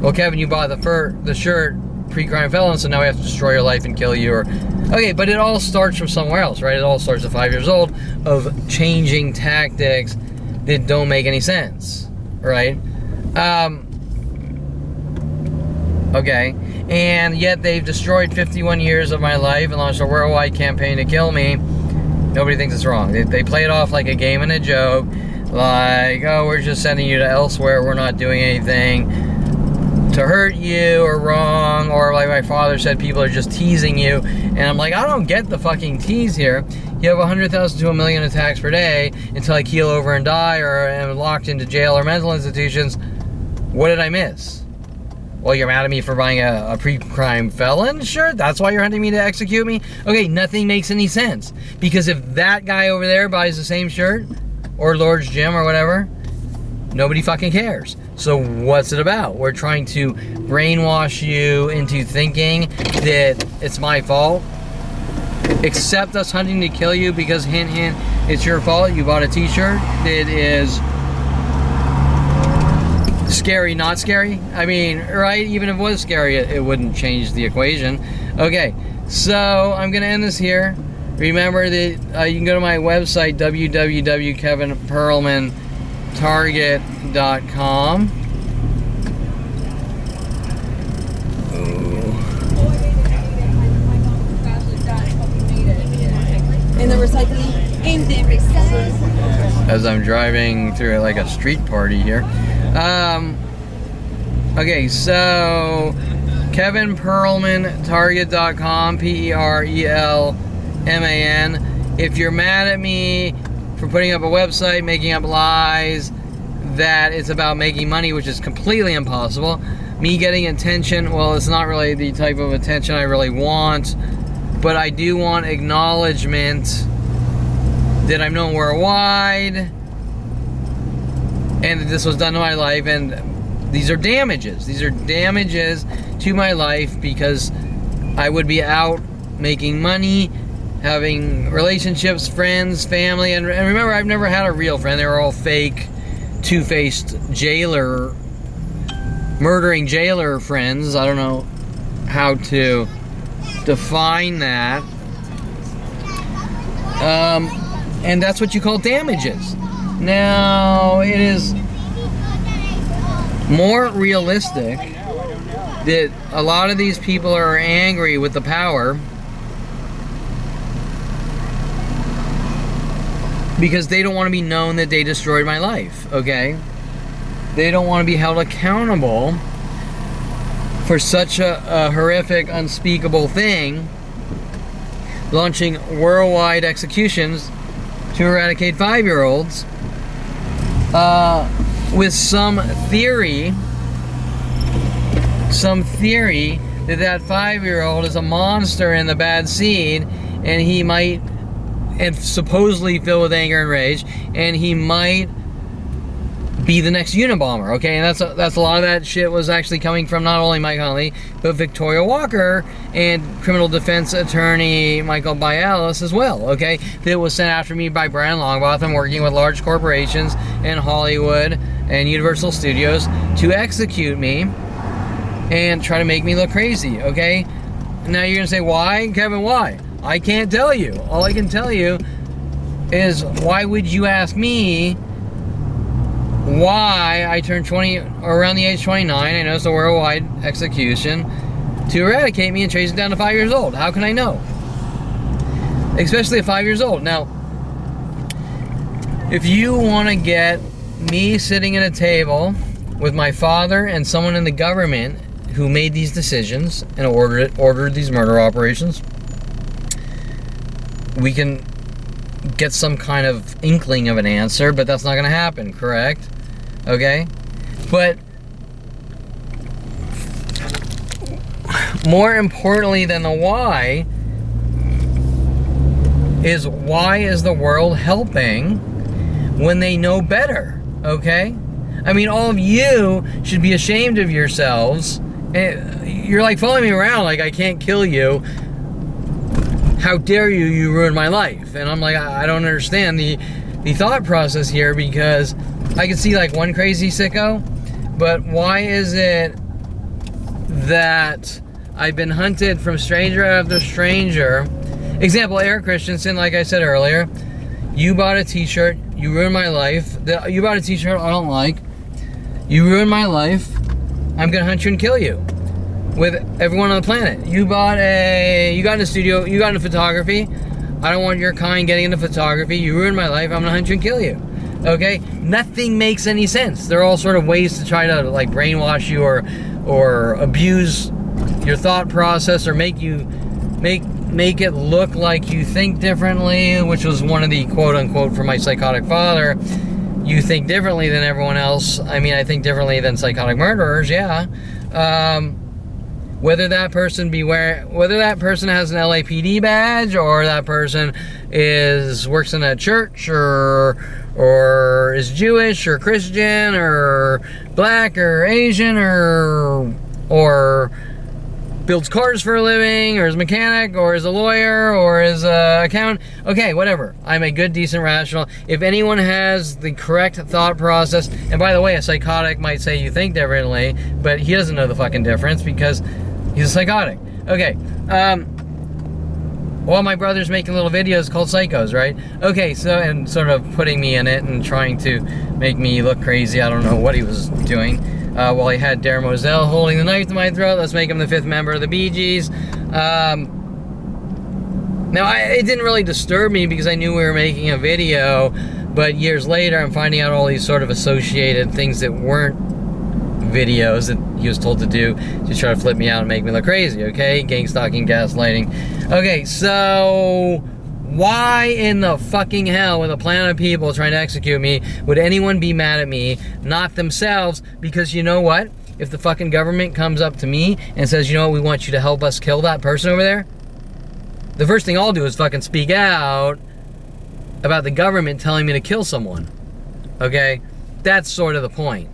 Well, Kevin, you bought the shirt, pre-crime felon, so now we have to destroy your life and kill you. Or, okay, but it all starts from somewhere else, right? It all starts at 5 years old, of changing tactics that don't make any sense, right? Okay, and yet they've destroyed 51 years of my life and launched a worldwide campaign to kill me. Nobody thinks it's wrong. They play it off like a game and a joke. Like, we're just sending you to elsewhere. We're not doing anything to hurt you or wrong. Or like my father said, people are just teasing you. And I'm like, I don't get the fucking tease here. You have 100,000 to 1 million attacks per day until I keel over and die or am locked into jail or mental institutions. What did I miss? Well, you're mad at me for buying a pre-crime felon shirt? That's why you're hunting me to execute me? Okay, nothing makes any sense. Because if that guy over there buys the same shirt, or Lord's Gym or whatever, nobody fucking cares. So what's it about? We're trying to brainwash you into thinking that it's my fault. Accept us hunting to kill you because, hint, hint, it's your fault. You bought a t-shirt that is scary, not scary. I mean, right? Even if it was scary, it wouldn't change the equation. Okay, so I'm gonna end this here. Remember that you can go to my website, www.kevinperlmantarget.com. In the recycling, in the recycling. As I'm driving through like a street party here. Okay, so KevinPerlmanTarget.com, PERELMAN. If you're mad at me for putting up a website, making up lies, that it's about making money, which is completely impossible. Me getting attention, well, it's not really the type of attention I really want, but I do want acknowledgement that I'm known worldwide, and that this was done to my life, and these are damages. These are damages to my life because I would be out making money, having relationships, friends, family, and remember, I've never had a real friend. They were all fake, two-faced jailer, murdering jailer friends. I don't know how to define that. And that's what you call damages. Now, it is more realistic that a lot of these people are angry with the power because they don't want to be known that they destroyed my life, okay? They don't want to be held accountable for such a horrific, unspeakable thing, launching worldwide executions to eradicate 5-year-olds with some theory that 5-year-old is a monster in the bad seed, and he might, and supposedly filled with anger and rage, and he might be the next Unabomber, okay? And that's a lot of that shit was actually coming from not only Mike Huntley, but Victoria Walker and criminal defense attorney Michael Bialis as well, okay? That was sent after me by Brian Longbotham, working with large corporations in Hollywood and Universal Studios to execute me and try to make me look crazy, okay? Now you're gonna say, why, Kevin, why? I can't tell you. All I can tell you is, why would you ask me why I turned 20, or around the age 29, I noticed a worldwide execution to eradicate me and trace it down to 5 years old? How can I know? Especially at 5 years old. Now, if you want to get me sitting at a table with my father and someone in the government who made these decisions and ordered these murder operations, we can get some kind of inkling of an answer, but that's not going to happen, correct? Okay? But more importantly than the why is the world helping when they know better, okay? I mean, all of you should be ashamed of yourselves. You're like following me around like I can't kill you. How dare you ruin my life? And I'm like, I don't understand the thought process here, because I can see like one crazy sicko, but why is it that I've been hunted from stranger after stranger? Example, Eric Christensen, like I said earlier, you bought a t-shirt, you ruined my life. You bought a t-shirt I don't like, you ruined my life, I'm gonna hunt you and kill you. With everyone on the planet. You got in a studio, you got into photography. I don't want your kind getting into photography. You ruined my life, I'm gonna hunt you and kill you. Okay? Nothing makes any sense. They're all sort of ways to try to like brainwash you or abuse your thought process, or make it look like you think differently, which was one of the quote unquote for my psychotic father. You think differently than everyone else. I mean, I think differently than psychotic murderers, yeah. Whether that person has an LAPD badge, or that person works in a church, or is Jewish or Christian or black or Asian, or builds cars for a living, or is a mechanic, or is a lawyer, or is an accountant. Okay, whatever. I'm a good, decent, rational. If anyone has the correct thought process, and by the way, a psychotic might say you think differently, but he doesn't know the fucking difference because he's a psychotic. Okay, well, my brother's making little videos called Psychos, right? Okay, so, and sort of putting me in it and trying to make me look crazy. I don't know what he was doing. While he had Darren Moselle holding the knife to my throat. Let's make him the 5th member of the Bee Gees. Now, it didn't really disturb me because I knew we were making a video, but years later I'm finding out all these sort of associated things that weren't videos that he was told to do to try to flip me out and make me look crazy, okay? Gang stalking, gaslighting. Okay, so why in the fucking hell, with a plan of people trying to execute me, would anyone be mad at me? Not themselves, because you know what? If the fucking government comes up to me and says, you know what, we want you to help us kill that person over there, the first thing I'll do is fucking speak out about the government telling me to kill someone, okay? That's sort of the point.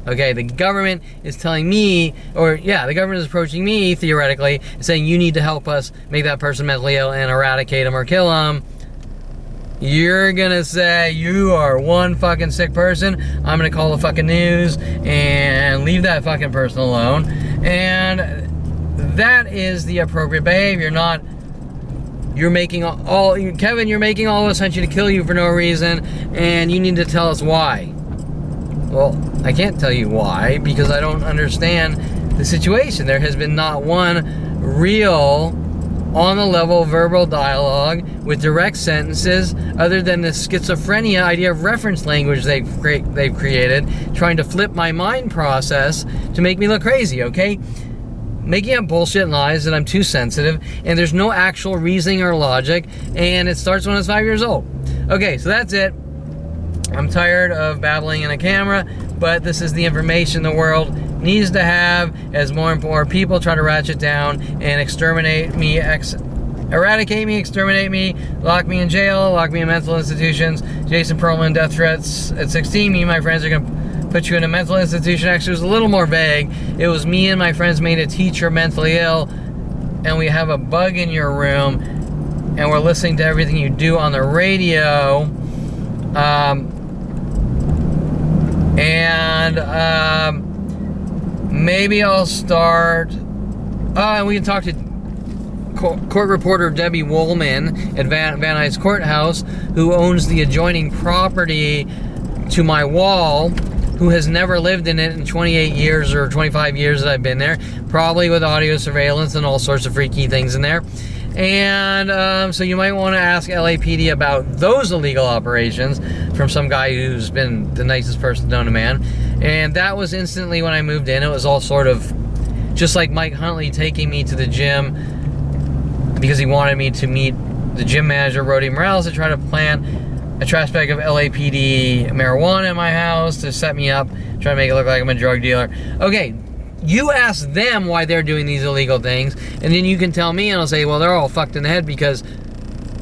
Okay, the government is telling me, the government is approaching me, theoretically, saying you need to help us make that person mentally ill and eradicate them or kill them. You're gonna say you are one fucking sick person. I'm gonna call the fucking news and leave that fucking person alone. And that is the appropriate behavior, not you're making Kevin, you're making all of us want you to kill you for no reason, and you need to tell us why. Well, I can't tell you why, because I don't understand the situation. There has been not one real, on-the-level verbal dialogue with direct sentences, other than the schizophrenia idea of reference language they've created, trying to flip my mind process to make me look crazy, okay? Making up bullshit and lies that I'm too sensitive, and there's no actual reasoning or logic, and it starts when I was 5 years old. Okay, so that's it. I'm tired of babbling in a camera, but this is the information the world needs to have as more and more people try to ratchet down and exterminate me, eradicate me, exterminate me, lock me in jail, lock me in mental institutions. Jason Perlman, death threats at 16. Me and my friends are going to put you in a mental institution. Actually, it was a little more vague. It was me and my friends made a teacher mentally ill, and we have a bug in your room, and we're listening to everything you do on the radio. Maybe I'll start. And we can talk to court reporter Debbie Woolman at Van Nuys Courthouse, who owns the adjoining property to my wall, who has never lived in it in 28 years or 25 years that I've been there, probably with audio surveillance and all sorts of freaky things in there. And so you might want to ask LAPD about those illegal operations from some guy who's been the nicest person known to man. And that was instantly when I moved in. It was all sort of just like Mike Huntley taking me to the gym because he wanted me to meet the gym manager, Rody Morales, to try to plant a trash bag of LAPD marijuana in my house to set me up, try to make it look like I'm a drug dealer. Okay. You ask them why they're doing these illegal things, and then you can tell me, and I'll say, well, they're all fucked in the head because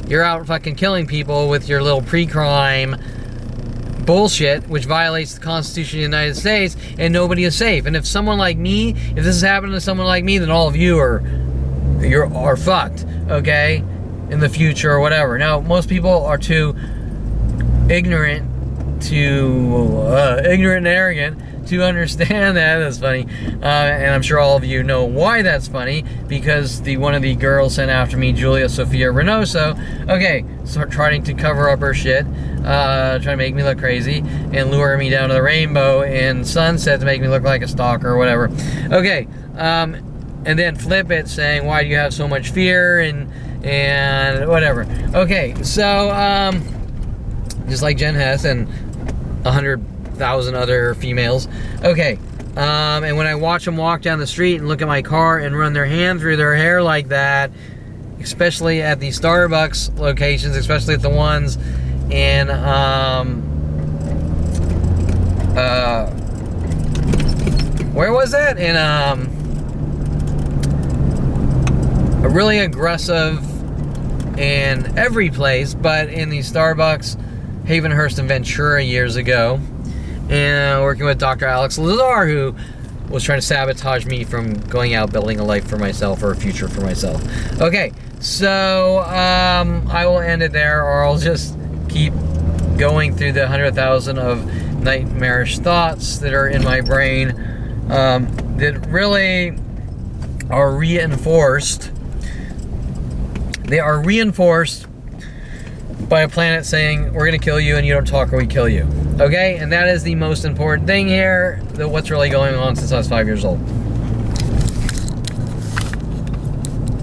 you're out fucking killing people with your little pre-crime bullshit, which violates the Constitution of the United States, and nobody is safe. And if someone like me, if this is happening to someone like me, then all of you are fucked, okay, in the future or whatever. Now, most people are too ignorant and arrogant to understand that. That's funny, and I'm sure all of you know why that's funny, because one of the girls sent after me, Julia Sophia Reynoso, okay, so trying to cover up her shit, trying to make me look crazy and lure me down to the rainbow and sunset to make me look like a stalker or whatever. Okay, and then flip it saying, why do you have so much fear and whatever. Okay, so just like Jen Hess and 100,000 other females. Okay, and when I watch them walk down the street and look at my car and run their hand through their hair like that, especially at the Starbucks locations, especially at the ones in where was that? In a really aggressive in every place, but in the Starbucks Havenhurst and Ventura years ago, and working with Dr. Alex Lazar, who was trying to sabotage me from going out building a life for myself or a future for myself. Okay, so I will end it there, or I'll just keep going through the 100,000 of nightmarish thoughts that are in my brain that really are reinforced. They are reinforced by a planet saying, we're going to kill you and you don't talk or we kill you. Okay? And that is the most important thing here, what's really going on since I was 5 years old.